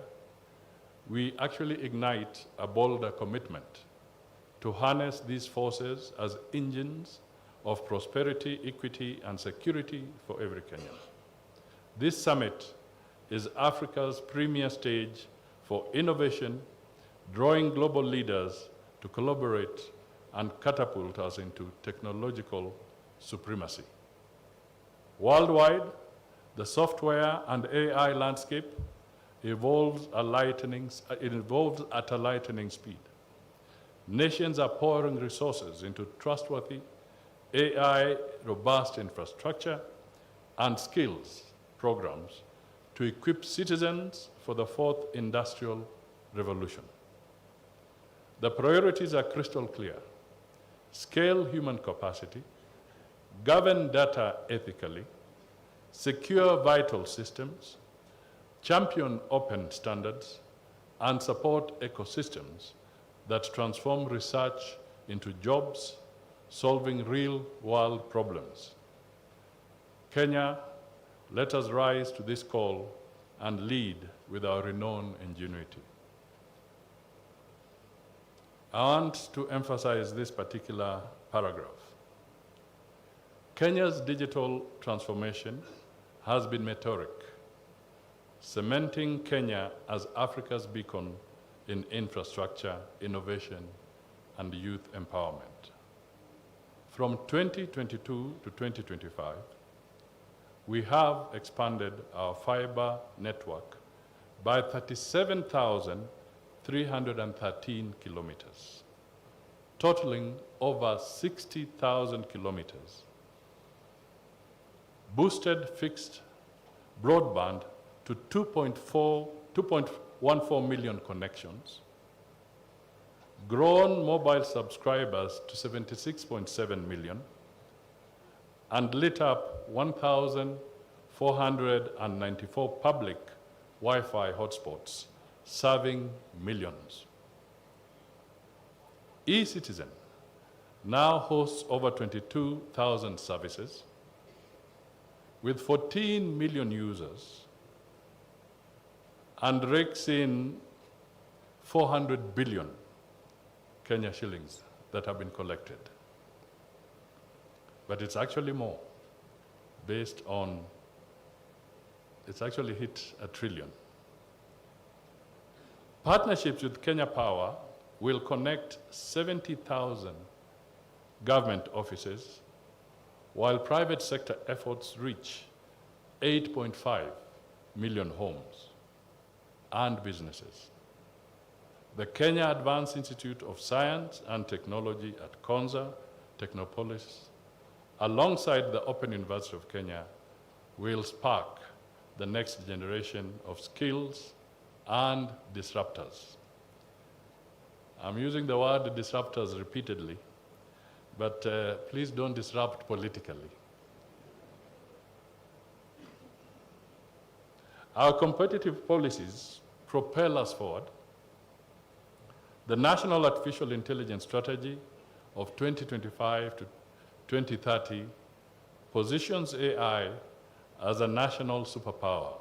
we actually ignite a bolder commitment to harness these forces as engines of prosperity, equity, and security for every Kenyan. This summit is Africa's premier stage for innovation, drawing global leaders to collaborate and catapult us into technological supremacy. Worldwide, the software and AI landscape evolves at a lightning speed. Nations are pouring resources into trustworthy AI, robust infrastructure, and skills programs to equip citizens for the fourth industrial revolution. The priorities are crystal clear. Scale human capacity, govern data ethically, secure vital systems, champion open standards, and support ecosystems that transform research into jobs, solving real-world problems. Kenya, let us rise to this call and lead with our renowned ingenuity. I want to emphasize this particular paragraph. Kenya's digital transformation has been meteoric, cementing Kenya as Africa's beacon in infrastructure, innovation, and youth empowerment. From 2022 to 2025, we have expanded our fiber network by 37,313 kilometers, totaling over 60,000 kilometers, boosted fixed broadband to 2.14 million connections, grown mobile subscribers to 76.7 million, and lit up 1,494 public Wi-Fi hotspots, serving millions. eCitizen now hosts over 22,000 services with 14 million users and rakes in 400 billion Kenya shillings that have been collected. But it's actually more, based on, it's actually hit $1 trillion. Partnerships with Kenya Power will connect 70,000 government offices, while private sector efforts reach 8.5 million homes and businesses. The Kenya Advanced Institute of Science and Technology at Konza, Technopolis, alongside the Open University of Kenya, will spark the next generation of skills and disruptors. I'm using the word disruptors repeatedly, but please don't disrupt politically. Our competitive policies propel us forward. The National Artificial Intelligence Strategy of 2025 to 2030 positions AI as a national superpower,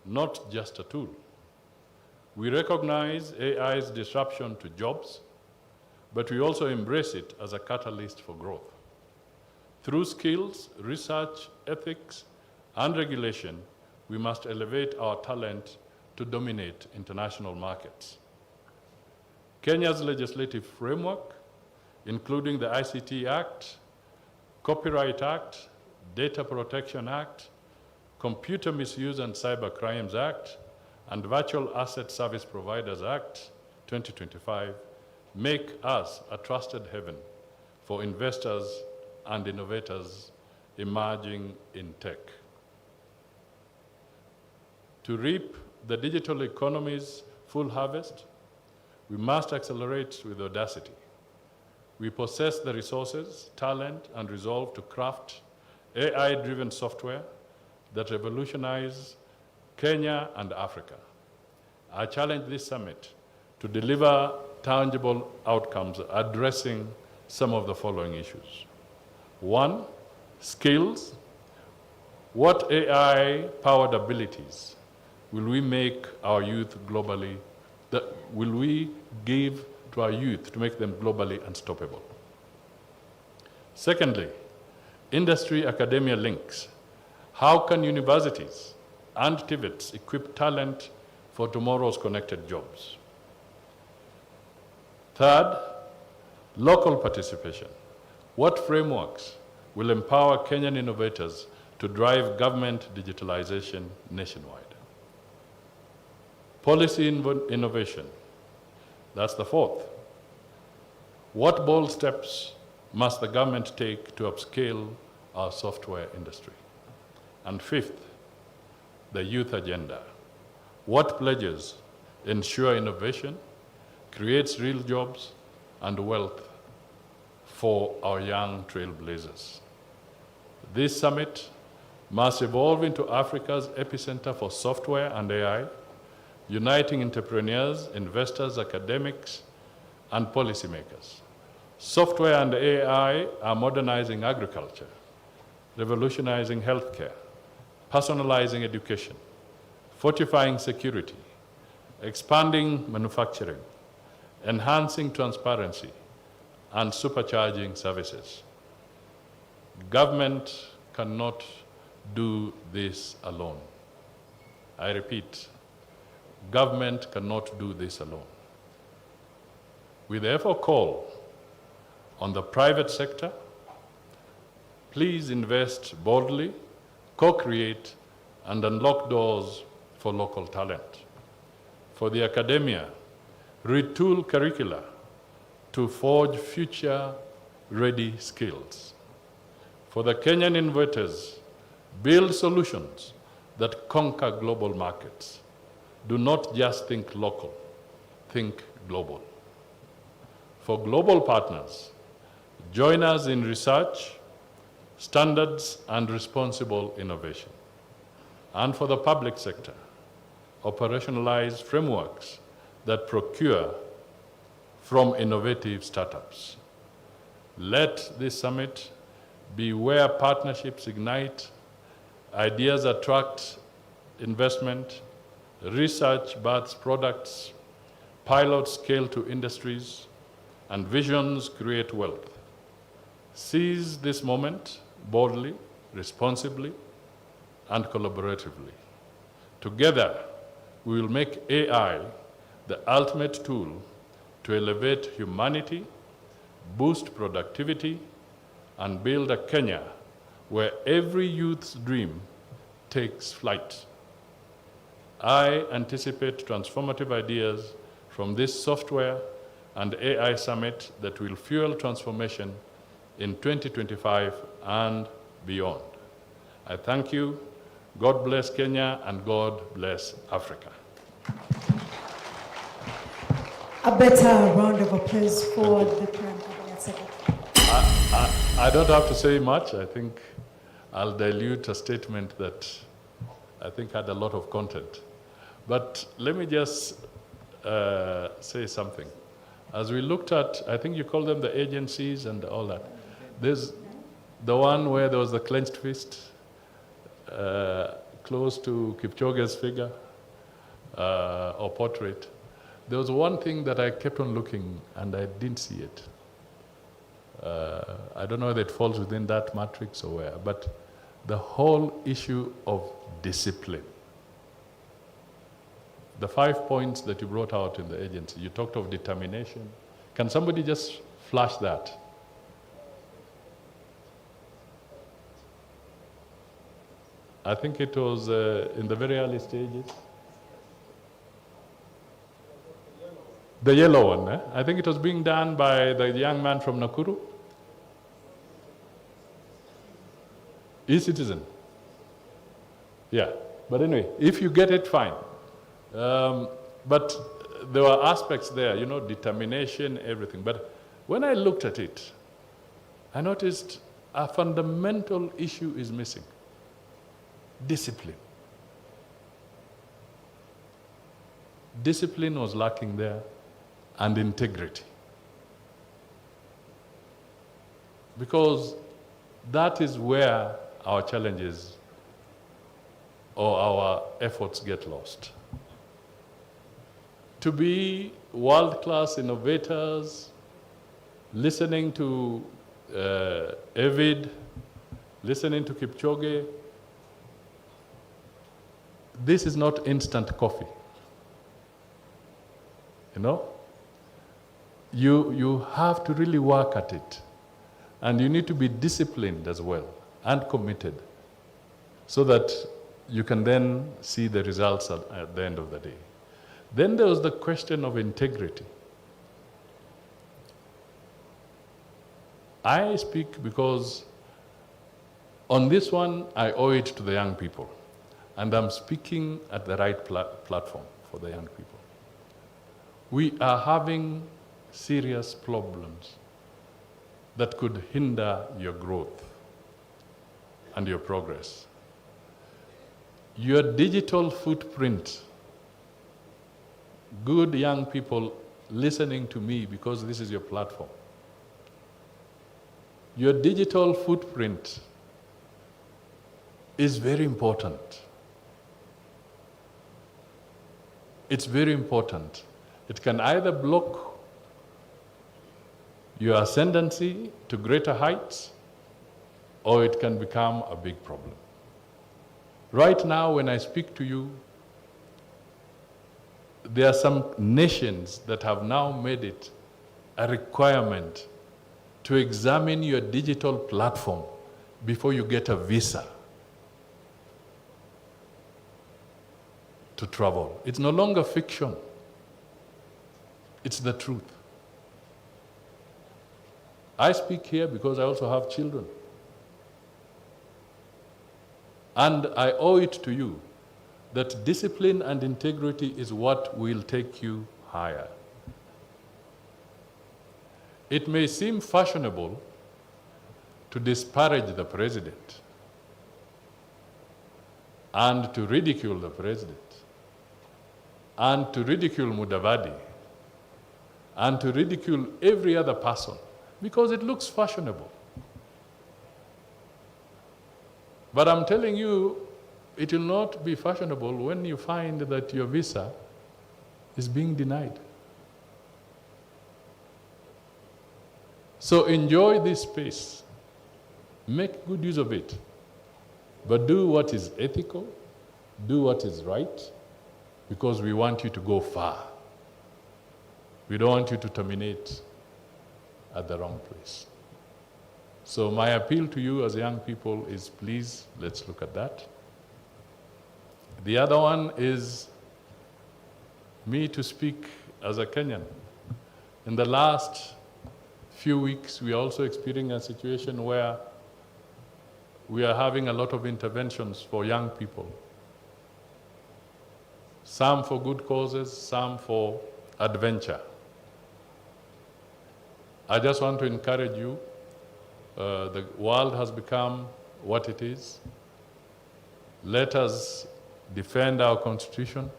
not just a tool. We recognize AI's disruption to jobs, but we also embrace it as a catalyst for growth. Through skills, research, ethics, and regulation, we must elevate our talent to dominate international markets. Kenya's legislative framework, including the ICT Act, Copyright Act, Data Protection Act, Computer Misuse and Cyber Crimes Act, and Virtual Asset Service Providers Act 2025, make us a trusted haven for investors and innovators emerging in tech. To reap the digital economy's full harvest, we must accelerate with audacity. We possess the resources, talent, and resolve to craft AI-driven software that revolutionize Kenya and Africa. I challenge this summit to deliver tangible outcomes addressing some of the following issues. One, skills. What AI-powered abilities will we make our youth globally, will we give to our youth to make them globally unstoppable? Secondly, industry-academia links. How can universities and TVETs equip talent for tomorrow's connected jobs? Third, local participation. What frameworks will empower Kenyan innovators to drive government digitalization nationwide? Policy innovation. That's the fourth. What bold steps must the government take to upscale our software industry? And fifth, the youth agenda. What pledges ensure innovation, creates real jobs and wealth for our young trailblazers? This summit must evolve into Africa's epicenter for software and AI, uniting entrepreneurs, investors, academics, and policymakers. Software and AI are modernizing agriculture, revolutionizing healthcare, personalizing education, fortifying security, expanding manufacturing, enhancing transparency, and supercharging services. Government cannot do this alone. I repeat, government cannot do this alone. We therefore call on the private sector, please invest boldly, co-create, and unlock doors for local talent. For the academia, retool curricula to forge future-ready skills. For the Kenyan innovators, build solutions that conquer global markets. Do not just think local, think global. For global partners, join us in research, standards, and responsible innovation. And for the public sector, operationalize frameworks that procure from innovative startups. Let this summit be where partnerships ignite, ideas attract investment, research births products, pilots scale to industries, and visions create wealth. Seize this moment boldly, responsibly, and collaboratively. Together, we will make AI the ultimate tool to elevate humanity, boost productivity, and build a Kenya where every youth's dream takes flight. I anticipate transformative ideas from this software and AI summit that will fuel transformation in 2025 and beyond. I thank you. God bless Kenya and God bless Africa. A better round of applause for the Prime Cabinet Secretary. I don't have to say much. I think I'll dilute a statement that I think had a lot of content. But let me just say something. As we looked at, I think you call them the agencies and all that. There's the one where there was the clenched fist, close to Kipchoge's figure or portrait. There was one thing that I kept on looking and I didn't see it. I don't know whether it falls within that matrix or where, but the whole issue of discipline. The 5 points that you brought out in the agency, you talked of determination. Can somebody just flash that? I think it was in the very early stages. The yellow one, I think it was being done by the young man from Nakuru. E-citizen. Yeah, but anyway, if you get it, fine. But there were aspects there, you know, determination, everything. But when I looked at it, I noticed a fundamental issue is missing. Discipline. Discipline was lacking there, and integrity. Because that is where our challenges or our efforts get lost. To be world-class innovators, listening to Evid, listening to Kipchoge, this is not instant coffee. You know? You have to really work at it. And you need to be disciplined as well and committed so that you can then see the results at the end of the day. Then there was the question of integrity. I speak because on this one, I owe it to the young people. And I'm speaking at the right platform for the young people. We are having serious problems that could hinder your growth and your progress. Your digital footprint, good young people listening to me because this is your platform. Your digital footprint is very important. It's very important. It can either block your ascendancy to greater heights, or it can become a big problem. Right now, when I speak to you, there are some nations that have now made it a requirement to examine your digital platform before you get a visa to travel. It's no longer fiction. It's the truth. I speak here because I also have children. And I owe it to you that discipline and integrity is what will take you higher. it may seem fashionable to disparage the president and to ridicule the president and to ridicule Mudavadi and to ridicule every other person because it looks fashionable. But I'm telling you, it will not be fashionable when you find that your visa is being denied. So enjoy this space. Make good use of it. But do what is ethical, do what is right, because we want you to go far. We don't want you to terminate at the wrong place. So my appeal to you as young people is, please, let's look at that. The other one is me to speak as a Kenyan. In the last few weeks, we are also experiencing a situation where we are having a lot of interventions for young people. Some for good causes, some for adventure. I just want to encourage you. The world has become what it is. Let us defend our Constitution.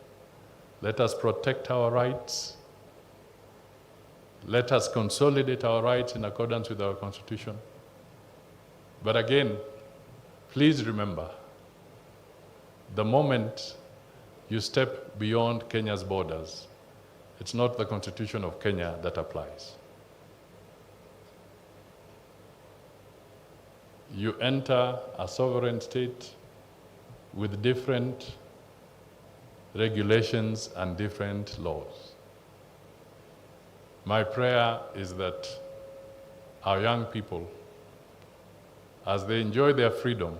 Let us protect our rights. Let us consolidate our rights in accordance with our Constitution. But again, please remember, the moment you step beyond Kenya's borders, it's not the Constitution of Kenya that applies. You enter a sovereign state with different regulations and different laws. My prayer is that our young people, as they enjoy their freedom,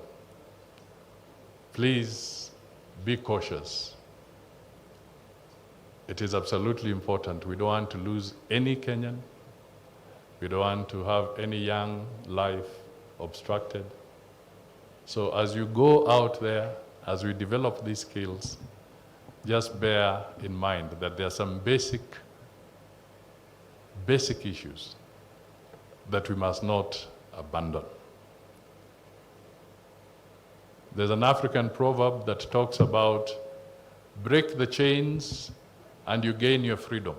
please be cautious. It is absolutely important. We don't want to lose any Kenyan. We don't want to have any young life obstructed. So as you go out there, as we develop these skills, just bear in mind that there are some basic issues that we must not abandon. There's an African proverb that talks about break the chains and you gain your freedom.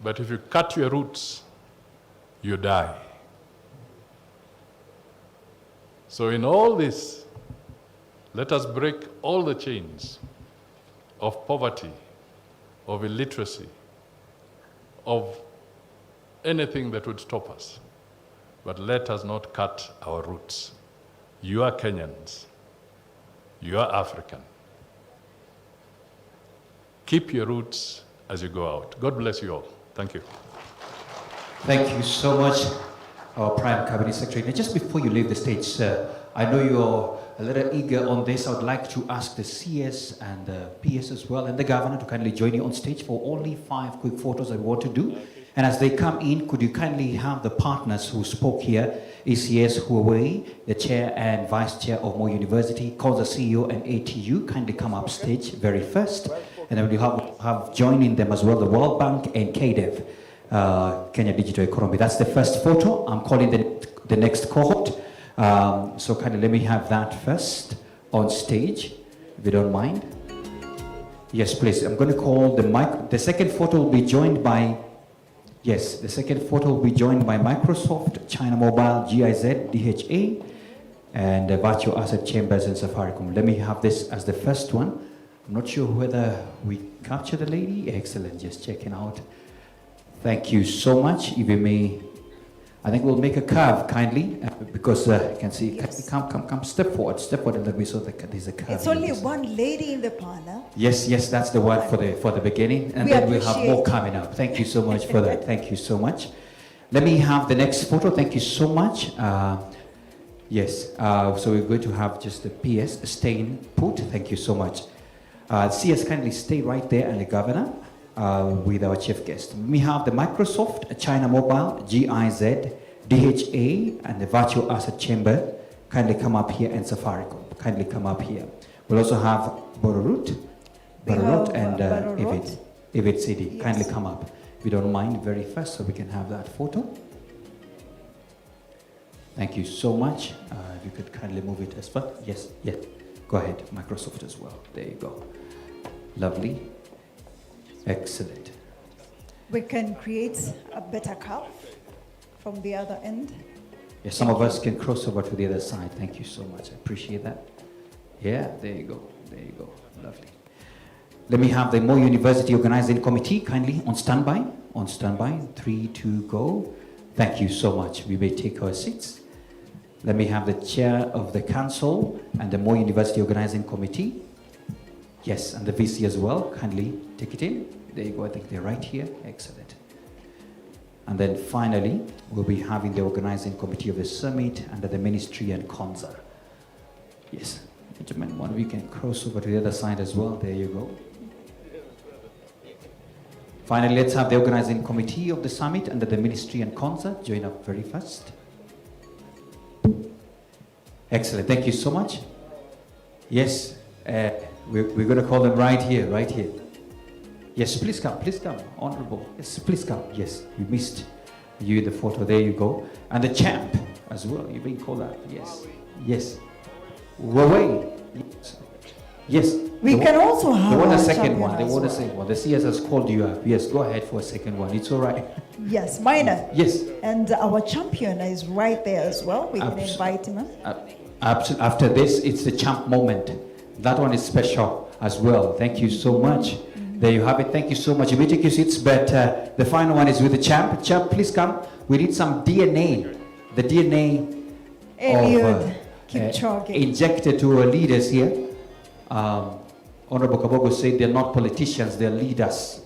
But if you cut your roots, you die. So in all this, let us break all the chains of poverty, of illiteracy, of anything that would stop us. But let us not cut our roots. You are Kenyans. You are African. Keep your roots as you go out. God bless you all. Thank you. Thank you so much, our Prime Cabinet Secretary. Now, just before you leave the stage, sir, I know you're a little eager on this. I would like to ask the CS and the PS as well, and the governor to kindly join you on stage for only 5 quick photos that we want to do. And as they come in, could you kindly have the partners who spoke here, ECS Huawei, the chair and vice chair of Moi University, Konza CEO and ATU, kindly come up stage very first. And then we have joining them as well, the World Bank and KDEV, Kenya Digital Economy. That's the first photo. I'm calling the next cohort. So kindly let me have that first on stage, if you don't mind. Yes, please. I'm going to call the mic. The second photo will be joined by, yes, the second photo will be joined by Microsoft, China Mobile, GIZ, DHA, and Virtual Asset Chambers and Safaricom. Let me have this as the first one. I'm not sure whether we capture the lady. Excellent, just checking out. Thank you so much. If you may, I think we'll make a curve kindly, because you can see, yes. Come, step forward a little bit so that there's a curve. It's only one lady in the parlor. Yes, that's the one for the beginning, and then we'll have more coming up. Thank you so much for that. Thank you so much. Let me have the next photo. Thank you so much. Yes, so we're going to have just the PS staying put. Thank you so much. CS kindly stay right there, and the governor with our chief guest. We have the Microsoft, China Mobile, GIZ, DHA, and the Virtual Asset Chamber. Kindly come up here, and Safaricom. Kindly come up here. We'll also have Bororut and Evit. If it's Sidi, kindly come up. If you don't mind, very fast, so we can have that photo. Thank you so much. If you could kindly move it as well. Yes, yeah. Go ahead, Microsoft as well. There you go. Lovely. Excellent. We can create a better curve from the other end. Yeah, some of us can cross over to the other side. Thank you so much. I appreciate that. Yeah, there you go. There you go. Lovely. Let me have the Mo University Organizing Committee kindly on standby. On standby. 3, 2, go. Thank you so much. We may take our seats. Let me have the chair of the council and the Mo University Organizing Committee. Yes, and the VC as well. Kindly take it in. There you go. I think they're right here. Excellent. And then finally, we'll be having the organizing committee of the summit under the ministry and Konza. Yes, gentlemen, one we can cross over to the other side as well. There you go. Finally, let's have the organizing committee of the summit under the ministry and Konza join up very fast. Excellent. Thank you so much. Yes, we're going to call them right here, right here. Yes, please come, honorable. Yes, please come. Yes, you missed you in the photo. There you go. And the champ as well. You've been called out. Yes, yes. Huawei. Yes. Yes. We can also have. They want a second one. They want a second one. The CS has called you up. Yes, go ahead for a second one. It's all right. Yes, minor. Yes. And our champion is right there as well. We can invite him. After this, it's the champ moment. That one is special as well. Thank you so much. There you have it. Thank you so much. You may take your seats, but the final one is with the champ. Champ, please come. We need some DNA. The DNA of, injected to our leaders here. Honorable Kabogo said they're not politicians, they're leaders.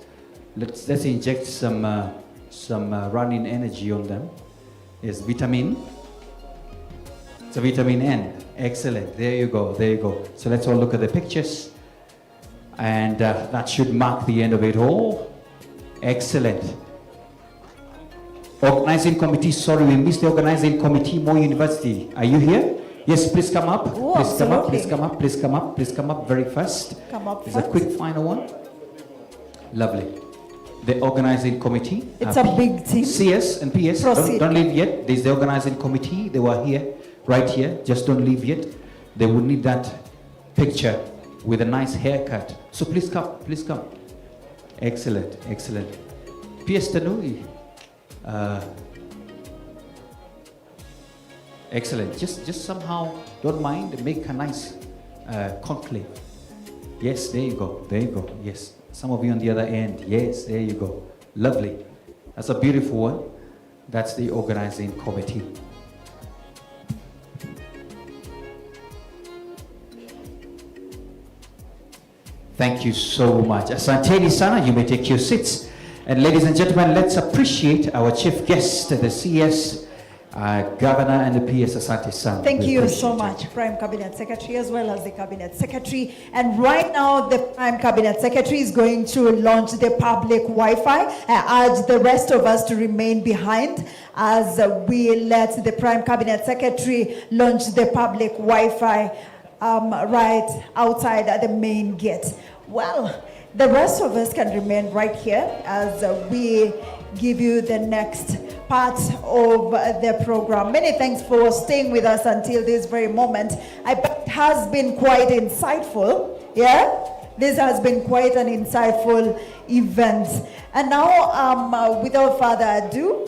Let's inject some running energy on them. Yes, vitamin. It's a vitamin N. Excellent. There you go. There you go. So let's all look at the pictures. And that should mark the end of it all. Excellent. Organizing committee, sorry, we missed the organizing committee, Mo University. Are you here? Yes, please come up. Oh, please come up, please come up, please come up, please come up very fast. Come up There's a quick final one. Lovely. The organizing committee. It's a big team. CS and PS. Don't leave yet. There's the organizing committee. They were here, right here. Just don't leave yet. They will need that picture with a nice haircut. So please come, please come. Excellent, excellent. PS Tanui. Excellent. Just somehow, don't mind, make a nice conclave. Yes, there you go, there you go. Yes, some of you on the other end. Yes, there you go. Lovely. That's a beautiful one. That's the organizing committee. Thank you so much. Asanteni sana, you may take your seats. And ladies and gentlemen, let's appreciate our chief guest, the CS, Governor and the PS. Asante sana. Thank you so much, Prime Cabinet Secretary, as well as the Cabinet Secretary. And right now, the Prime Cabinet Secretary is going to launch the public Wi-Fi. I urge the rest of us to remain behind as we let the Prime Cabinet Secretary launch the public Wi-Fi right outside at the main gate. Well, the rest of us can remain right here as we give you the next part of the program. Many thanks for staying with us until this very moment. It has been quite insightful. Yeah, this has been quite an insightful event. And now, without further ado,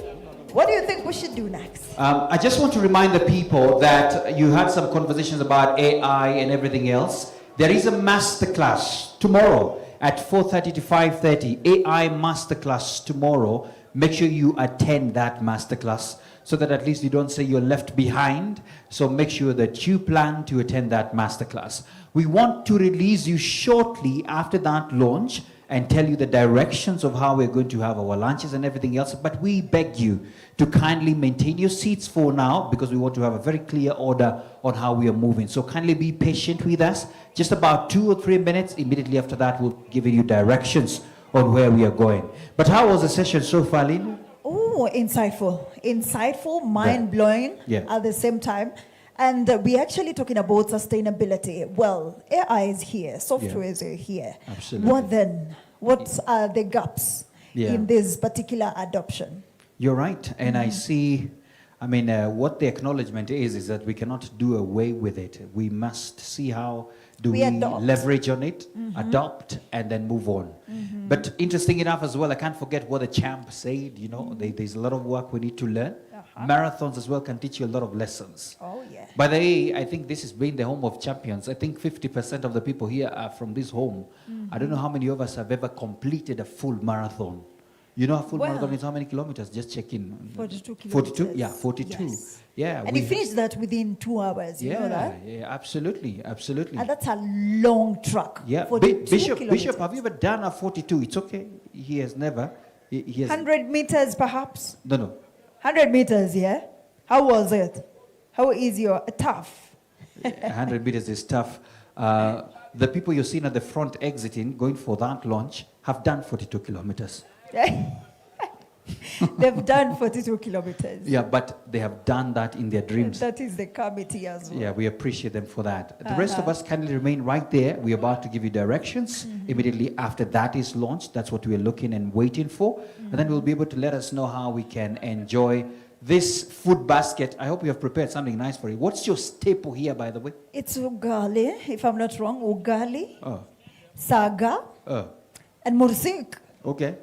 what do you think we should do next? I just want to remind the people that you had some conversations about AI and everything else. There is a masterclass tomorrow at 4:30 to 5:30. AI masterclass tomorrow. Make sure you attend that masterclass so that at least you don't say you're left behind. So make sure that you plan to attend that masterclass. We want to release you shortly after that launch and tell you the directions of how we're going to have our lunches and everything else. But we beg you to kindly maintain your seats for now because we want to have a very clear order on how we are moving. So kindly be patient with us. Just about 2 or 3 minutes. Immediately after that, we'll give you directions on where we are going. But how was the session so far, Lynn? Oh, insightful, mind-blowing at the same time. And we're actually talking about sustainability. Well, AI is here, software is here. Absolutely. What then? What are the gaps Yeah. in this particular adoption? You're right. And I see, I mean, what the acknowledgement is that we cannot do away with it. We must see how do we adopt. leverage on it, adopt, and then move on. But interesting enough as well, I can't forget what the champ said, you know, there's a lot of work we need to learn. Marathons as well can teach you a lot of lessons. Oh, yeah. By the way, I think this has been the home of champions. I think 50% of the people here are from this home. I don't know how many of us have ever completed a full marathon. You know, a full marathon is how many kilometers? Just check in. 42 kilometers. 42? Yeah, 42. Yes. Yeah. And you finished that within 2 hours, you know that? Yeah, absolutely, absolutely. And that's a long track. Yeah, 42 Bishop, kilometers. have you ever done a 42? It's okay. He has never. He has, 100 meters, perhaps? no. 100 meters, yeah? How was it? How easy or tough? 100 meters is tough. The people you're seeing at the front exiting, going for that launch, have done 42 kilometers. They've done 42 kilometers. Yeah, but they have done that in their dreams. That is the committee as well. Yeah, we appreciate them for that. The rest of us kindly remain right there. We're about to give you directions. Immediately after that is launched, that's what we're looking and waiting for. And then we'll be able to let us know how we can enjoy this food basket. I hope you have prepared something nice for you. What's your staple here, by the way? It's ugali, if I'm not wrong. Ugali, Oh, saga, and mursik. okay.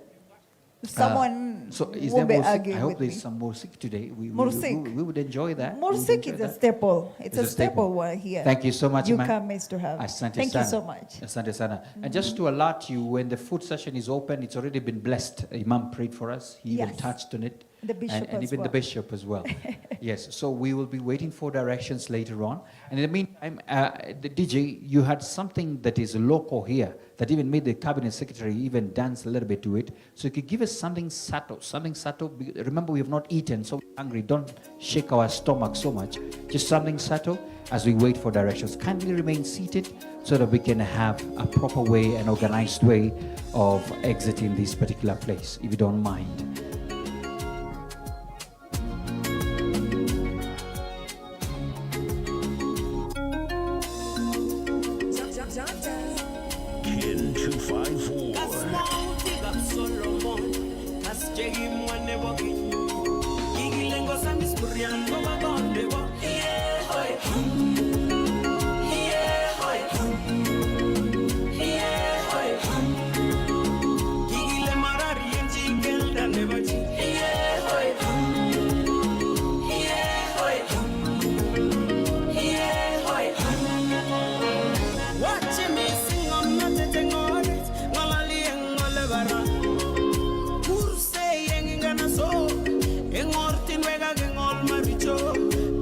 Someone So is won't there be mursik? arguing I hope with there's me. some mursik today. We would enjoy that. We would Mursik enjoy is a that. staple. It's It's a staple one here. Thank you so much, You ma'am. come to have. Asante Thank you sana. so much. Asante sana. And just to alert you, when the food session is open, it's already been blessed. Imam prayed for us. He even Yes. touched on it. The bishop and as even the well. bishop as well. Yes. So we will be waiting for directions later on. And in the meantime, the DJ, you had something that is local here that even made the cabinet secretary even dance a little bit to it. So you could give us something subtle, something subtle. Remember, we have not eaten, so we're hungry. Don't shake our stomach so much. Just something subtle as we wait for directions. Kindly remain seated so that we can have a proper way, an organized way of exiting this particular place, if you don't mind. Kin 254.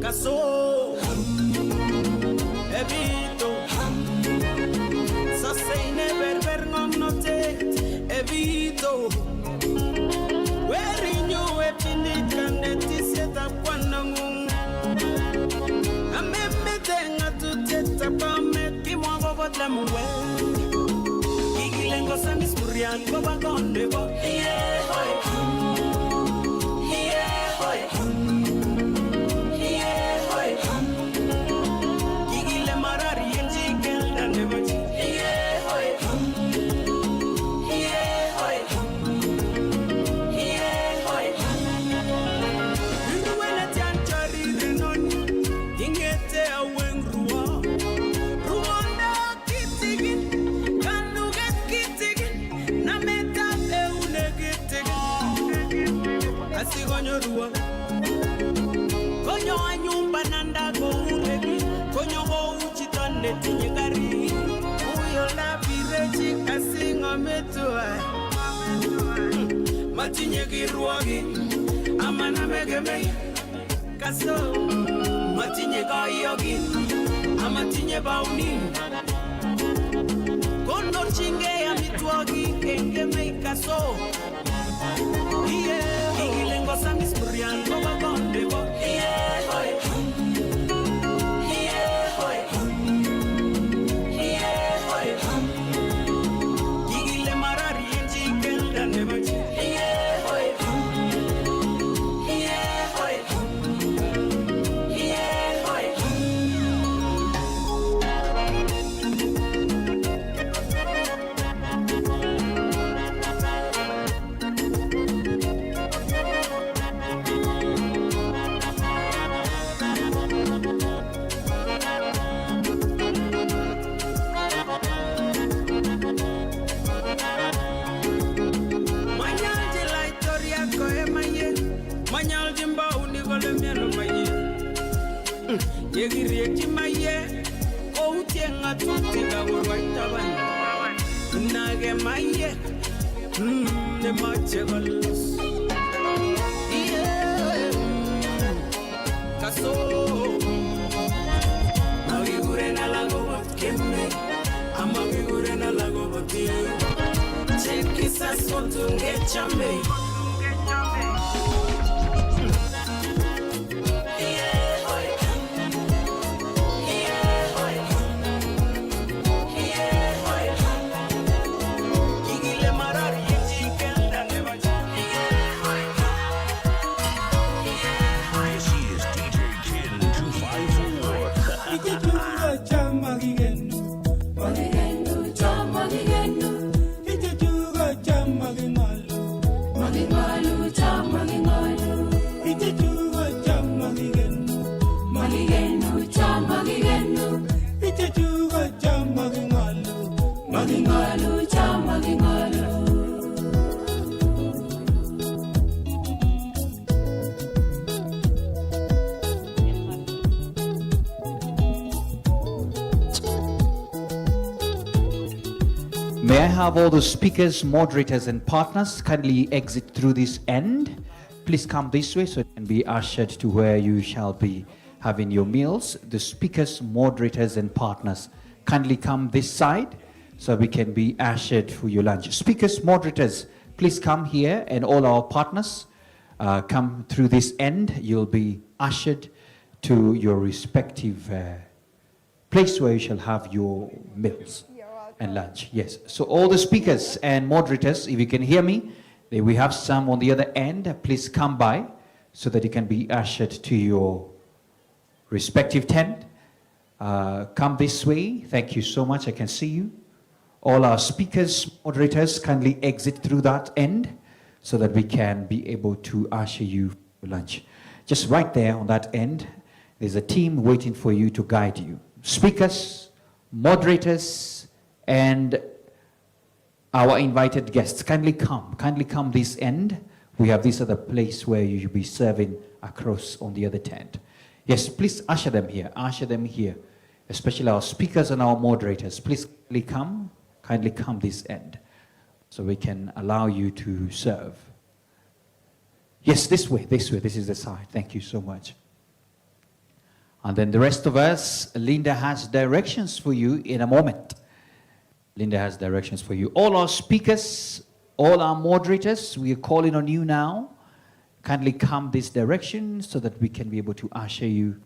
Kaso Evito Saseine berber ngomnote Evito Wearing you a pinit and it is yet a quanangung I made me then to take a pame Pimo over them well Igilengo Samis Murian Baba Gondego Yeah, Konyo anyumba nanda go uregi Konyo go uchitane tinyegari Uyo la bireji kasingo metua Matinyegi ruagi Amana megeme Kaso Matinyega yogi Amatinye bauni Kono chinge ya mituagi Engeme kaso Yeah, Igilengo Samis Murian Baba Gondego Yeah, Igile Marari and Chicken Danevachi Manyal jimba unigole mielo maye. Yegiri maye. Oh, tienga tuti ga urwaita bana. Nage maye. Ne mache galos. Yeah. Kaso. Magigure na lago bot kemme. Amagigure na lago bot you. Chekisa sotunge chame. May I have all the speakers, moderators, and partners kindly exit through this end? Please come this way so it can be ushered to where you shall be having your meals. The speakers, moderators, and partners kindly come this side so we can be ushered for your lunch. Speakers, moderators, please come here, and all our partners come through this end. You'll be ushered to your respective place where you shall have your meals and lunch. Yes. So all the speakers and moderators, if you can hear me, we have some on the other end. Please come by so that you can be ushered to your respective tent. Come this way. Thank you so much. I can see you. All our speakers, moderators, kindly exit through that end so that we can be able to usher you for lunch. Just right there on that end, there's a team waiting for you to guide you. Speakers, moderators, and our invited guests, kindly come this end. We have this other place where you will be serving across on the other tent. Yes, please usher them here, especially our speakers and our moderators. Please kindly come this end so we can allow you to serve. Yes, this way, this is the side. Thank you so much. And then the rest of us, Linda has directions for you in a moment. Linda has directions for you. All our speakers, all our moderators, we are calling on you now. Kindly come this direction so that we can be able to usher you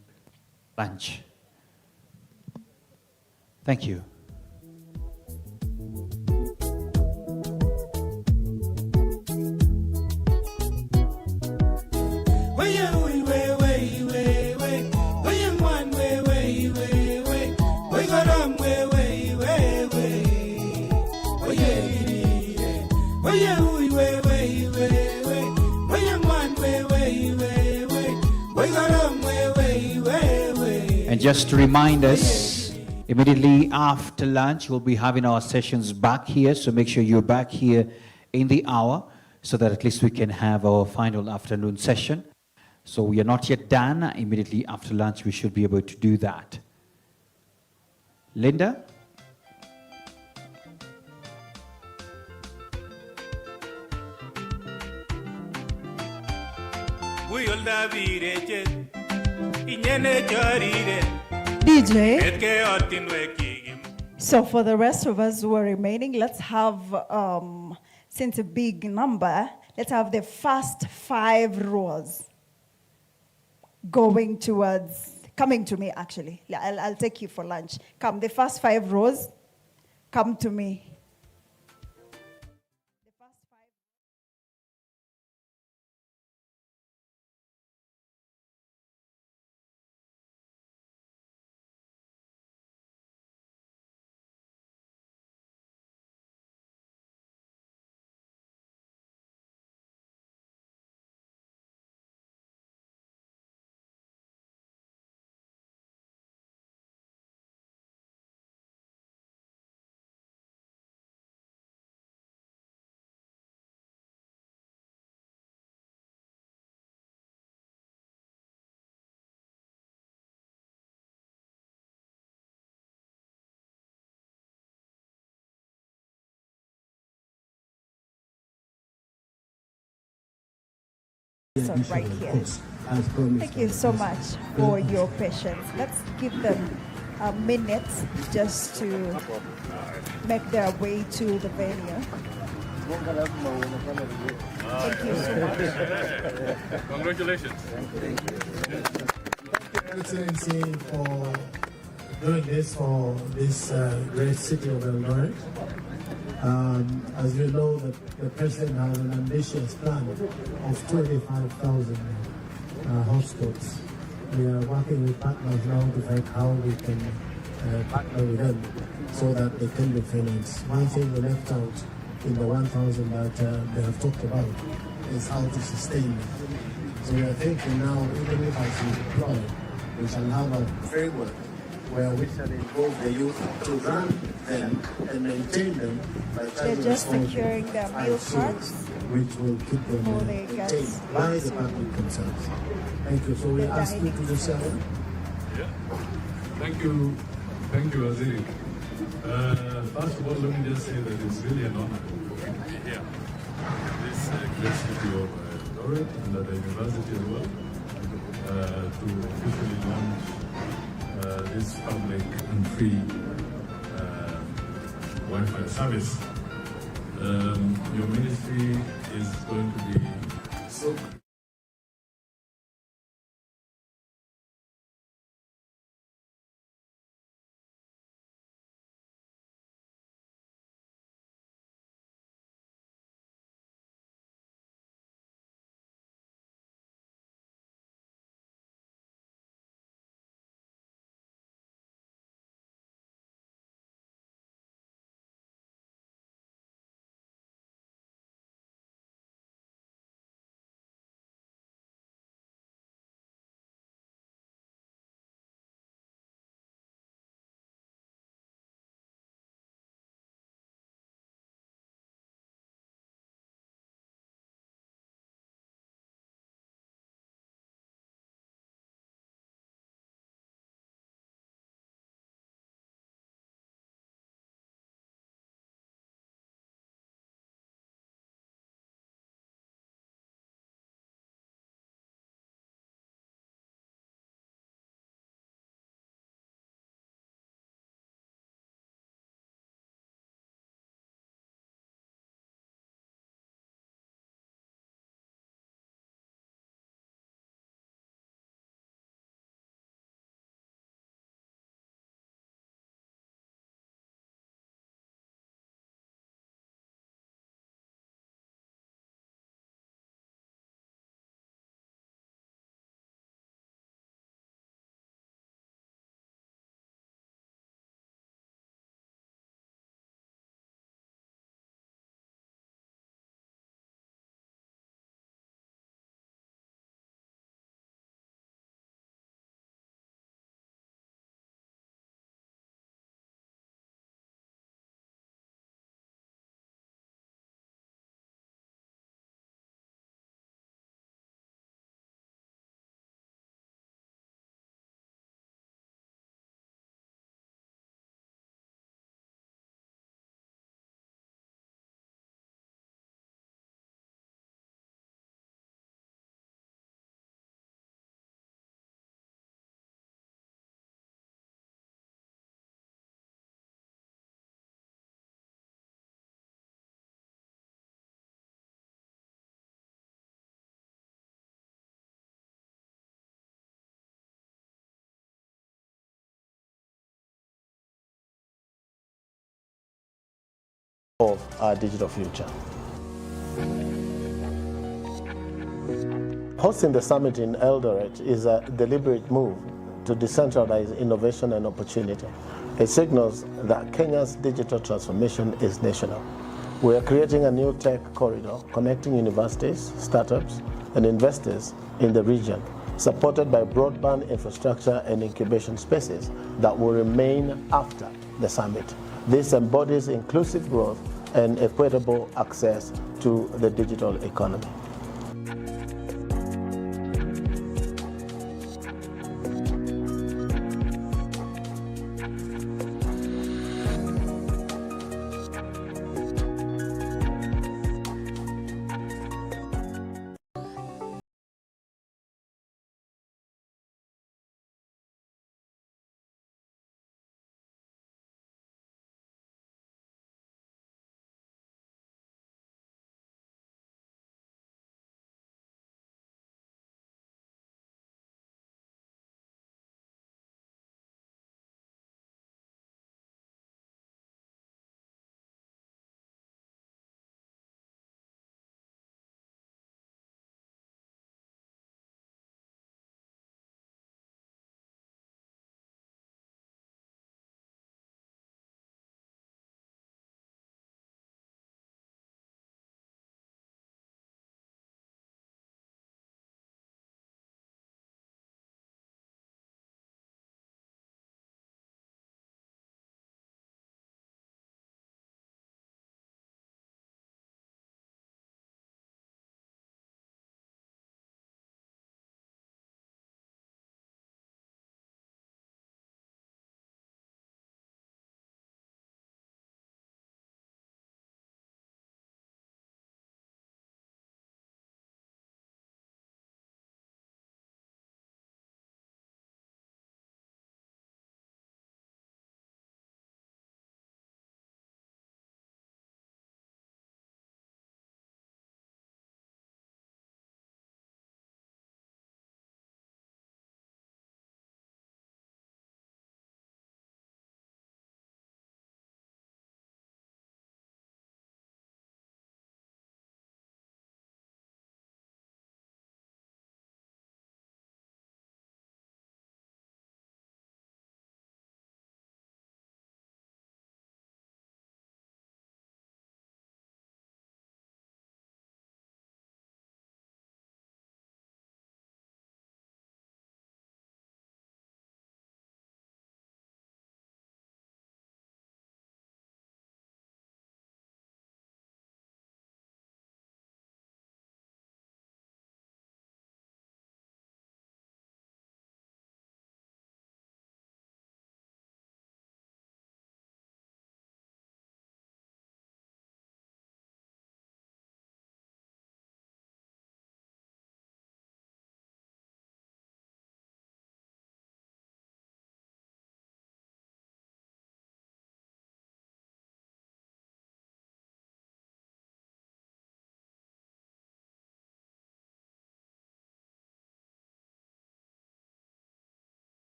lunch. Thank you. And just to remind us, immediately after lunch, we'll be having our sessions back here. So make sure you're back here in the hour so that at least we can have our final afternoon session. So we are not yet done. Immediately after lunch, we should be able to do that. Linda? DJ. So for the rest of us who are remaining, let's have, since a big number, let's have the first 5 rows coming to me actually. I'll take you for lunch. Come, the first 5 rows, come to me. So right here. Thank you so much for your patience. Let's give them a minute just to make their way to the venue. Thank you so much. Congratulations. Thank you, Excellency, for doing this for this great city of Eldoret. As you know, the President has an ambitious plan of 25,000 hotspots. We are working with partners now to find how we can partner with them so that they can be financed. One thing we left out in the 1,000 that they have talked about is how to sustain them. So we are thinking now, even if as we deploy, we shall have a framework where we shall involve the youth to run them and maintain them by They're just securing their meal cards, which will keep them maintained by the public themselves. Thank you. So we ask you to do so. Yeah. Thank you, Waziri. First of all, let me just say that it's really an honor to be here. This great city of Eldoret and at the university as well, to officially launch this public and free Wi-Fi service. Your ministry is going to be so of our digital future. Hosting the summit in Eldoret is a deliberate move to decentralize innovation and opportunity. It signals that Kenya's digital transformation is national. We are creating a new tech corridor connecting universities, startups, and investors in the region, supported by broadband infrastructure and incubation spaces that will remain after the summit. This embodies inclusive growth and equitable access to the digital economy.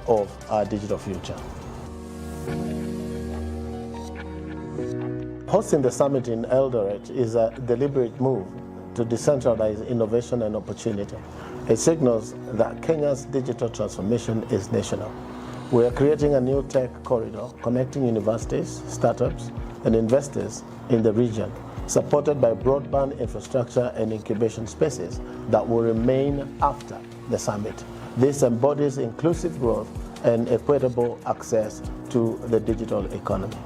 of our digital future. Hosting the summit in Eldoret is a deliberate move to decentralize innovation and opportunity. It signals that Kenya's digital transformation is national. We are creating a new tech corridor connecting universities, startups, and investors in the region, supported by broadband infrastructure and incubation spaces that will remain after the summit. This embodies inclusive growth and equitable access to the digital economy.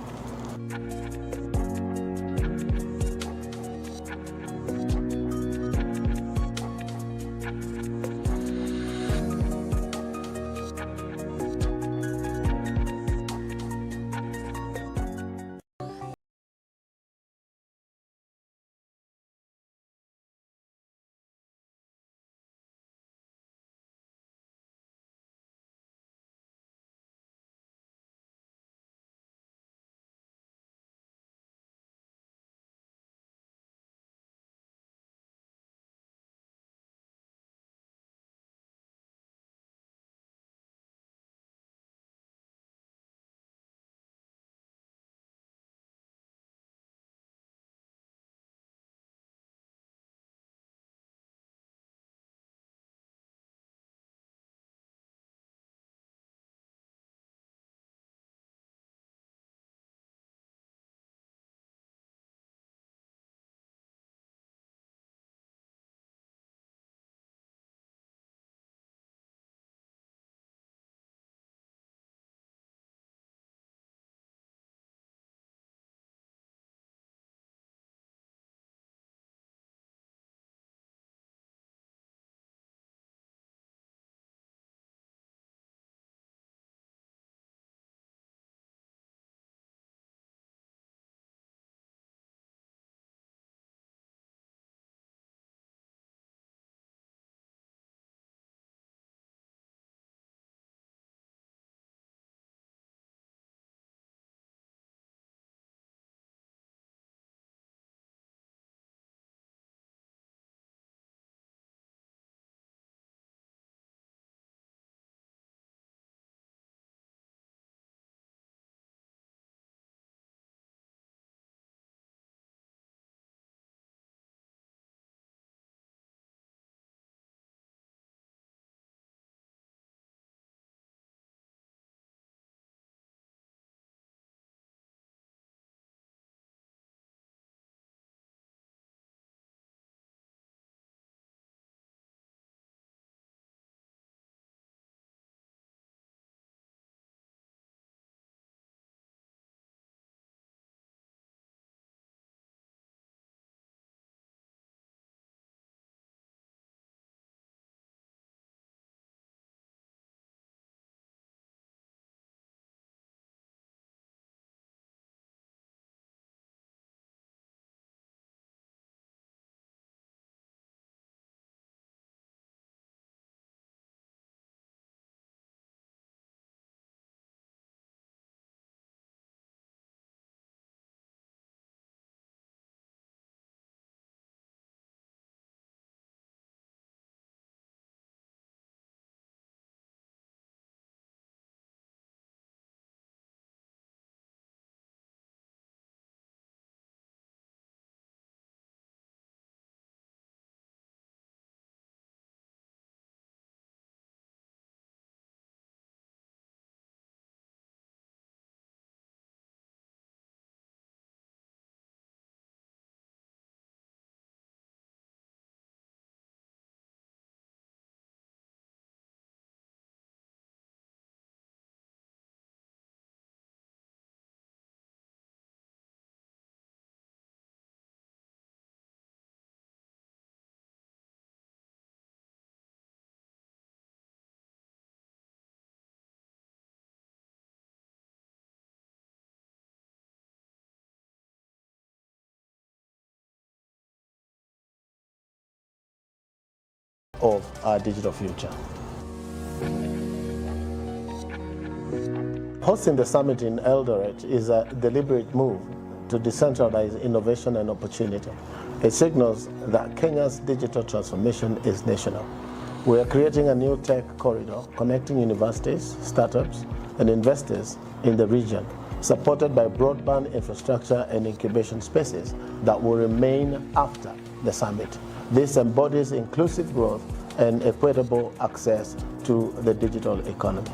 Of our digital future. Hosting the summit in Eldoret is a deliberate move to decentralize innovation and opportunity. It signals that Kenya's digital transformation is national. We are creating a new tech corridor connecting universities, startups, and investors in the region, supported by broadband infrastructure and incubation spaces that will remain after the summit. This embodies inclusive growth and equitable access to the digital economy.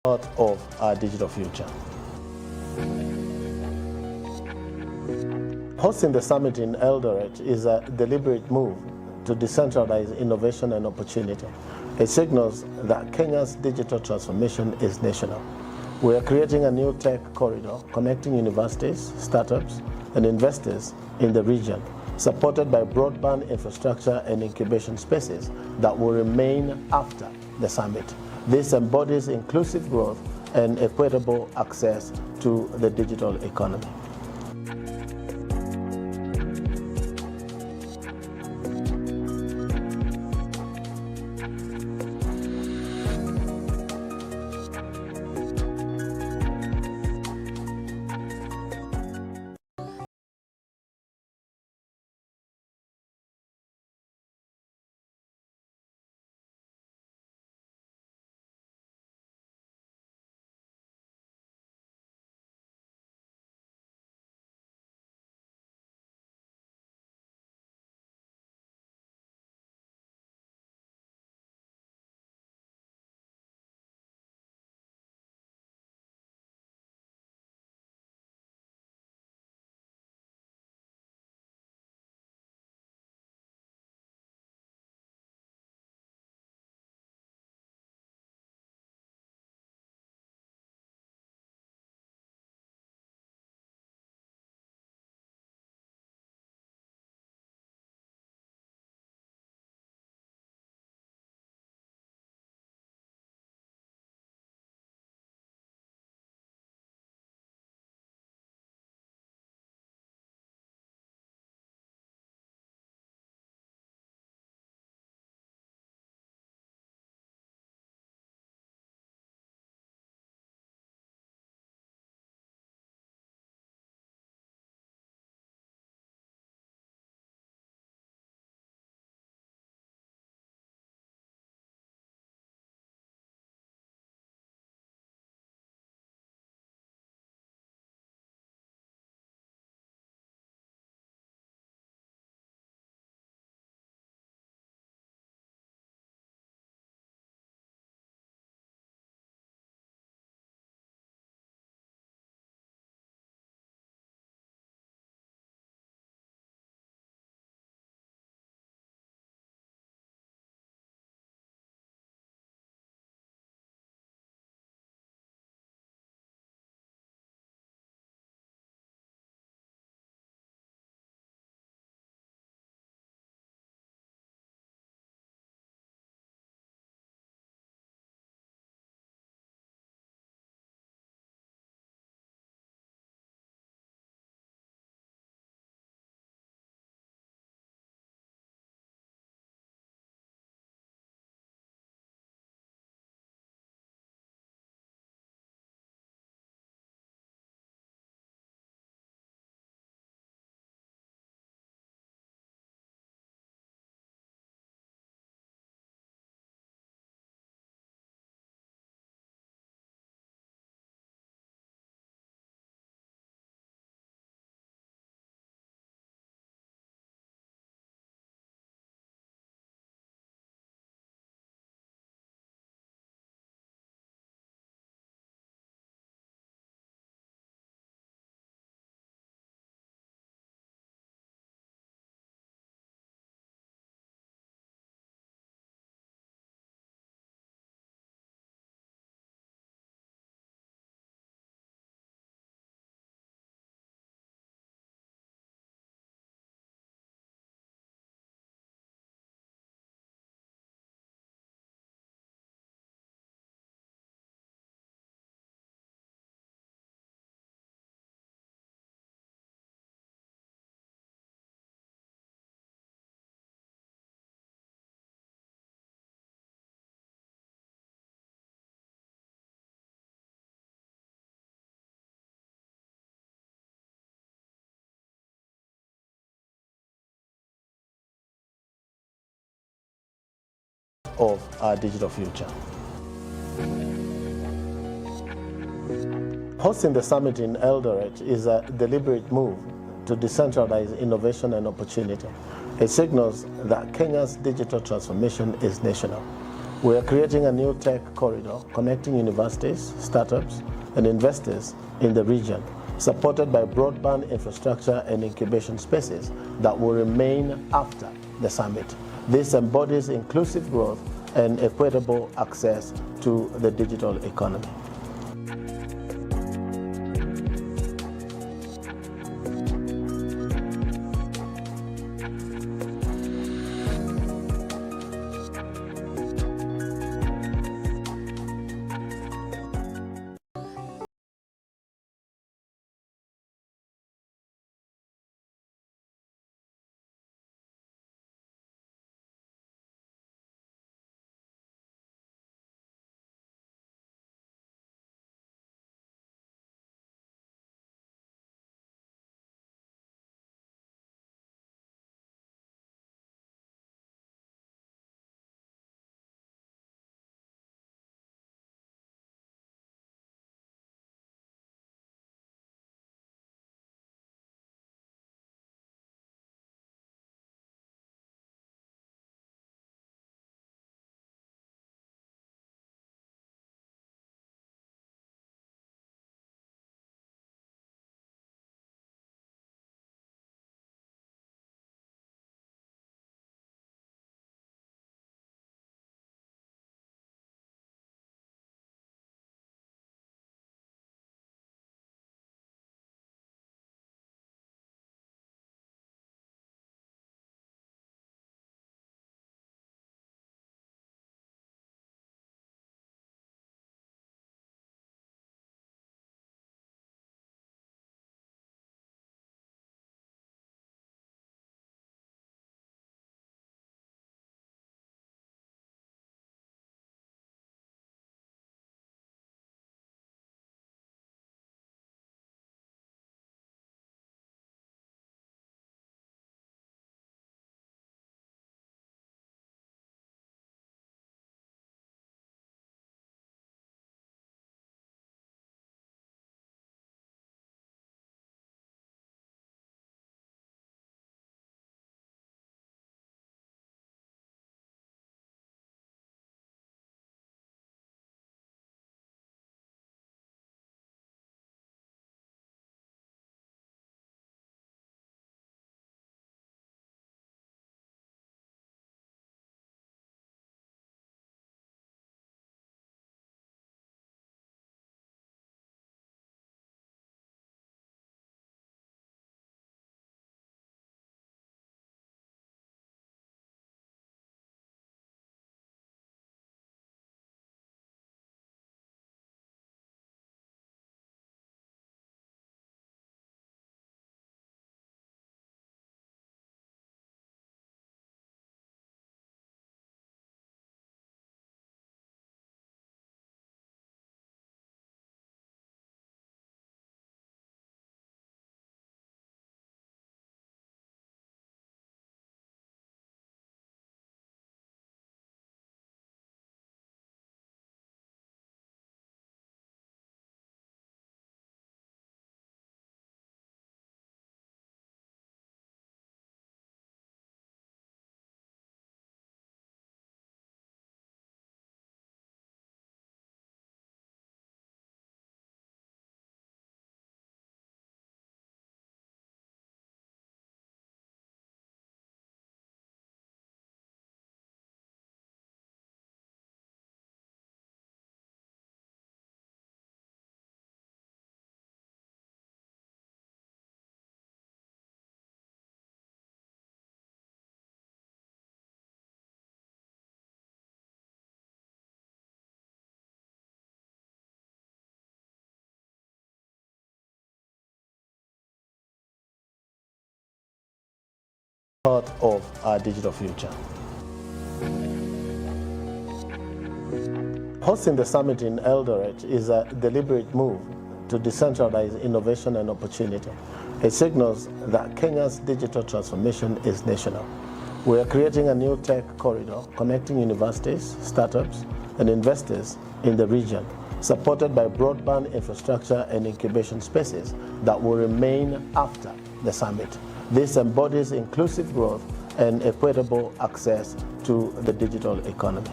Part of our digital future. Hosting the summit in Eldoret is a deliberate move to decentralize innovation and opportunity. It signals that Kenya's digital transformation is national. We are creating a new tech corridor connecting universities, startups, and investors in the region, supported by broadband infrastructure and incubation spaces that will remain after the summit. This embodies inclusive growth and equitable access to the digital economy. of our digital future. Hosting the summit in Eldoret is a deliberate move to decentralize innovation and opportunity. It signals that Kenya's digital transformation is national. We are creating a new tech corridor connecting universities, startups, and investors in the region, supported by broadband infrastructure and incubation spaces that will remain after the summit. This embodies inclusive growth and equitable access to the digital economy. part of our digital future. Hosting the summit in Eldoret is a deliberate move to decentralize innovation and opportunity. It signals that Kenya's digital transformation is national. We are creating a new tech corridor connecting universities, startups, and investors in the region, supported by broadband infrastructure and incubation spaces that will remain after the summit. This embodies inclusive growth and equitable access to the digital economy.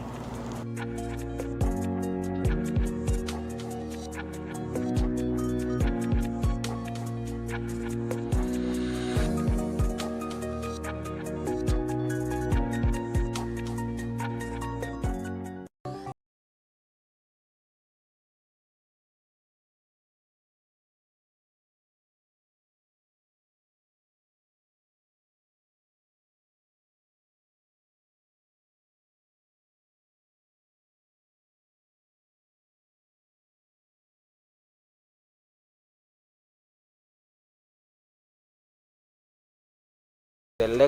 The